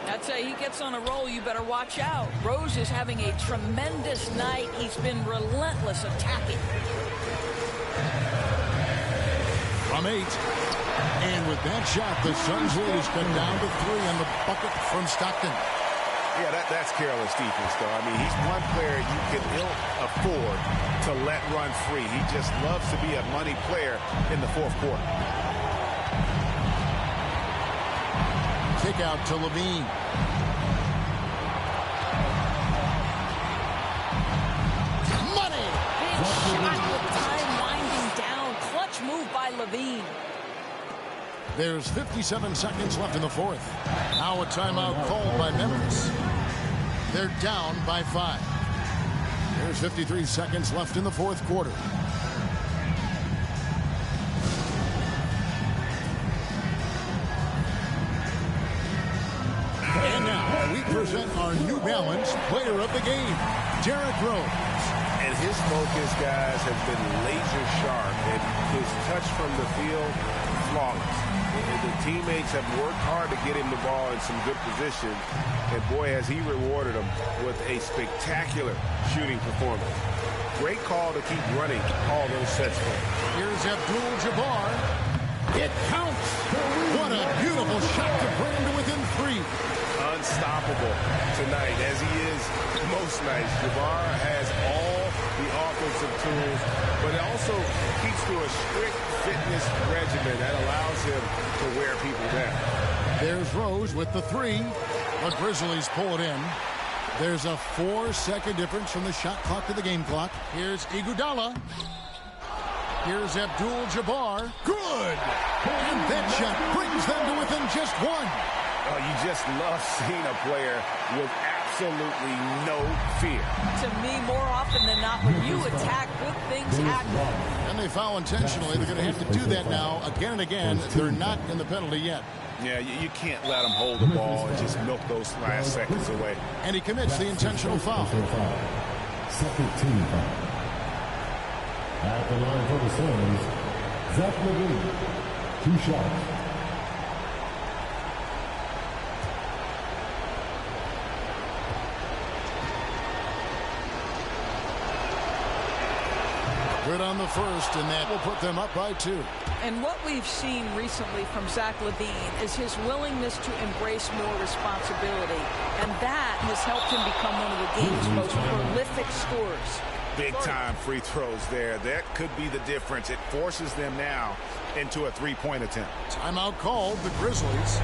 I'd say he gets on a roll, you better watch out. Rose is having a tremendous night. He's been relentless attacking. From 8. And with that shot, the Suns lead is cut down to 3 on the bucket from Stockton. Yeah, that's careless defense, though. I mean, he's one player you can ill afford to let run free. He just loves to be a money player in the fourth quarter. Kick out to Levine. Money! Big shot with time winding down. Clutch move by Levine. There's 57 seconds left in the fourth. Now a timeout called by Memphis. They're down by 5. There's 53 seconds left in the fourth quarter. And now we present our New Balance player of the game, Derrick Rose. And his focus, guys, has been laser sharp, and his touch from the field, flawless. The teammates have worked hard to get him the ball in some good position, and boy, has he rewarded them with a spectacular shooting performance. Great call to keep running all those sets for him. Here's Abdul-Jabbar. It counts. What a beautiful shot to bring him to within 3. Unstoppable tonight, as he is most nights. Jabbar has all the offensive tools, but it also keeps to a strict fitness regimen that allows him to wear people down. There's Rose with the 3. The Grizzlies pull it in. There's a 4-second difference from the shot clock to the game clock. Here's Iguodala. Here's Abdul-Jabbar. Good! And that shot brings them to within just 1. You just love seeing a player with absolutely no fear. To me, more often than not, when you attack, good things happen. And they foul intentionally. They're going to have to do that now again and again. They're not in the penalty yet. Yeah, you can't let them hold the ball and just milk those last seconds away. And he commits the intentional foul. Second team foul. At the line for the Suns, Zach LaVine. 2 shots. Good on the first, and that will put them up by 2. And what we've seen recently from Zach LaVine is his willingness to embrace more responsibility. And that has helped him become one of the game's most prolific scorers. Big-time free throws there. That could be the difference. It forces them now into a three-point attempt. Timeout called. The Grizzlies.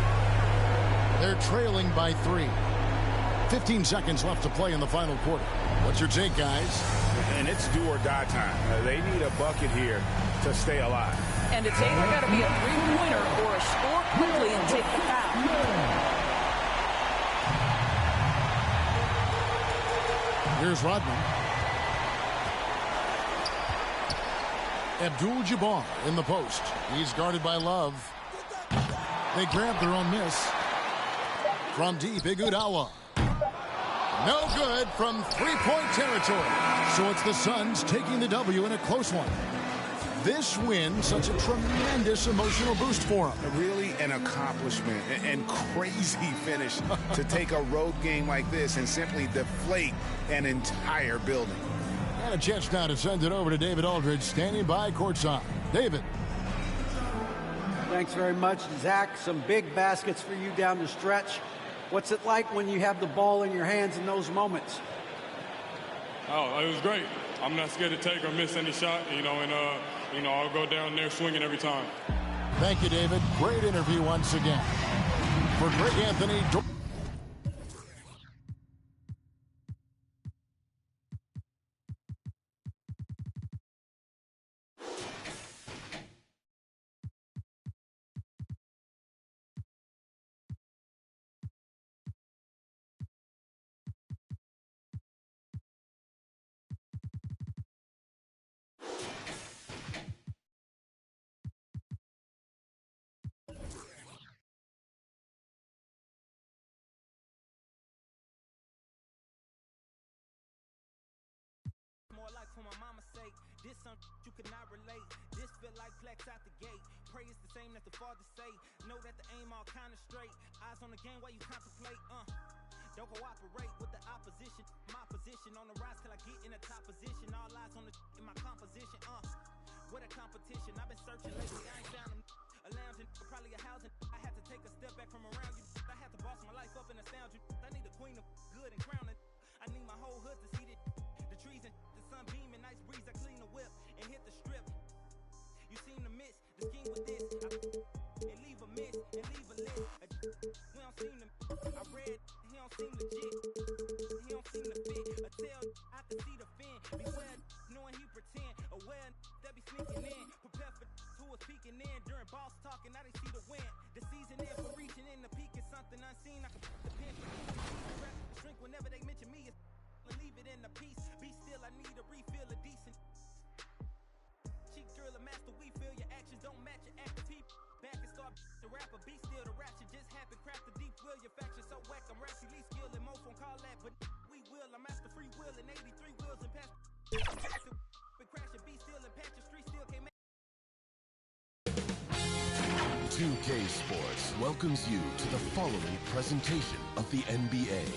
They're trailing by 3. 15 seconds left to play in the final quarter. What's your take, guys? And it's do or die time. They need a bucket here to stay alive. And it's either got to be a three-pointer or a score quickly and take the foul. Here's Rodman. Abdul-Jabbar in the post. He's guarded by Love. They grab their own miss. From deep, Iguodala. No good from three-point territory. So it's the Suns taking the W in a close one. This win, such a tremendous emotional boost for them. Really an accomplishment and crazy finish to take a road game like this and simply deflate an entire building. And a chance now to send it over to David Aldridge, standing by courtside. David. Thanks very much, Zach. Some big baskets for you down the stretch. What's it like when you have the ball in your hands in those moments? Oh, it was great. I'm not scared to take or miss any shot, and I'll go down there swinging every time. Thank you, David. Great interview once again. For Greg Anthony. More like for my mama's sake. This something you could not relate. This feel like flex out the gate. Pray it's the same that the father say. Know that the aim all kind of straight. Eyes on the game while you contemplate. Don't cooperate with the opposition. My position on the rise till I get in the top position. All eyes on the in my composition. What a competition. I've been searching lately. I ain't found them. A lounging, probably a housing. I had to take a step back from around you. I had to boss my life up and astound you. I need a queen of good and crowning. I need my whole hood to see this. The trees and the sun beaming, nice breeze. I clean the whip and hit the strip. You seem to miss the scheme with this. And leave a miss and leave a list. We don't seem to. I read, he don't seem legit. He don't seem to fit. A tail, I can see the fin. Beware, knowing he pretend. Aware, that be sneaking in. Prepare for who was peeking in during boss talking. Now they see the win. The season in for reaching in the peak is something unseen. I can put the pin for the shrink whenever they mention me. Leave it in the peace. Be still, I need a refill of decent. Cheek drill a master, we feel your actions don't match your active teeth. Back and start the rapper, be still, the rap shit just happened. Craft the deep will, your faction so whack. I'm raspy, least skill and most won't call that, but we will. I'm after free will and 83 wheels and past. Been crashing, be still and patch your street still can't make. 2K Sports welcomes you to the following presentation of the NBA.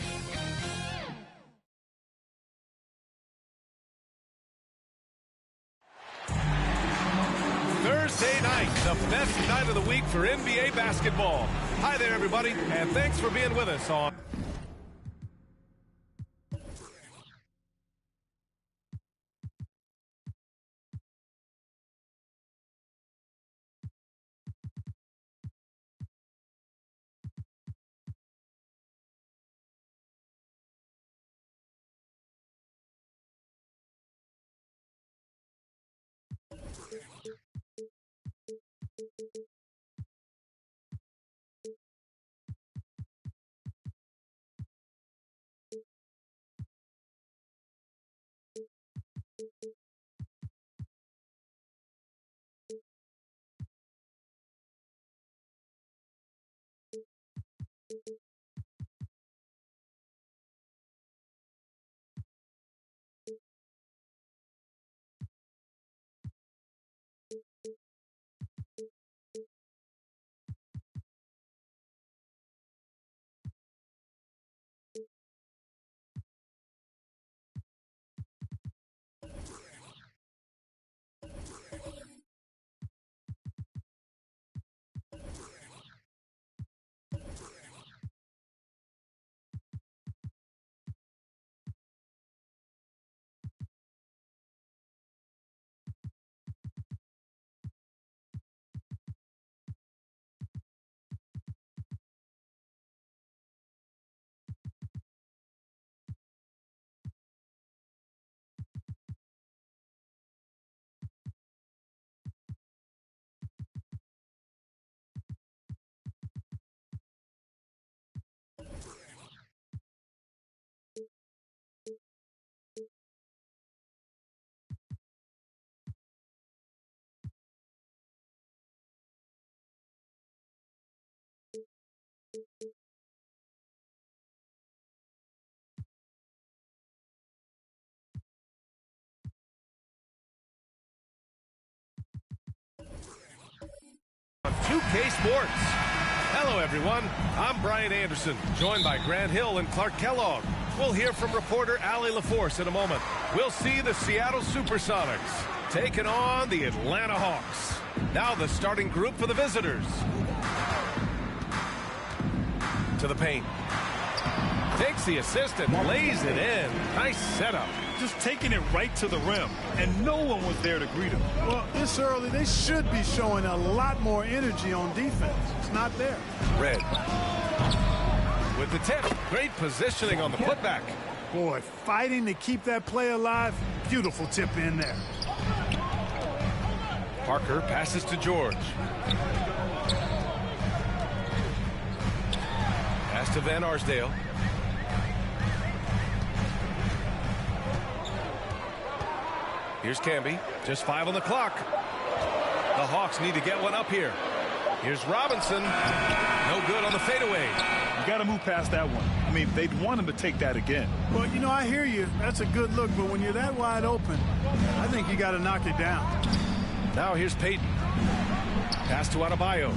Thursday night, the best night of the week for NBA basketball. Hi there, everybody, and thanks for being with us on 2K Sports. Hello, everyone. I'm Brian Anderson, joined by Grant Hill and Clark Kellogg. We'll hear from reporter Allie LaForce in a moment. We'll see the Seattle Supersonics taking on the Atlanta Hawks. Now the starting group for the visitors. To the paint. Takes the assist and lays it in. Nice setup. Just taking it right to the rim, and no one was there to greet him. Well, this early, they should be showing a lot more energy on defense. It's not there. Red. With the tip. Great positioning on the putback. Boy, fighting to keep that play alive. Beautiful tip in there. Parker passes to George. Pass to Van Arsdale. Here's Camby. Just 5 on the clock. The Hawks need to get one up here. Here's Robinson. No good on the fadeaway. You got to move past that one. I mean, they'd want him to take that again. Well, you know, I hear you. That's a good look, but when you're that wide open, I think you got to knock it down. Now here's Payton. Pass to Adebayo.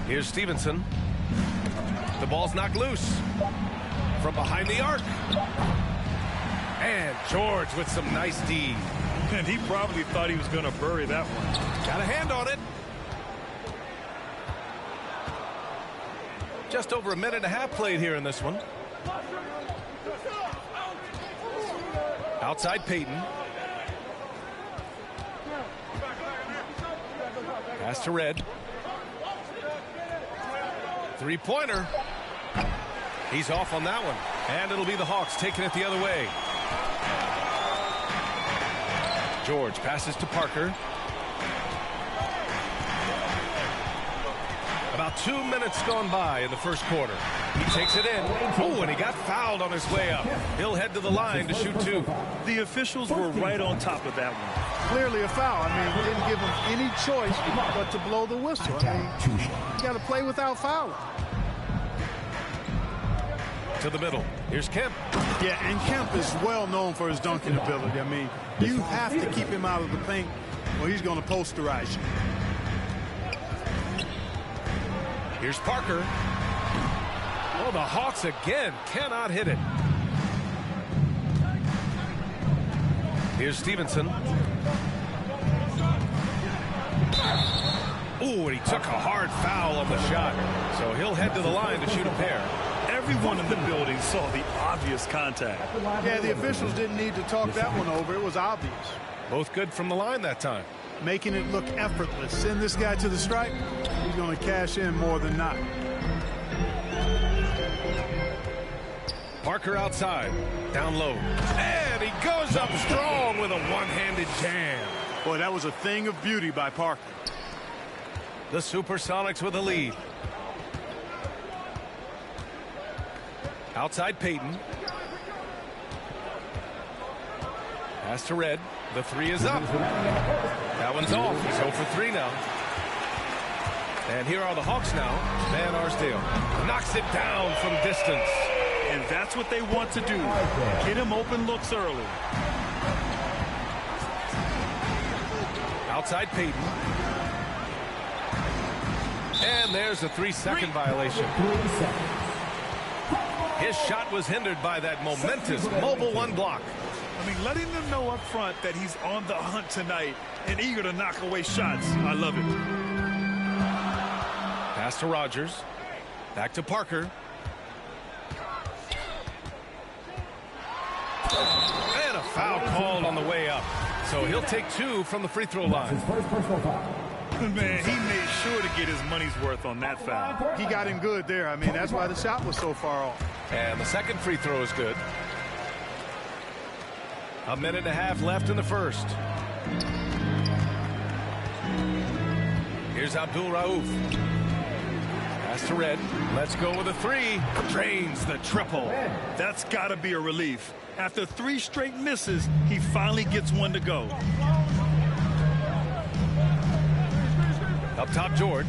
Here's Stevenson. The ball's knocked loose. From behind the arc. And George with some nice D. And he probably thought he was going to bury that one. Got a hand on it. Just over a minute and a half played here in this one. Outside Payton. Pass to Red. Three-pointer. He's off on that one. And it'll be the Hawks taking it the other way. George passes to Parker. About 2 minutes gone by in the first quarter. He takes it in. Oh, and he got fouled on his way up. He'll head to the line to shoot 2. The officials were right on top of that one. Clearly a foul. I mean, he didn't give him any choice but to blow the whistle. I mean, you got to play without fouling. To the middle. Here's Kemp. Yeah, and Kemp is well known for his dunking ability. I mean, you have to keep him out of the paint or he's going to posterize you. Here's Parker. Oh, the Hawks again cannot hit it. Here's Stevenson. Oh, and he took a hard foul on the shot. So he'll head to the line to shoot a pair. Everyone in the building saw the obvious contact. Yeah, the officials didn't need to talk that one over. It was obvious. Both good from the line that time. Making it look effortless. Send this guy to the stripe. He's going to cash in more than not. Parker outside. Down low. And he goes up strong with a one-handed jam. Boy, that was a thing of beauty by Parker. The Supersonics with a lead. Outside Payton. Pass to Red. The three is up. That one's off. He's 0 for 3 now. And here are the Hawks now. Van Arsdale knocks it down from distance. And that's what they want to do. Get him open looks early. Outside Payton. And there's a 3-second violation. His shot was hindered by that momentous mobile one block. I mean, letting them know up front that he's on the hunt tonight and eager to knock away shots. I love it. Pass to Rogers. Back to Parker. And a foul called on the way up. So he'll take 2 from the free throw line. Man, he made sure to get his money's worth on that foul. He got him good there. I mean, that's why the shot was so far off. And the second free throw is good. 1.5 minutes left in the first. Here's Abdul Rauf. Pass to Red. Let's go with a 3. Drains the triple. That's got to be a relief. After 3 straight misses, he finally gets one to go. Up top, George.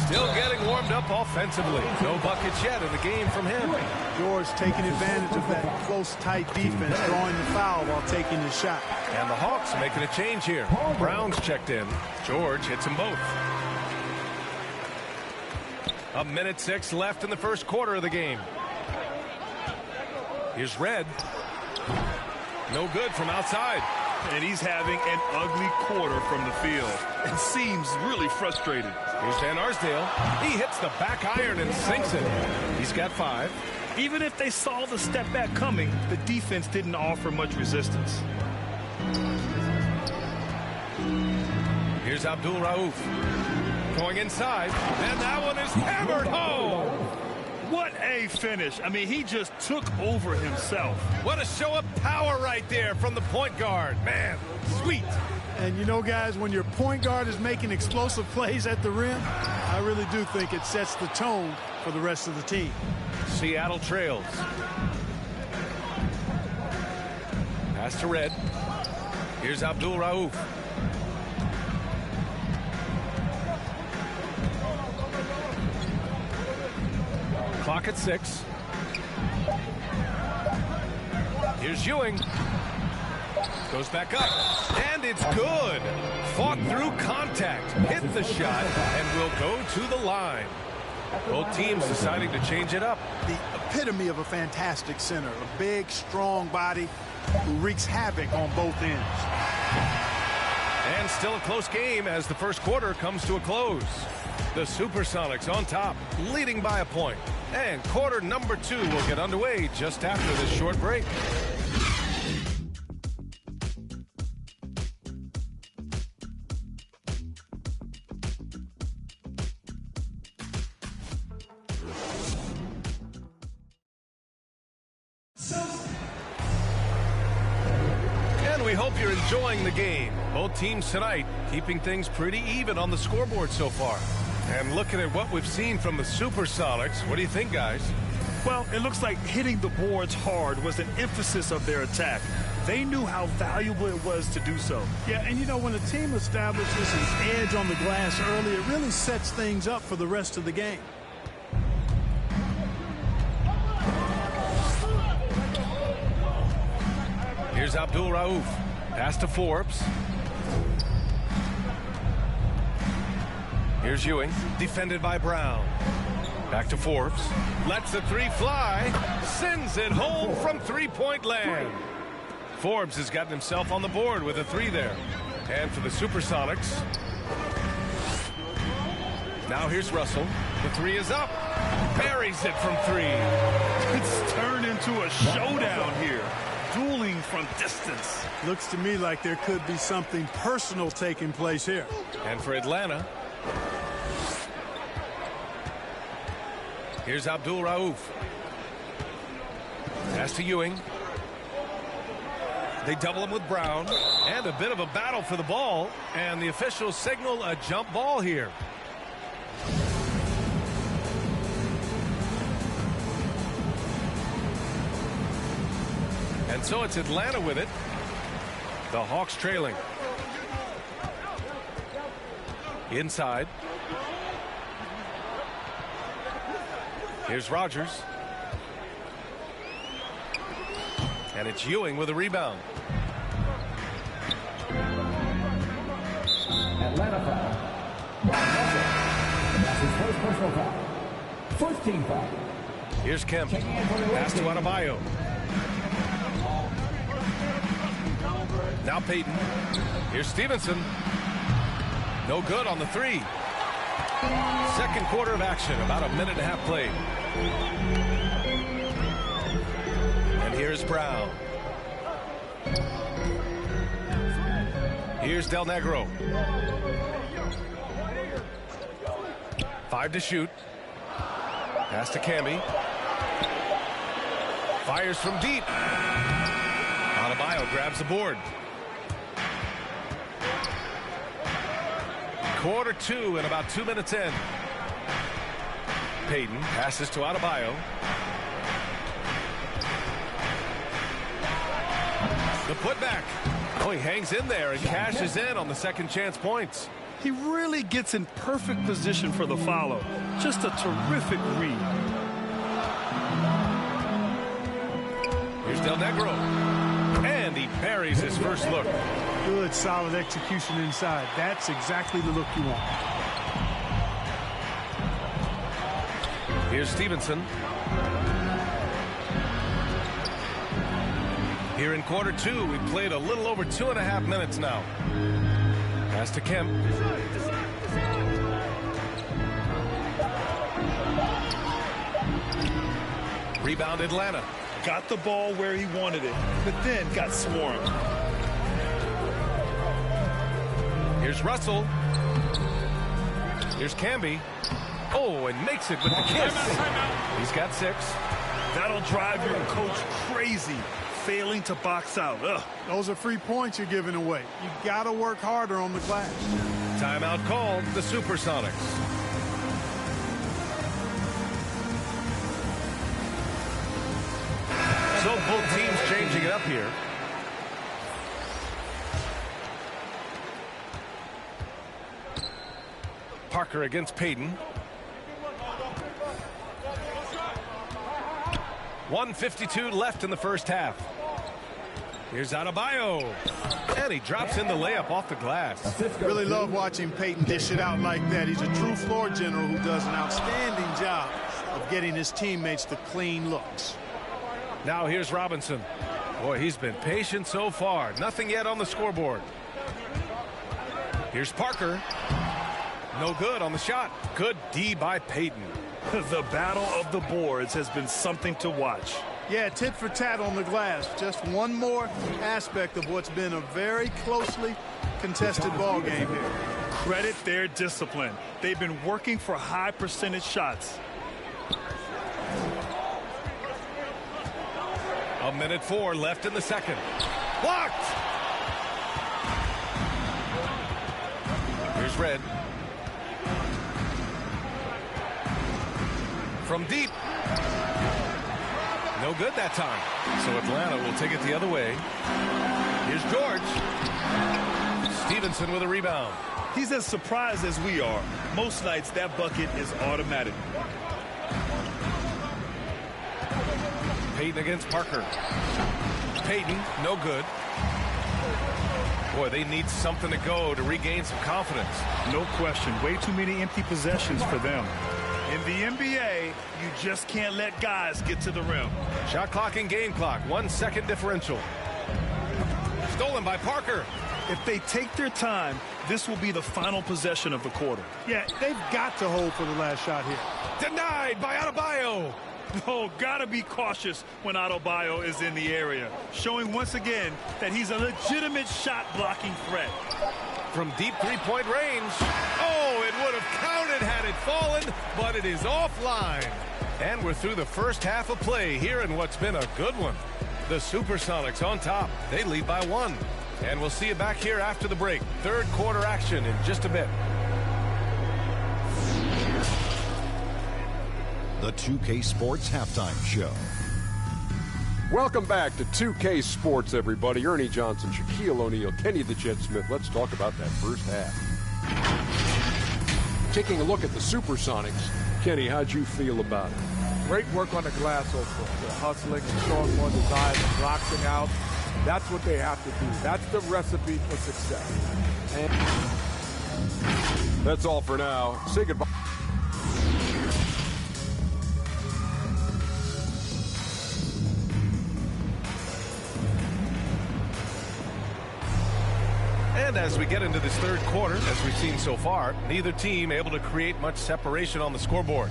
Still getting warmed up offensively. No buckets yet in the game from him. George taking advantage of that close, tight defense, drawing the foul while taking his shot. And the Hawks making a change here. Brown's checked in. George hits them both. 1.6 minutes left in the first quarter of the game. Here's Red. No good from outside. And he's having an ugly quarter from the field. It seems really frustrated. Here's Van Arsdale. He hits the back iron and sinks it. He's got 5. Even if they saw the step back coming, the defense didn't offer much resistance. Here's Abdul Rauf. Going inside. And that one is hammered home. What a finish. I mean, he just took over himself. What a show of power right there from the point guard. Man, sweet. And you know, guys, when your point guard is making explosive plays at the rim, I really do think it sets the tone for the rest of the team. Seattle trails. Pass to Red. Here's Abdul Rauf. Clock at 6. Here's Ewing. Goes back up. And it's good. Fought through contact. Hit the shot and will go to the line. Both teams deciding to change it up. The epitome of a fantastic center. A big, strong body who wreaks havoc on both ends. And still a close game as the first quarter comes to a close. The Supersonics on top, leading by a point. And quarter number 2 will get underway just after this short break. And we hope you're enjoying the game. Both teams tonight keeping things pretty even on the scoreboard so far. And looking at what we've seen from the Supersonics, what do you think, guys? Well, it looks like hitting the boards hard was an emphasis of their attack. They knew how valuable it was to do so. Yeah, and you know, when a team establishes an edge on the glass early, it really sets things up for the rest of the game. Here's Abdul Rauf. Pass to Forbes. Here's Ewing, defended by Brown. Back to Forbes. Lets the 3 fly. Sends it home from three-point land. Forbes has gotten himself on the board with a 3 there. And for the Supersonics. Now here's Russell. The 3 is up. Buries it from 3. It's turned into a showdown here. Dueling from distance. Looks to me like there could be something personal taking place here. And for Atlanta. Here's Abdul Rauf. Pass to Ewing. They double him with Brown. And a bit of a battle for the ball. And the officials signal a jump ball here. And so it's Atlanta with it. The Hawks trailing. Inside. Here's Rogers. And it's Ewing with a rebound. Atlanta foul. Brown Russell. And that's his first personal foul. First team foul. Here's Kemp. Pass to Adebayo. Now Payton. Here's Stevenson. No good on the three. Second quarter of action. About a minute and a half played. And here's Brown. Here's Del Negro. 5 to shoot. Pass to Camby. Fires from deep. Adebayo grabs the board. Quarter 2 and about 2 minutes in. Payton passes to Adebayo. The putback. Oh, he hangs in there and cashes in on the second chance points. He really gets in perfect position for the follow. Just a terrific read. Here's Del Negro. And he buries his first look. Good, solid execution inside. That's exactly the look you want. Here's Stevenson. Here in quarter 2, we've played a little over 2.5 minutes now. Pass to Kemp. Rebound Atlanta. Got the ball where he wanted it, but then got swarmed. Here's Russell. Here's Camby. Oh, and makes it with the kiss. He's got 6. That'll drive your coach crazy, failing to box out. Ugh. Those are free points you're giving away. You got to work harder on the glass. Timeout called, the Supersonics. So both teams changing it up here. Parker against Payton. 1:52 left in the first half. Here's Adebayo. And he drops in the layup off the glass. Really love watching Payton dish it out like that. He's a true floor general who does an outstanding job of getting his teammates the clean looks. Now here's Robinson. Boy, he's been patient so far. Nothing yet on the scoreboard. Here's Parker. No good on the shot. Good D by Payton. The battle of the boards has been something to watch. Yeah, tit for tat on the glass. Just one more aspect of what's been a very closely contested ball game here. Credit their discipline. They've been working for high percentage shots. A minute 4 left in the second. Blocked! Here's Red. From deep. No good that time. So Atlanta will take it the other way. Here's George. Stevenson with a rebound. He's as surprised as we are. Most nights that bucket is automatic. Payton against Parker. Payton, no good. Boy, they need something to go to regain some confidence. No question. Way too many empty possessions for them. In the NBA, you just can't let guys get to the rim. Shot clock and game clock. 1 second differential. Stolen by Parker. If they take their time, this will be the final possession of the quarter. Yeah, they've got to hold for the last shot here. Denied by Adebayo. Oh, gotta be cautious when Adebayo is in the area, showing once again that he's a legitimate shot-blocking threat. From deep three-point range. Oh, it would have counted had it fallen, but it is offline. And we're through the first half of play here in what's been a good one. The Supersonics on top. They lead by 1. And we'll see you back here after the break. Third quarter action in just a bit. The 2K Sports Halftime Show. Welcome back to 2K Sports, everybody. Ernie Johnson, Shaquille O'Neal, Kenny the Jet Smith. Let's talk about that first half. Taking a look at the Supersonics. Kenny, how'd you feel about it? Great work on the glass so far. They're hustling and showing more desire and boxing out. That's what they have to do. That's the recipe for success. And that's all for now. Say goodbye. And as we get into this third quarter, as we've seen so far, neither team able to create much separation on the scoreboard.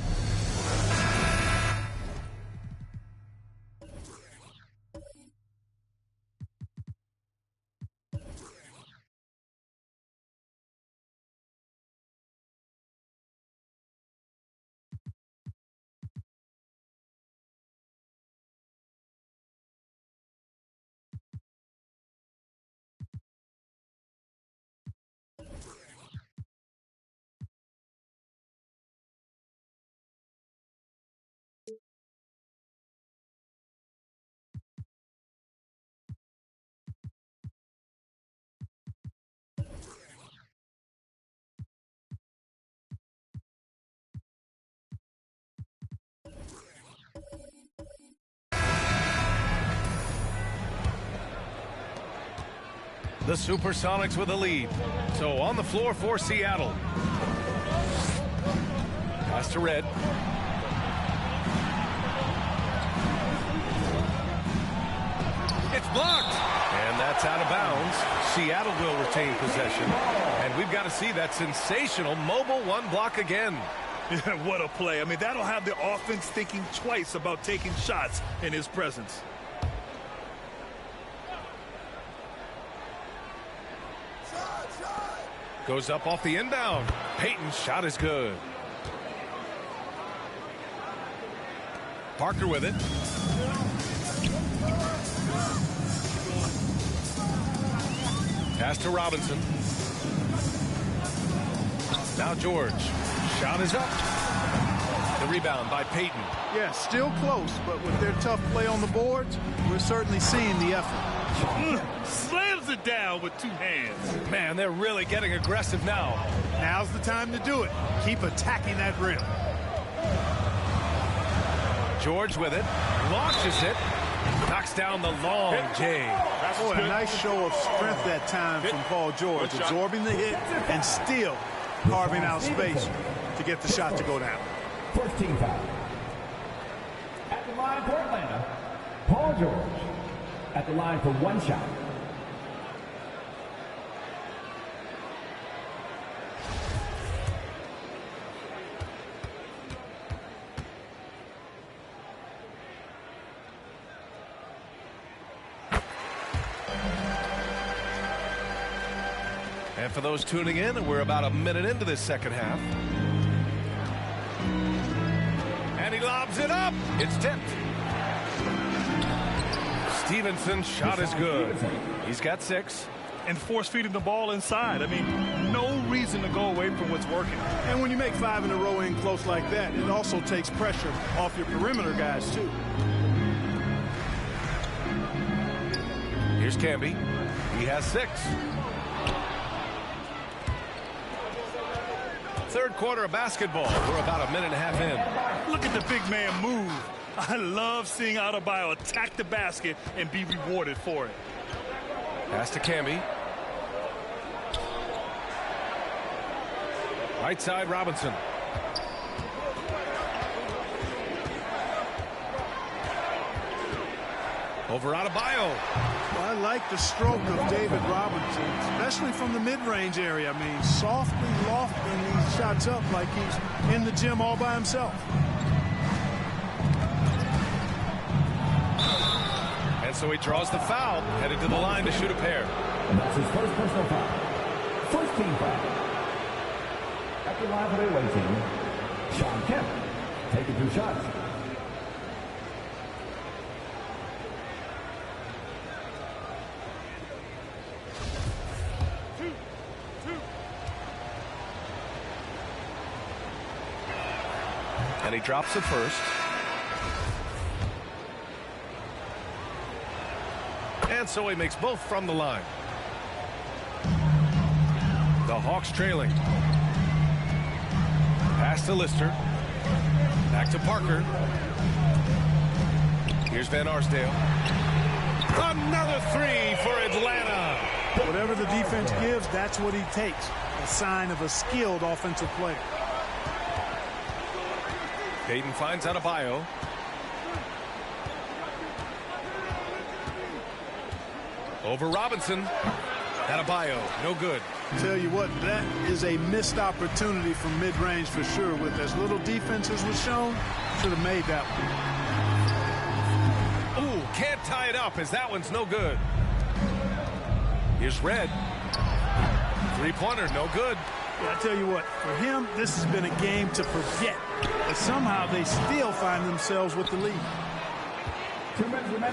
The Supersonics with a lead. So on the floor for Seattle. Pass to Red. It's blocked. And that's out of bounds. Seattle will retain possession. And we've got to see that sensational mobile one block again. What a play. I mean, that'll have the offense thinking twice about taking shots in his presence. Goes up off the inbound. Payton's shot is good. Parker with it. Pass to Robinson. Now George. Shot is up. The rebound by Payton. Yeah, still close, but with their tough play on the boards, we're certainly seeing the effort. Slams it down with two hands. Man, they're really getting aggressive now. Now's the time to do it. Keep attacking that rim. George with it. Launches it. Knocks down the long J. Boy, a nice show of strength that time from Paul George. Absorbing the hit and still carving out space to get the shot to go down. 14 foul. At the line for Atlanta, Paul George. At the line for one shot. And for those tuning in, we're about a minute into this second half. And he lobs it up. It's tipped. Stevenson's shot is good. He's got 6. And force feeding the ball inside. I mean, no reason to go away from what's working. And when you make 5 in a row in close like that, it also takes pressure off your perimeter guys, too. Here's Camby. He has 6. Third quarter of basketball. We're about a minute and a half in. Look at the big man move. I love seeing Adebayo attack the basket and be rewarded for it. Pass to Camby. Right side, Robinson. Over Adebayo. Well, I like the stroke of David Robinson, especially from the mid-range area. I mean, softly lofting these shots up like he's in the gym all by himself. And so he draws the foul, headed to the line to shoot a pair. And that's his first personal foul. First team foul. At the line for the away team, Sean Kemp taking 2 shots. And he drops it first. And so he makes both from the line. The Hawks trailing. Pass to Lister. Back to Parker. Here's Van Arsdale. Another three for Atlanta. Whatever the defense gives, that's what he takes. A sign of a skilled offensive player. Payton finds Adebayo. Over Robinson. Adebayo, no good. Tell you what, that is a missed opportunity from mid-range for sure. With as little defense as was shown, should have made that one. Ooh, can't tie it up as that one's no good. Here's Red. Three-pointer, no good. Yeah, I tell you what, for him, this has been a game to forget. But somehow they still find themselves with the lead.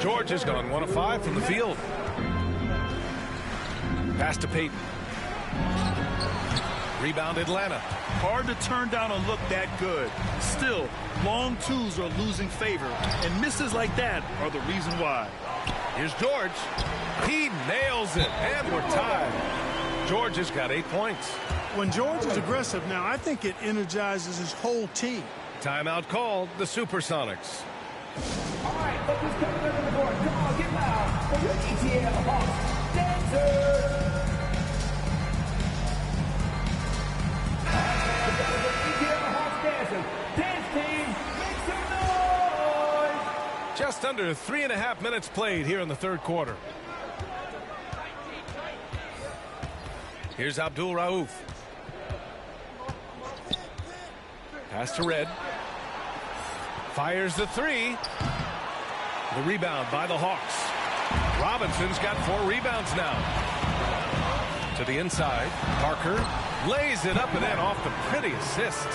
George has gone 1 of 5 from the field. Pass to Payton. Rebound Atlanta. Hard to turn down a look that good. Still, long twos are losing favor, and misses like that are the reason why. Here's George. He nails it, and we're tied. George has got 8 points. When George is aggressive now, I think it energizes his whole team. Timeout called, the Supersonics. All right, look who's coming over the board. Come on, get loud for your ETL Hawks dancers. Just under 3.5 minutes played here in the third quarter. Here's Abdul Rauf. Pass to Red. Fires the three. The rebound by the Hawks. Robinson's got 4 rebounds now. To the inside. Parker lays it up and in off the pretty assist.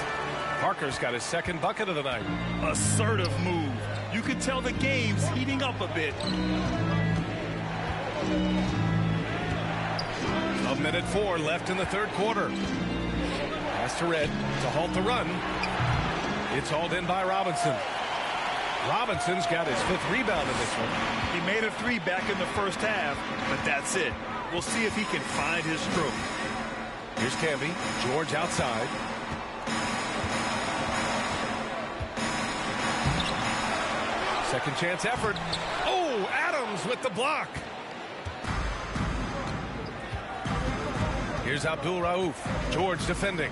Parker's got his second bucket of the night. Assertive move. You could tell the game's heating up a bit. 1:04 left in the third quarter. Pass to Red to halt the run. It's hauled in by Robinson. Robinson's got his 5th rebound in this one. He made a 3 back in the first half, but that's it. We'll see if he can find his stroke. Here's Camby. George outside. Second chance effort. Oh, Adams with the block. Here's Abdul Rauf. George defending.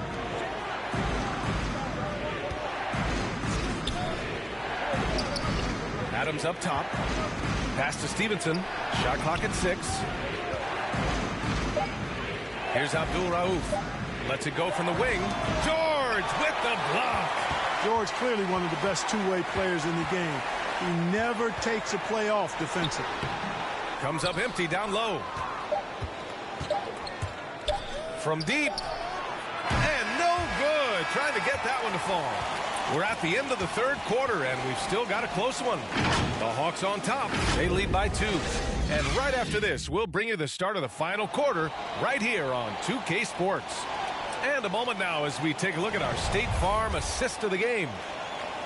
Adams up top. Pass to Stevenson. Shot clock at 6. Here's Abdul Rauf. Lets it go from the wing. George with the block. George clearly one of the best two-way players in the game. He never takes a play off defensively. Comes up empty down low. From deep. And no good. Trying to get that one to fall. We're at the end of the third quarter, and we've still got a close one. The Hawks on top. They lead by 2. And right after this, we'll bring you the start of the final quarter right here on 2K Sports. And a moment now as we take a look at our State Farm assist of the game.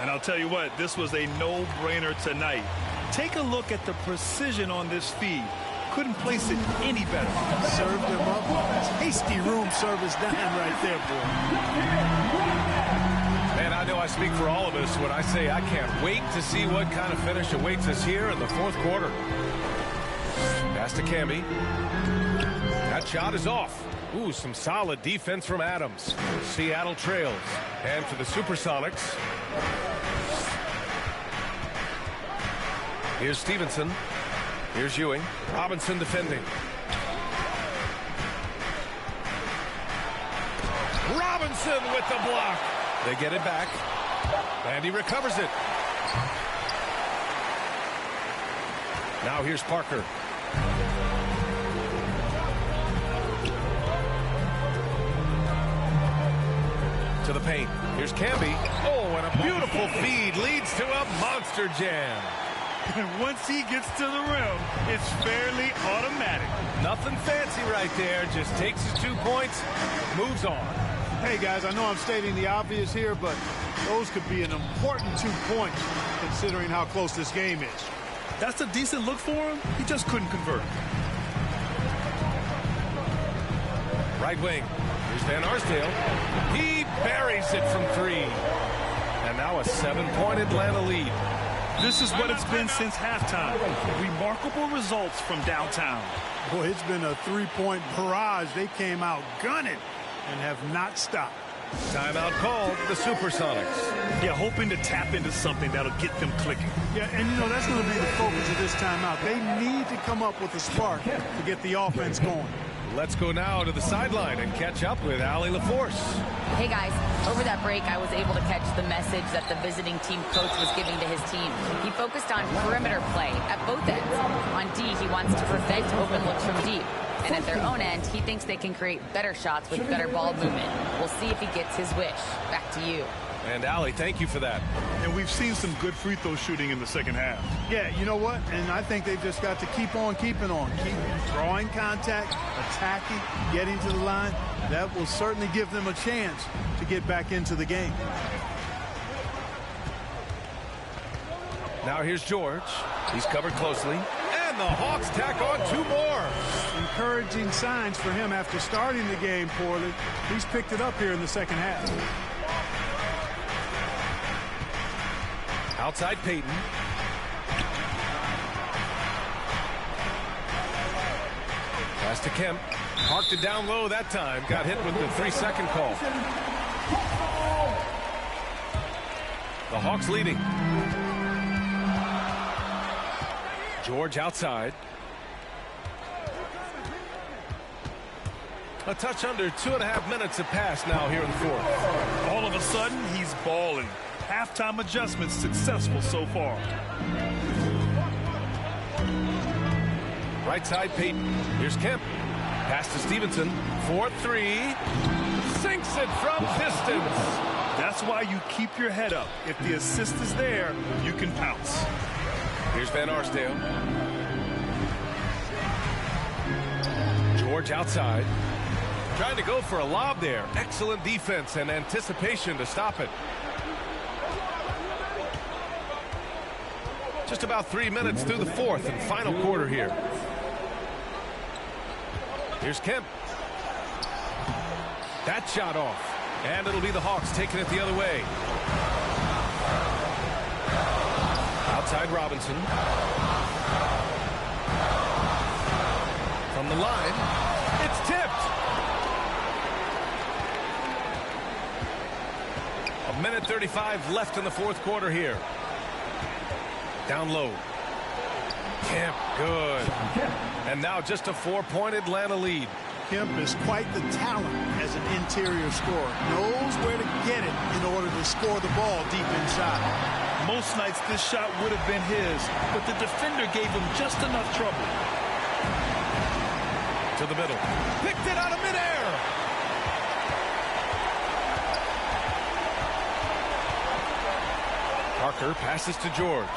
And I'll tell you what, this was a no-brainer tonight. Take a look at the precision on this feed. Couldn't place it any better. Served him up. Tasty room service dime right there, boy. Man, I know I speak for all of us when I say I can't wait to see what kind of finish awaits us here in the fourth quarter. Pass to Camby. That shot is off. Ooh, some solid defense from Adams. Seattle trails. And for the Supersonics, here's Stevenson. Here's Ewing. Robinson defending. Robinson with the block. They get it back. And he recovers it. Now here's Parker. To the paint. Here's Camby. Oh, and a beautiful feed leads to a monster jam. And once he gets to the rim, it's fairly automatic. Nothing fancy right there. Just takes his 2 points, moves on. Hey, guys, I know I'm stating the obvious here, but those could be an important 2 points considering how close this game is. That's a decent look for him. He just couldn't convert. Right wing. Here's Van Arsdale. He buries it from 3. And now a 7-point Atlanta lead. This is what it's been since halftime. Remarkable results from downtown. Boy, it's been a three-point barrage. They came out gunning and have not stopped. Timeout called, the Supersonics. Yeah, hoping to tap into something that'll get them clicking. Yeah, and you know, that's going to be the focus of this timeout. They need to come up with a spark to get the offense going. Let's go now to the sideline and catch up with Allie LaForce. Hey guys, over that break I was able to catch the message that the visiting team coach was giving to his team. He focused on perimeter play at both ends. On D, he wants to prevent open looks from deep. And at their own end, he thinks they can create better shots with better ball movement. We'll see if he gets his wish. Back to you. And Allie, thank you for that. And we've seen some good free throw shooting in the second half. Yeah, you know what? And I think they've just got to keep on keeping on. Keep drawing contact, attacking, getting to the line. That will certainly give them a chance to get back into the game. Now here's George. He's covered closely. And the Hawks tack on 2 more. Encouraging signs for him after starting the game poorly. He's picked it up here in the second half. Outside Peyton. Pass to Kemp. Parked it down low that time. Got hit with the 3-second call. The Hawks leading. George outside. A touch under 2.5 minutes have passed now here in the 4th. All of a sudden, he's balling. Halftime adjustments successful so far. Right side, Peyton. Here's Kemp. Pass to Stevenson. 4-3. Sinks it from distance. That's why you keep your head up. If the assist is there, you can pounce. Here's Van Arsdale. George outside. Trying to go for a lob there. Excellent defense and anticipation to stop it. Just about 3 minutes through the 4th and final quarter here. Here's Kemp. That shot off. And it'll be the Hawks taking it the other way. Outside Robinson. From the line. It's tipped. 1:35 left in the 4th quarter here. Down low. Kemp, good. And now just a 4-point Atlanta lead. Kemp is quite the talent as an interior scorer. Knows where to get it in order to score the ball deep inside. Most nights this shot would have been his, but the defender gave him just enough trouble. To the middle. Picked it out of midair. Parker passes to George.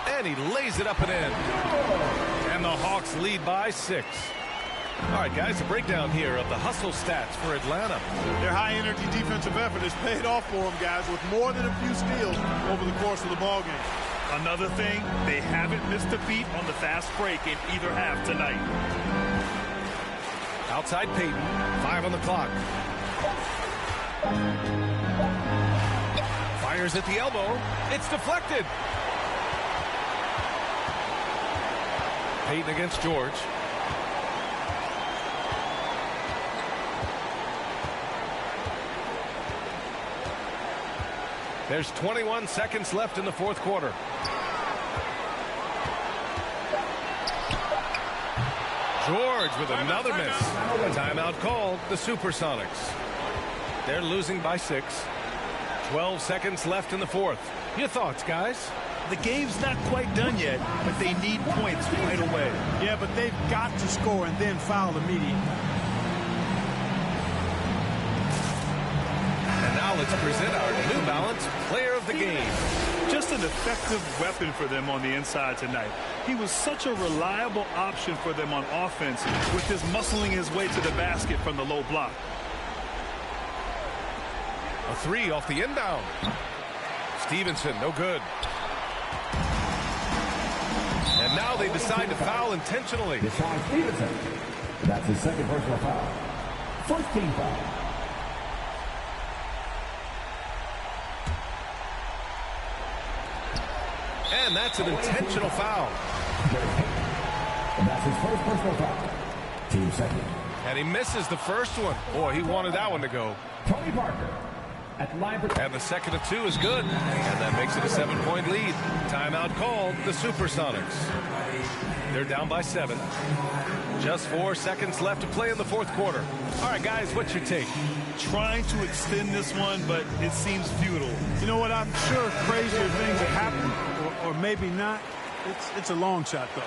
And he lays it up and in. And the Hawks lead by 6. All right, guys, a breakdown here of the hustle stats for Atlanta. Their high-energy defensive effort has paid off for them, guys, with more than a few steals over the course of the ballgame. Another thing, they haven't missed a beat on the fast break in either half tonight. Outside Peyton, 5 on the clock. Fires at the elbow. It's deflected. Peyton against George. There's 21 seconds left in the 4th quarter. George with another miss. A timeout called, the Supersonics. They're losing by 6. 12 seconds left in the 4th. Your thoughts, guys? The game's not quite done yet, but they need points right away. Yeah, but they've got to score and then foul immediately. And now let's present our New Balance Player of the Game. Just an effective weapon for them on the inside tonight. He was such a reliable option for them on offense with his muscling his way to the basket from the low block. A 3 off the inbound. Stevenson, no good. And now they decide to foul intentionally. Deshaun Stevenson. That's his second personal foul. First team foul. And that's an intentional foul. And that's his first personal foul. Team second. And he misses the first one. Boy, he wanted that one to go. Tony Parker. At the line for... And the second of two is good. And that makes it a 7-point lead. Timeout called, the Supersonics. They're down by 7. Just 4 seconds left to play in the fourth quarter. All right, guys, what's your take? Trying to extend this one, but it seems futile. You know what? I'm sure crazier things have happened, or maybe not. It's a long shot, though.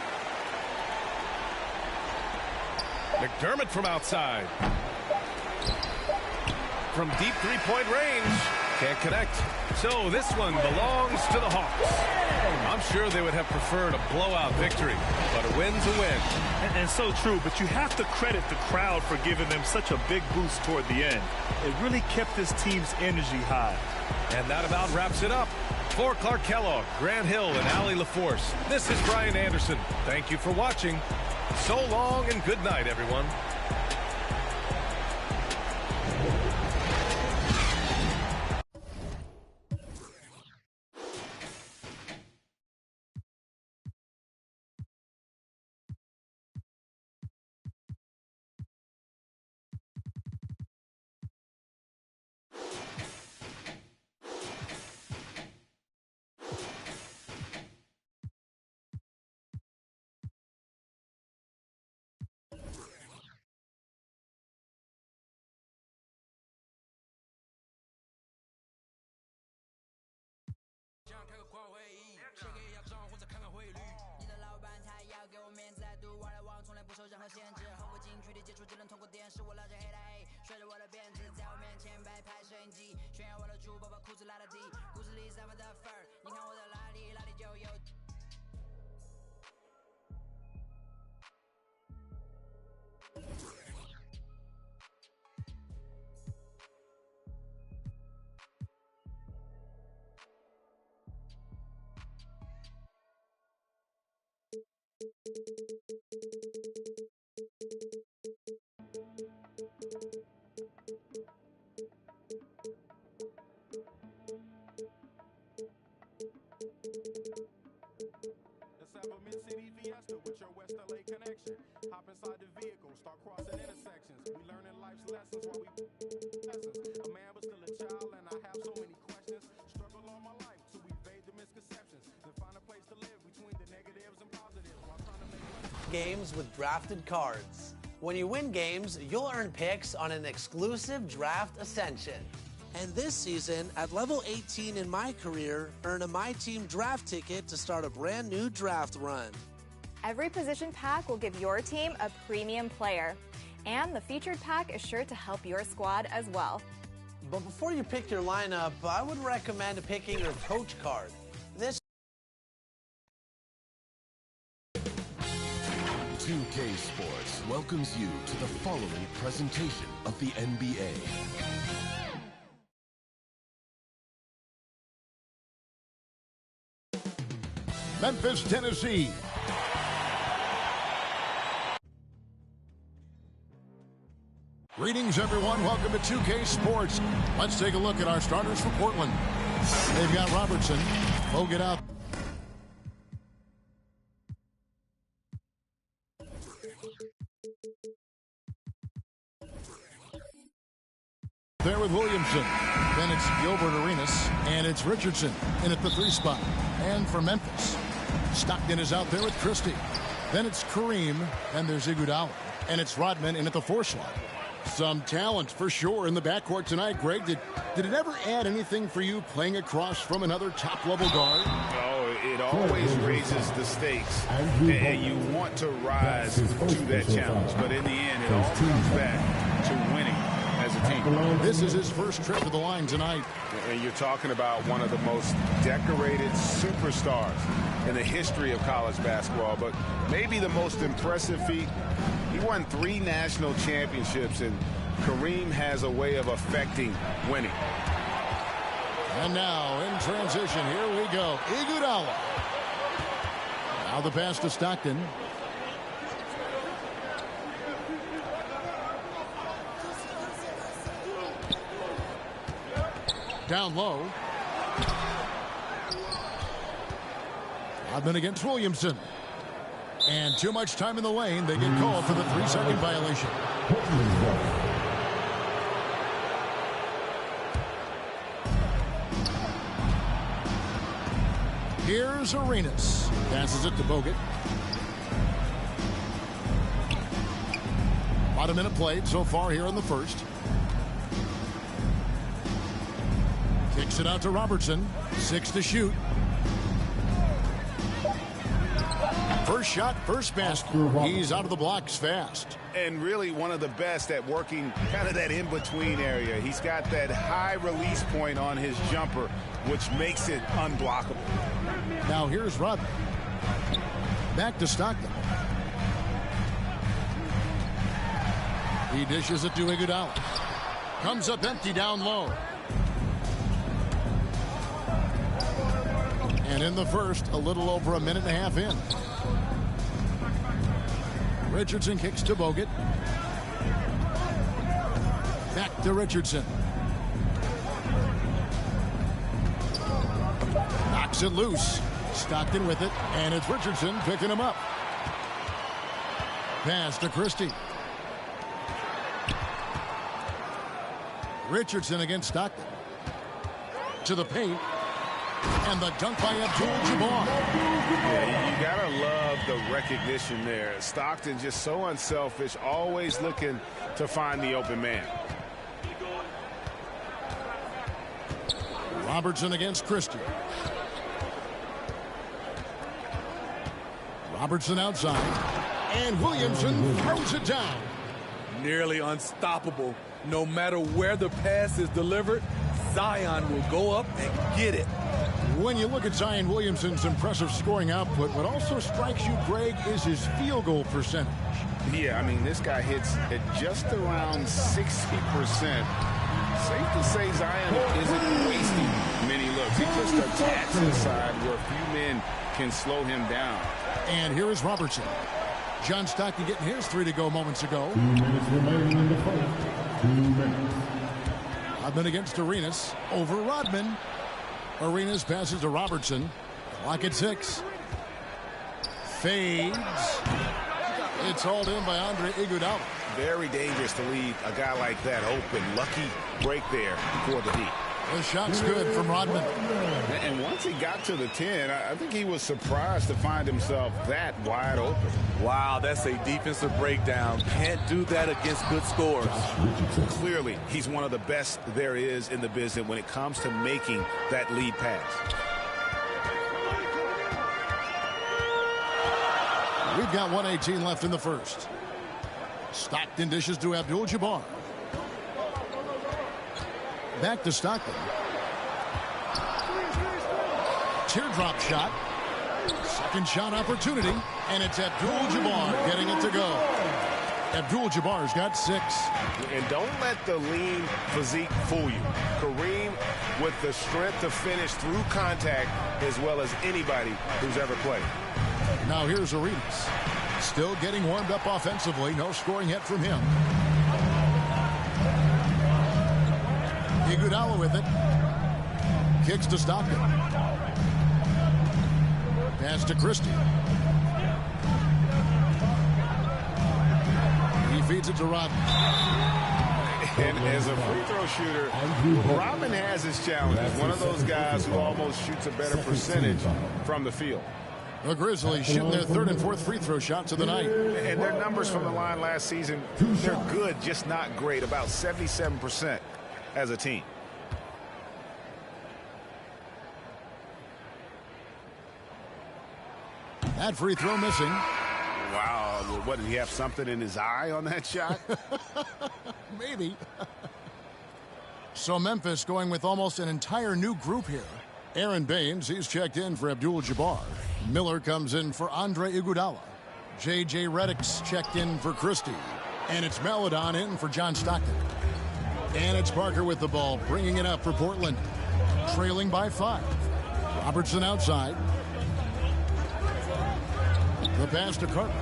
McDermott from outside. From deep three-point range. Can't connect. So this one belongs to the Hawks. I'm sure they would have preferred a blowout victory, but a win's a win. And so true, but you have to credit the crowd for giving them such a big boost toward the end. It really kept this team's energy high. And that about wraps it up. For Clark Kellogg, Grant Hill, and Allie LaForce, this is Brian Anderson. Thank you for watching. So long and good night, everyone. Hop inside the vehicle, start crossing intersections. We learning life's lessons while we lessons. A man but still a child, and I have so many questions. Struggle all my life to evade the misconceptions. Then find a place to live between the negatives and positives while trying to make games with drafted cards. When you win games, you'll earn picks on an exclusive draft ascension. And this season, at level 18 in my career, earn a My Team draft ticket to start a brand new draft run. Every position pack will give your team a premium player. And the featured pack is sure to help your squad as well. But before you pick your lineup, I would recommend picking your coach card. This 2K Sports welcomes you to the following presentation of the NBA. Memphis, Tennessee. Greetings, everyone. Welcome to 2K Sports. Let's take a look at our starters for Portland. They've got Robertson. Bogut out. There with Williamson. Then it's Gilbert Arenas. And it's Richardson in at the 3 spot. And for Memphis, Stockton is out there with Christie. Then it's Kareem. And there's Iguodala. And it's Rodman in at the 4 slot. Some talent for sure in the backcourt tonight. Greg, did it ever add anything for you playing across from another top-level guard? Oh, it always raises the stakes, and you want to rise to that challenge. But in the end, it all comes back to winning as a team. This is his first trip to the line tonight. And you're talking about one of the most decorated superstars in the history of college basketball, but maybe the most impressive feat. He won 3 national championships, and Kareem has a way of affecting winning. And now in transition, here we go. Iguodala. Now the pass to Stockton. Down low. Rodman against Williamson. And too much time in the lane. They get called for the 3-second violation. Here's Arenas. Passes it to Bogut. About a minute played so far here in the first. Kicks it out to Robertson. 6 to shoot. First shot, first basket. He's out of the blocks fast. And really one of the best at working kind of that in-between area. He's got that high release point on his jumper, which makes it unblockable. Now here's Rodman. Back to Stockton. He dishes it to Iguodala. Comes up empty down low. And in the first, a little over a minute and a half in. Richardson kicks to Bogut. Back to Richardson. Knocks it loose. Stockton with it, and it's Richardson picking him up. Pass to Christie. Richardson against Stockton. To the paint. And the dunk by Abdul-Jabbar. Yeah, you gotta love the recognition there. Stockton just so unselfish, always looking to find the open man. Robertson against Christie. Robertson outside. And Williamson throws it down. Nearly unstoppable. No matter where the pass is delivered, Zion will go up and get it. When you look at Zion Williamson's impressive scoring output, what also strikes you, Greg, is his field goal percentage. Yeah, I mean, this guy hits at just around 60%. Safe to say Zion isn't wasting many looks. He just attacks inside where few men can slow him down. And here is Robertson. John Stockton getting his 3 to go moments ago. 2 minutes remaining in the first. 2 minutes. Rodman against Arenas. Over Rodman. Arenas passes to Robertson. Clock at 6. Fades. It's hauled in by Andre Iguodala. Very dangerous to leave a guy like that open. Lucky break there for the D. The shot's good from Rodman. And once he got to the 10, I think he was surprised to find himself that wide open. Wow, that's a defensive breakdown. Can't do that against good scorers. Clearly, he's one of the best there is in the business when it comes to making that lead pass. We've got 1:18 left in the first. Stockton dishes to Abdul-Jabbar. Back to Stockton. Teardrop shot. Second shot opportunity. And it's Abdul-Jabbar getting it to go. Abdul-Jabbar's got 6. And don't let the lean physique fool you. Kareem with the strength to finish through contact as well as anybody who's ever played. Now here's Arenas. Still getting warmed up offensively. No scoring yet from him. Iguodala with it. Kicks to Stockton. Pass to Christie. He feeds it to Rodman. And as a free throw shooter, Rodman has his challenges. One of those guys who almost shoots a better percentage from the field. The Grizzlies shooting their 3rd and 4th free throw shots of the night. And their numbers from the line last season, they're good, just not great. About 77% as a team. That free throw missing. Wow. What, did he have something in his eye on that shot? Maybe. So Memphis going with almost an entire new group here. Aaron Baines, he's checked in for Abdul-Jabbar. Miller comes in for Andre Iguodala. J.J. Redick's checked in for Christie. And it's Maledon in for John Stockton. And it's Parker with the ball, bringing it up for Portland. trailing by 5. Robertson outside. The pass to Carter.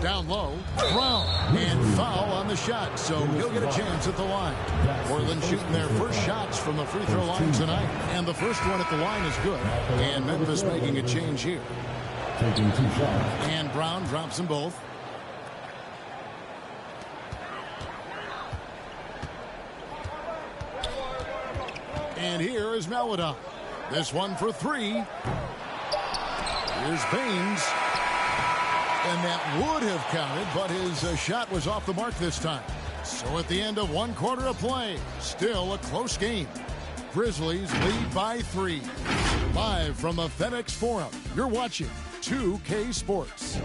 Down low, Brown, and foul on the shot, so he'll get a chance at the line. Portland shooting their first shots from the free throw line tonight, and the first one at the line is good. And Memphis making a change here. Taking 2 shots. And Brown drops them both. And here is Maladon. This one for 3. Here's Baines. And that would have counted, but his shot was off the mark this time. So at the end of 1 quarter of play, still a close game. Grizzlies lead by 3. Live from the FedEx Forum, you're watching 2K Sports.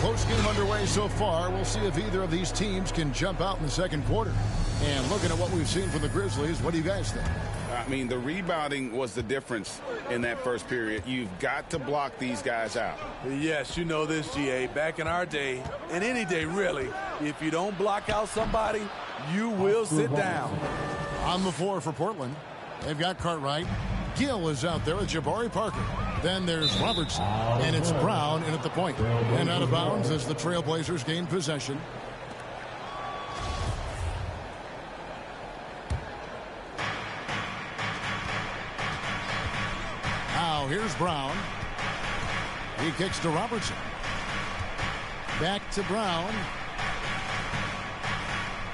Close game underway so far. We'll see if either of these teams can jump out in the second quarter. And looking at what we've seen from the Grizzlies, what do you guys think? I mean, the rebounding was the difference in that first period. You've got to block these guys out. Yes, you know this, GA. Back in our day, and any day really, if you don't block out somebody, you will sit down. On the floor for Portland, they've got Cartwright. Gill is out there with Jabari Parker. Then there's Robertson, and it's Brown in at the point. And out of bounds as the Trailblazers gain possession. Now here's Brown. He kicks to Robertson. Back to Brown.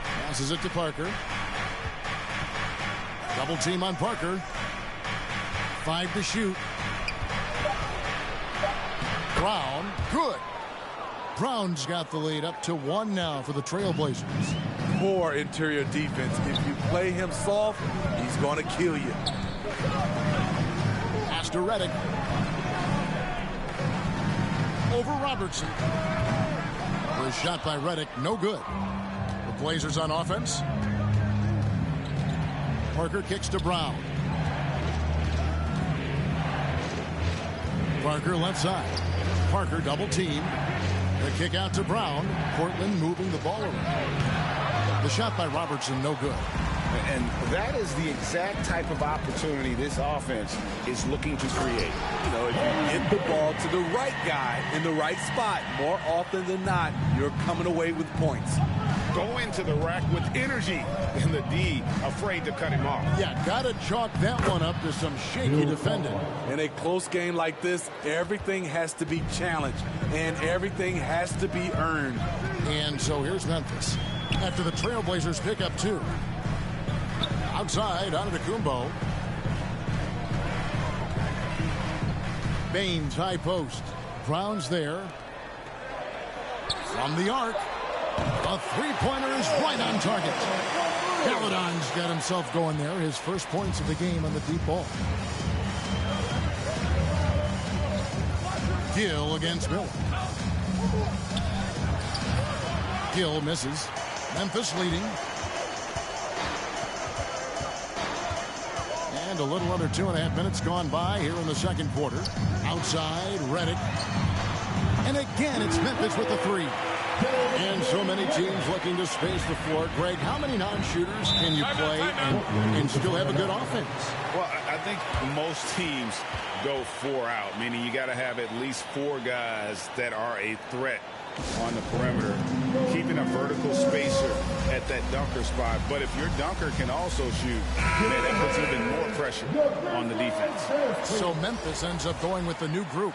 Passes it to Parker. Double team on Parker. 5 to shoot. Brown, good. Brown's got the lead up to 1 now for the Trailblazers. Poor interior defense. If you play him soft, he's going to kill you. Pass to Redick. Over Robertson. Was shot by Redick, no good. The Blazers on offense. Parker kicks to Brown. Parker left side. Parker double team. The kick out to Brown. Portland moving the ball around. The shot by Robertson, no good. And that is the exact type of opportunity this offense is looking to create. You know, if you get the ball to the right guy in the right spot, more often than not, you're coming away with points. Go into the rack with energy, and the D afraid to cut him off. Yeah, got to chalk that one up to some shaky defending. In a close game like this, everything has to be challenged, and everything has to be earned. And so here's Memphis. After the Trailblazers pick up 2. Outside, Antetokounmpo. Baines, high post. Brown's there. From the arc. A three-pointer is right on target. Maladon's got himself going there. His first points of the game on the deep ball. Gill against Miller. Gill misses. Memphis leading. And a little under 2.5 minutes gone by here in the second quarter. Outside, Redick. And again, it's Memphis with the 3. And so many teams looking to space the floor. Greg, how many non-shooters can you play and still have a good offense? Well, I think most teams go 4 out, meaning you got to have at least 4 guys that are a threat on the perimeter, keeping a vertical spacer at that dunker spot. But if your dunker can also shoot, man, that puts even more pressure on the defense. So Memphis ends up going with the new group,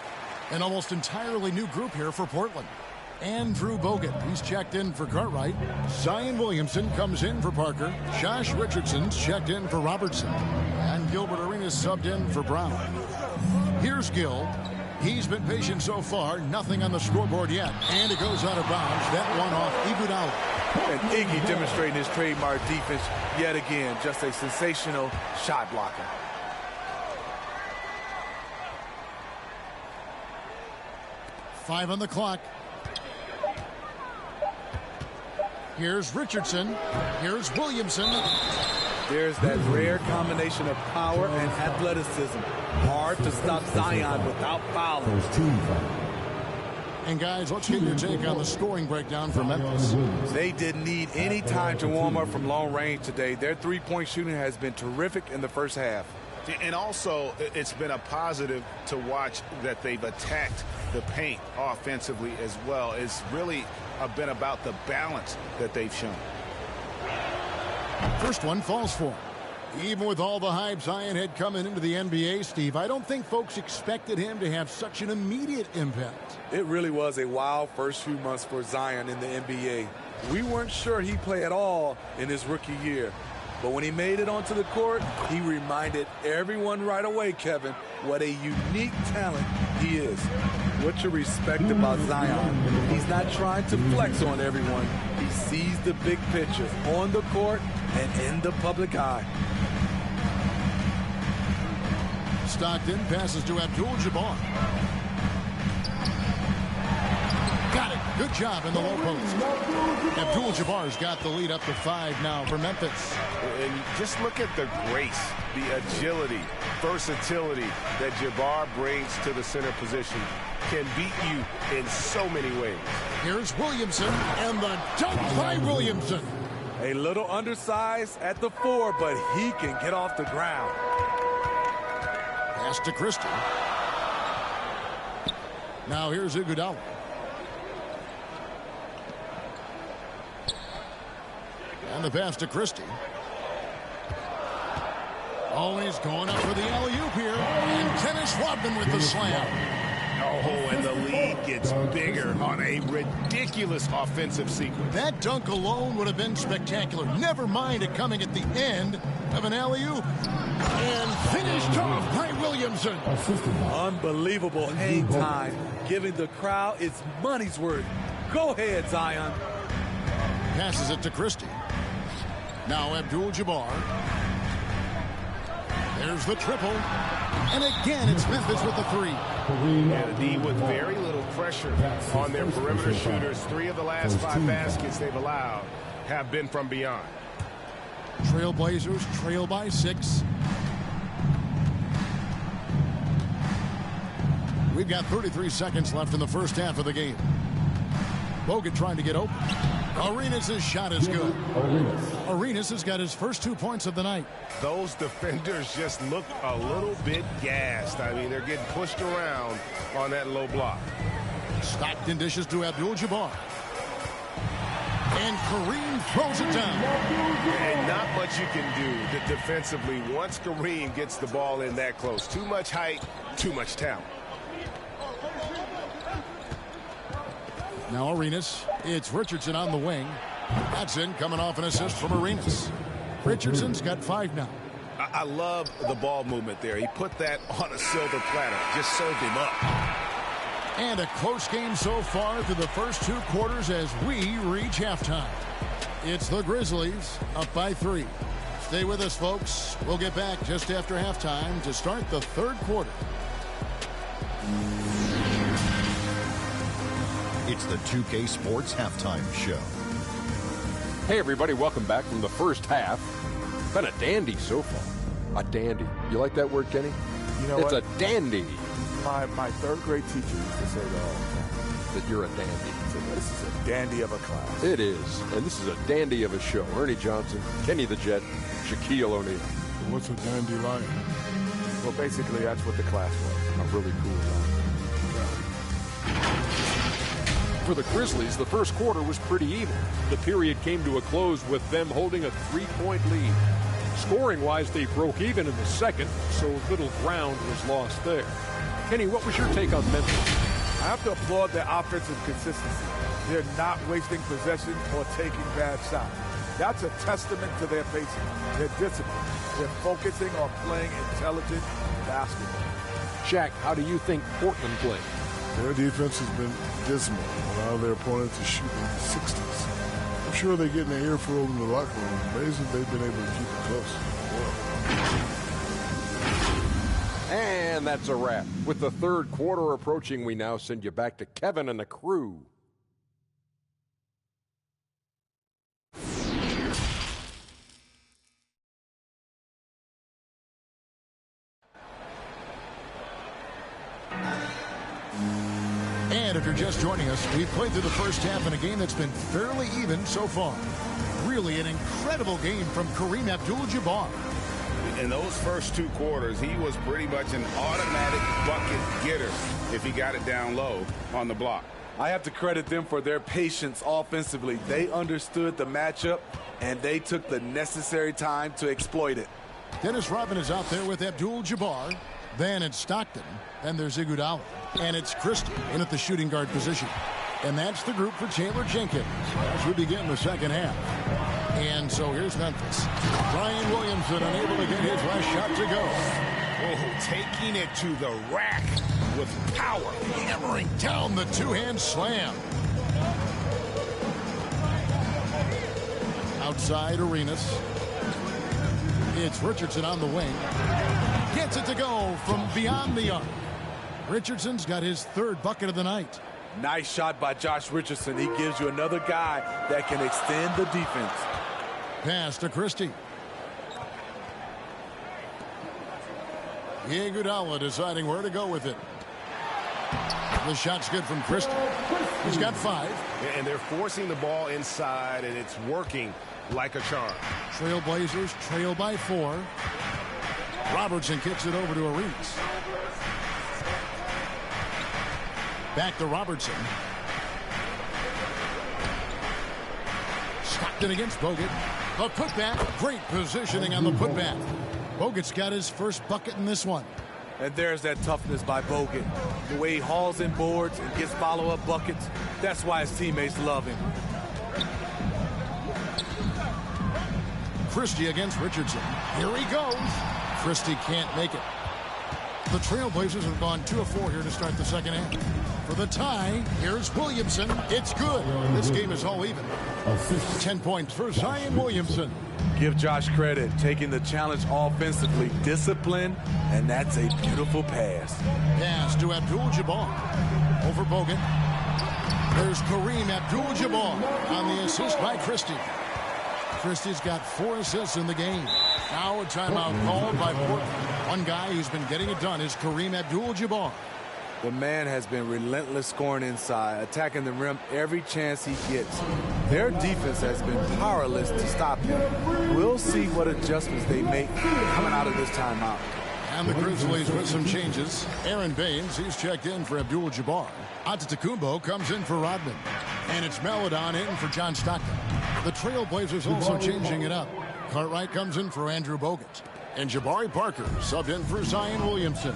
an almost entirely new group here for Portland. Andrew Bogut, he's checked in for Cartwright. Zion Williamson comes in for Parker. Josh Richardson's checked in for Robertson. And Gilbert Arenas subbed in for Brown. Here's Gill. He's been patient so far. Nothing on the scoreboard yet. And it goes out of bounds. That one off Iguodala. And Iggy demonstrating his trademark defense yet again. Just a sensational shot blocker. 5 on the clock. Here's Richardson. Here's Williamson. There's that rare combination of power and athleticism. Hard to stop Zion without fouling. And guys, let's get your take on the scoring breakdown for Memphis. They didn't need any time to warm up from long range today. Their three-point shooting has been terrific in the first half. And also, it's been a positive to watch that they've attacked the paint offensively as well. It's really been about the balance that they've shown. First one falls for him. Even with all the hype Zion had coming into the NBA, Steve, I don't think folks expected him to have such an immediate impact. It really was a wild first few months for Zion in the NBA. We weren't sure he'd play at all in his rookie year. But when he made it onto the court, he reminded everyone right away, Kevin, what a unique talent he is. What you respect about Zion, he's not trying to flex on everyone. He sees the big picture on the court and in the public eye. Stockton passes to Abdul-Jabbar. Got it. Good job in the low post. Abdul-Jabbar's got the lead up to 5 now for Memphis. And just look at the grace, the agility, versatility that Jabbar brings to the center position. Can beat you in so many ways. Here's Williamson, and the dunk by Williamson. A little undersized at the 4, but he can get off the ground. Pass to Christie. Now here's Iguodala. And the pass to Christie. Always going up for the alley-oop here. And Dennis Rodman with the slam. Oh, and the lead gets bigger on a ridiculous offensive sequence. That dunk alone would have been spectacular. Never mind it coming at the end of an alley-oop. And finished off by Williamson. Unbelievable hang time, giving the crowd its money's worth. Go ahead, Zion. Passes it to Christie. Now Abdul-Jabbar. There's the triple. And again, it's Memphis with the 3. And D with very little pressure on their perimeter shooters. 3 of the last 5 baskets they've allowed have been from beyond. Trailblazers trail by 6. We've got 33 seconds left in the first half of the game. Bogut trying to get open. Arenas' shot is good. Arenas has got his first 2 points of the night. Those defenders just look a little bit gassed. I mean, they're getting pushed around on that low block. Stockton dishes to Abdul-Jabbar. And Kareem throws it down. And not much you can do defensively once Kareem gets the ball in that close. Too much height, too much talent. Now Arenas. It's Richardson on the wing. That's in, coming off an assist from Arenas. Richardson's got 5 now. I love the ball movement there. He put that on a silver platter. Just served him up. And a close game so far through the first 2 quarters as we reach halftime. It's the Grizzlies up by 3. Stay with us, folks. We'll get back just after halftime to start the 3rd quarter. It's the 2K Sports Halftime Show. Hey, everybody, welcome back from the first half. Been a dandy so far. A dandy. You like that word, Kenny? You know it's what? a dandy. My 3rd grade teacher used to say that all the time. That you're a dandy. So this is a dandy of a class. It is. And this is a dandy of a show. Ernie Johnson, Kenny the Jet, Shaquille O'Neal. What's a dandelion? Well, basically, that's what the class was. A really cool line. For the Grizzlies, the first quarter was pretty even. The period came to a close with them holding a 3-point lead. Scoring-wise, they broke even in the second, so little ground was lost there. Kenny, what was your take on Memphis? I have to applaud their offensive consistency. They're not wasting possession or taking bad shots. That's a testament to their pacing, their discipline. They're focusing on playing intelligent basketball. Shaq, how do you think Portland played? Their defense has been dismal. A lot of their opponents are shooting in the 60s. I'm sure they're getting their earful in the locker room. Amazing they've been able to keep it close. And that's a wrap. With the third quarter approaching, we now send you back to Kevin and the crew. And if you're just joining us, we've played through the first half in a game that's been fairly even so far. Really an incredible game from Kareem Abdul-Jabbar. In those first two quarters, he was pretty much an automatic bucket getter if he got it down low on the block. I have to credit them for their patience offensively. They understood the matchup, and they took the necessary time to exploit it. Dennis Rodman is out there with Abdul-Jabbar. Then it's Stockton. Then there's Iguodala. And it's Christie in at the shooting guard position. And that's the group for Taylor Jenkins as we begin the second half. And so here's Memphis. Brian Williamson unable to get his last shot to go. Oh, taking it to the rack with power. Hammering down the two-hand slam. Outside Arenas. It's Richardson on the wing. Gets it to go from beyond the arc. Richardson's got his third bucket of the night. Nice shot by Josh Richardson. He gives you another guy that can extend the defense. Pass to Christie. Iguodala deciding where to go with it. The shot's good from Christie. He's got 5. And they're forcing the ball inside, and it's working like a charm. Trailblazers trail by 4. Robertson kicks it over to Arenas. Back to Robertson. Stockton against Bogut. The putback. Great positioning on the putback. Bogut's got his first bucket in this one. And there's that toughness by Bogut. The way he hauls in boards and gets follow-up buckets. That's why his teammates love him. Christie against Richardson. Here he goes. Christie can't make it. The Trailblazers have gone 2 of 4 here to start the second half. For the tie, here's Williamson. It's good. This game is all even. 10 points for Zion Williamson. Give Josh credit, taking the challenge offensively, discipline, and that's a beautiful pass. Pass to Abdul-Jabbar. Over Bogut. There's Kareem Abdul-Jabbar on the assist by Christie. Christie's got 4 assists in the game. Now a timeout called by Portland. One guy who's been getting it done is Kareem Abdul-Jabbar. The man has been relentless scoring inside, attacking the rim every chance he gets. Their defense has been powerless to stop him. We'll see what adjustments they make coming out of this timeout. And the Grizzlies with some changes. Aaron Baines, he's checked in for Abdul-Jabbar. Antetokounmpo comes in for Rodman. And it's Maledon in for John Stockton. The Trailblazers also changing it up. Cartwright comes in for Andrew Bogut. And Jabari Parker subbed in for Zion Williamson.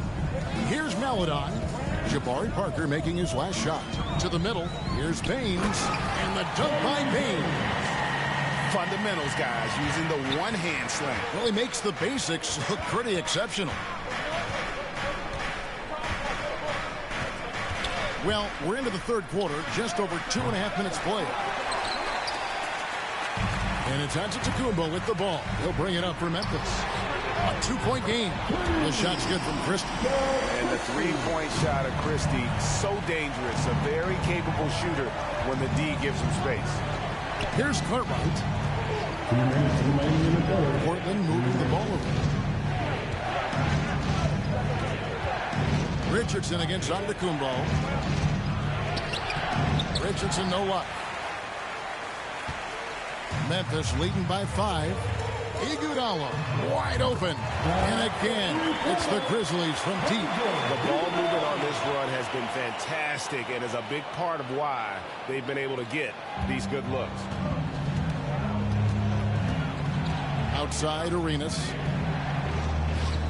Here's Maledon. Jabari Parker making his last shot. To the middle, here's Baines. And the dunk by Baines. Fundamentals, guys, using the one-hand slam. Well, he makes the basics look pretty exceptional. Well, we're into the third quarter, just over 2.5 minutes played. And it's Antetokounmpo with the ball. He'll bring it up for Memphis. A 2-point game. The shot's good from Christie. And the 3-point shot of Christie, so dangerous. A very capable shooter when the D gives him space. Here's Cartwright. Portland moving the ball over. Richardson against Antetokounmpo. Richardson, no luck. Memphis leading by 5. Iguodala wide open. And again, it's the Grizzlies from deep. The ball movement on this run has been fantastic and is a big part of why they've been able to get these good looks. Outside Arenas.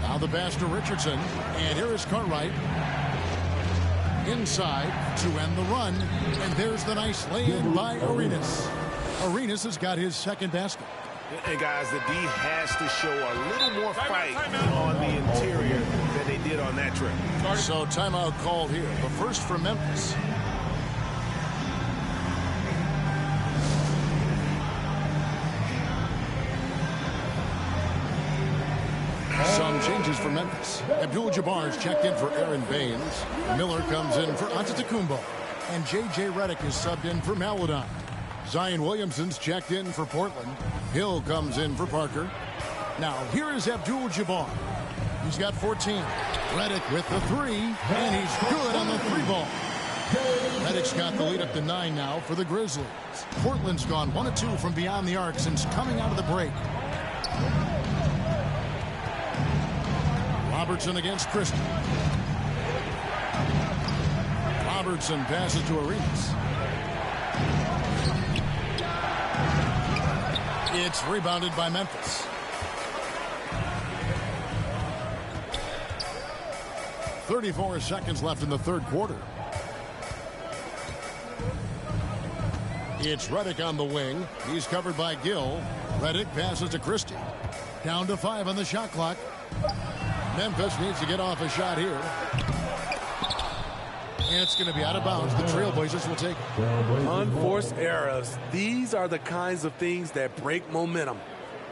Now the pass to Richardson. And here is Cartwright. Inside to end the run. And there's the nice lay-in by Arenas. Arenas has got his second basket. And guys, the D has to show a little more fight on the interior than they did on that trip. So timeout called here. The first for Memphis. Some Some changes for Memphis. Abdul-Jabbar is checked in for Aaron Baines. Miller comes in for Antetokounmpo. And J.J. Redick is subbed in for Maladon. Zion Williamson's checked in for Portland. Hill comes in for Parker. Now, here is Abdul-Jabbar. He's got 14. Redick with the 3, and he's good on the 3 ball. Redick's got the lead up to 9 now for the Grizzlies. Portland's gone 1 of 2 from beyond the arc since coming out of the break. Robertson against Christie. Robertson passes to Arenas. It's rebounded by Memphis. .34 seconds left in the third quarter. It's Redick on the wing. He's covered by Gill. Redick passes to Christie. Down to 5 on the shot clock. Memphis needs to get off a shot here. And it's going to be out of bounds. The Trailblazers will take it. Unforced errors. These are the kinds of things that break momentum.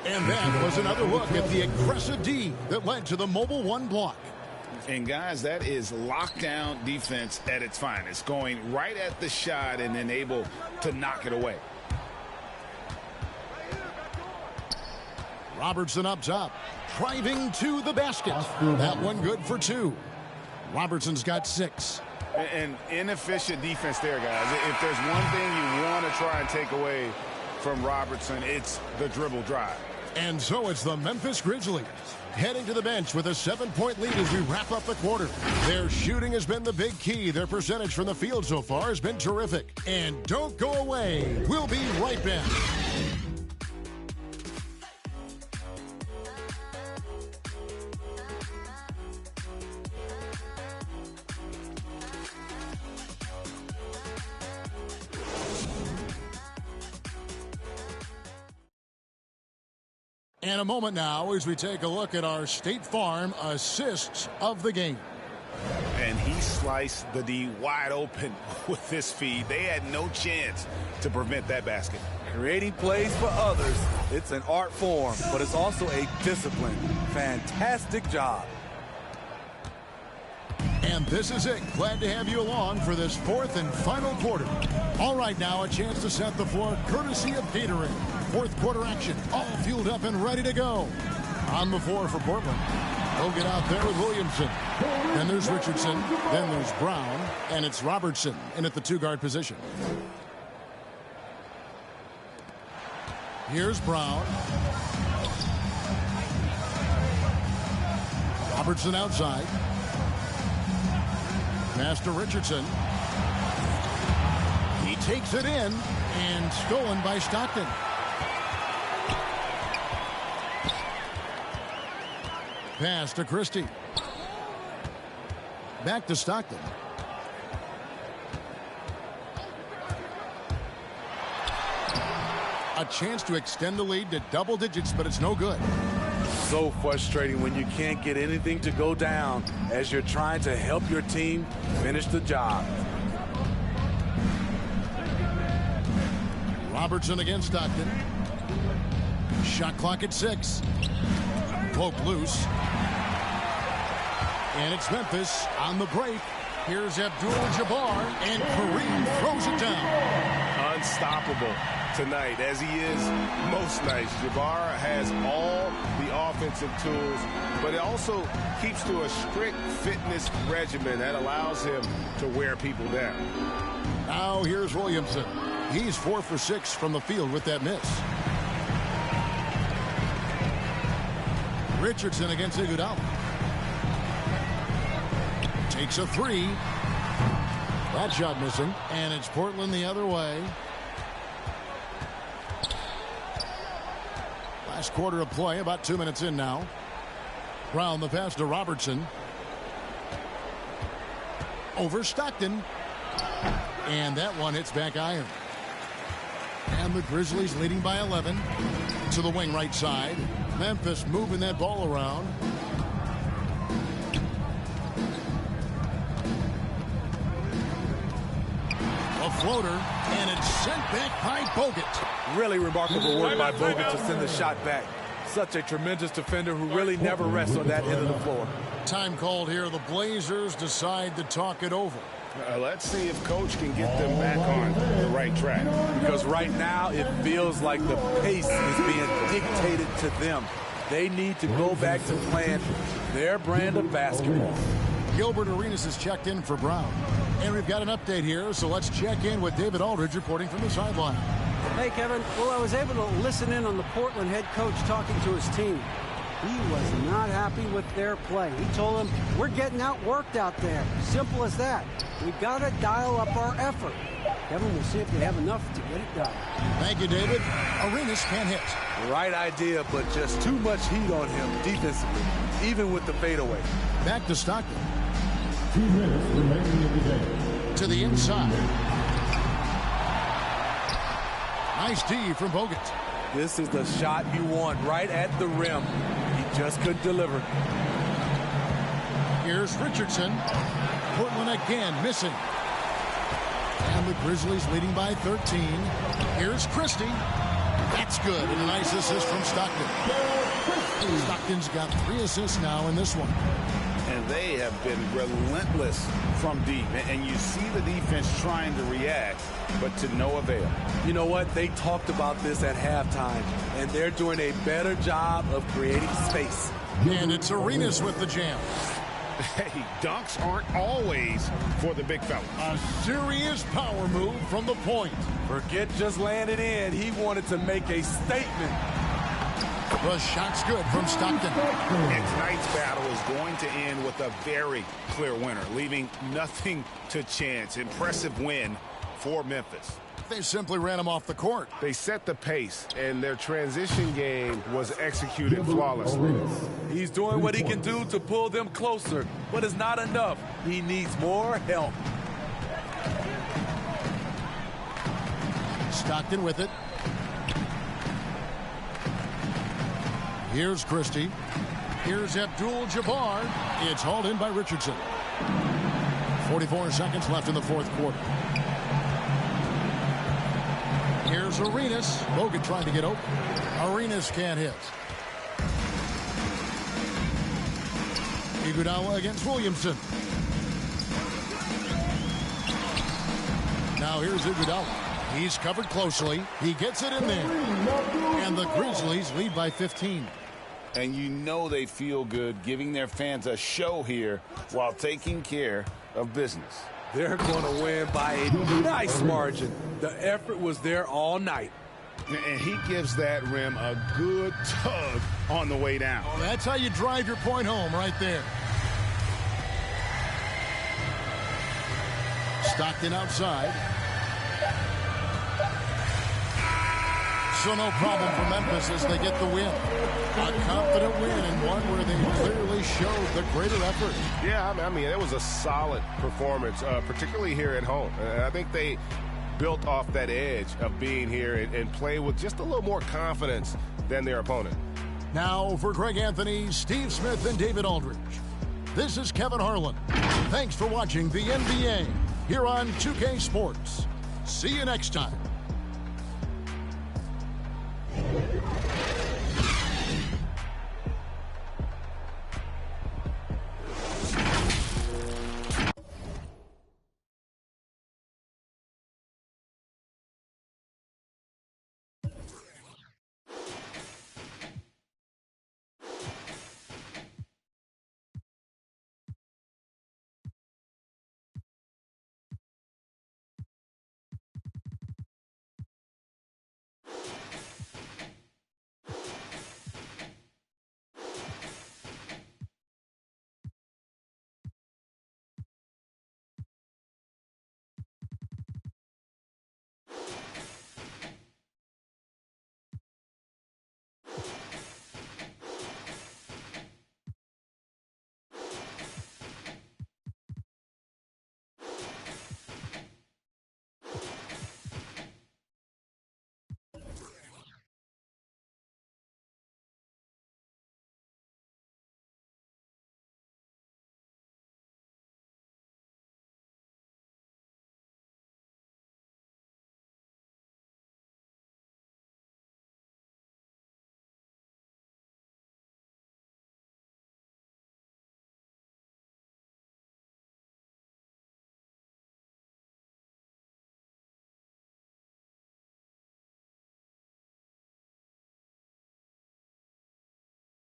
And that was another look at the aggressive D that led to the Mobile One block. And guys, that is lockdown defense at its finest, going right at the shot and then able to knock it away. Robertson up top, driving to the basket. That one good for 2. Robertson's got 6. And inefficient defense there, guys. If there's one thing you want to try and take away from Robertson, it's the dribble drive. And so it's the Memphis Grizzlies heading to the bench with a 7-point lead as we wrap up the quarter. Their shooting has been the big key. Their percentage from the field so far has been terrific. And don't go away. We'll be right back. And a moment now as we take a look at our State Farm assists of the game. And he sliced the D wide open with this feed. They had no chance to prevent that basket. Creating plays for others, it's an art form, but it's also a discipline. Fantastic job. And this is it. Glad to have you along for this 4th and final quarter. All right, now a chance to set the floor courtesy of Gatorade. 4th quarter action, all fueled up and ready to go. On the floor for Portland. They'll get out there with Williamson. Then there's Richardson. Then there's Brown. And it's Robertson in at the 2-guard position. Here's Brown. Robertson outside. Pass to Richardson. He takes it in and stolen by Stockton. Pass to Christie. Back to Stockton. A chance to extend the lead to double digits, but it's no good. So frustrating when you can't get anything to go down as you're trying to help your team finish the job. Robertson against Stockton. Shot clock at 6. Poke loose. And it's Memphis on the break. Here's Abdul-Jabbar, and Kareem throws it down. Unstoppable tonight, as he is most nights. Jabbar has all the offensive tools, but it also keeps to a strict fitness regimen that allows him to wear people down. Now here's Williamson. He's 4 for 6 from the field with that miss. Richardson against Iguodala. Takes a 3. That shot missing, and it's Portland the other way. Last quarter of play, about 2 minutes in now. Brown the pass to Robertson. Over Stockton. And that one hits back iron. And the Grizzlies leading by 11. To the wing right side. Memphis moving that ball around. A floater, and it's sent back by Bogut. Really remarkable work by Bogut to send the shot back. such a tremendous defender who really never rests on that end of the floor. Time called here. The Blazers decide to talk it over. Let's see if Coach can get them back on the right track. Because right now it feels like the pace is being dictated to them. They need to go back to playing their brand of basketball. Gilbert Arenas has checked in for Brown. And we've got an update here, so let's check in with David Aldridge reporting from the sideline. Hey, Kevin. Well, I was able to listen in on the Portland head coach talking to his team. He was not happy with their play. He told them, we're getting outworked out there. Simple as that. We've got to dial up our effort. Kevin, we'll see if they have enough to get it done. Thank you, David. Arenas can't hit. Right idea, but just too much heat on him defensively, even with the fadeaway. Back to Stockton. 2 minutes remaining in the game. To the inside. Nice D from Bogut. This is the shot you want, right at the rim. He just couldn't deliver. Here's Richardson. Portland again missing. And the Grizzlies leading by 13. Here's Christie. That's good. And a nice assist from Stockton. Stockton's got 3 assists now in this one. And they have been relentless from deep. And you see the defense trying to react, but to no avail. You know what? They talked about this at halftime, and they're doing a better job of creating space. And it's Arenas with the jam. Hey, dunks aren't always for the big fella. A serious power move from the point. Forget just laying it in. He wanted to make a statement. The shot's good from Stockton. And tonight's battle is going to end with a very clear winner, leaving nothing to chance. Impressive win for Memphis. They simply ran him off the court. They set the pace, and their transition game was executed flawlessly. He's doing what he can do to pull them closer, but it's not enough. He needs more help. Stockton with it. Here's Christie. Here's Abdul-Jabbar. It's hauled in by Richardson. 44 seconds left in the fourth quarter. Here's Arenas. Bogut trying to get open. Arenas can't hit. Iguodala against Williamson. Now here's Iguodala. He's covered closely. He gets it in there. And the Grizzlies lead by 15. And you know they feel good giving their fans a show here while taking care of business. They're going to win by a nice margin. The effort was there all night. And he gives that rim a good tug on the way down. Oh, that's how you drive your point home right there. Stockton outside. So no problem for Memphis as they get the win. A confident win and one where they clearly showed the greater effort. Yeah, I mean, it was a solid performance, particularly here at home. I think they built off that edge of being here and play with just a little more confidence than their opponent. Now for Greg Anthony, Steve Smith, and David Aldridge. This is Kevin Harlan. Thanks for watching the NBA here on 2K Sports. See you next time.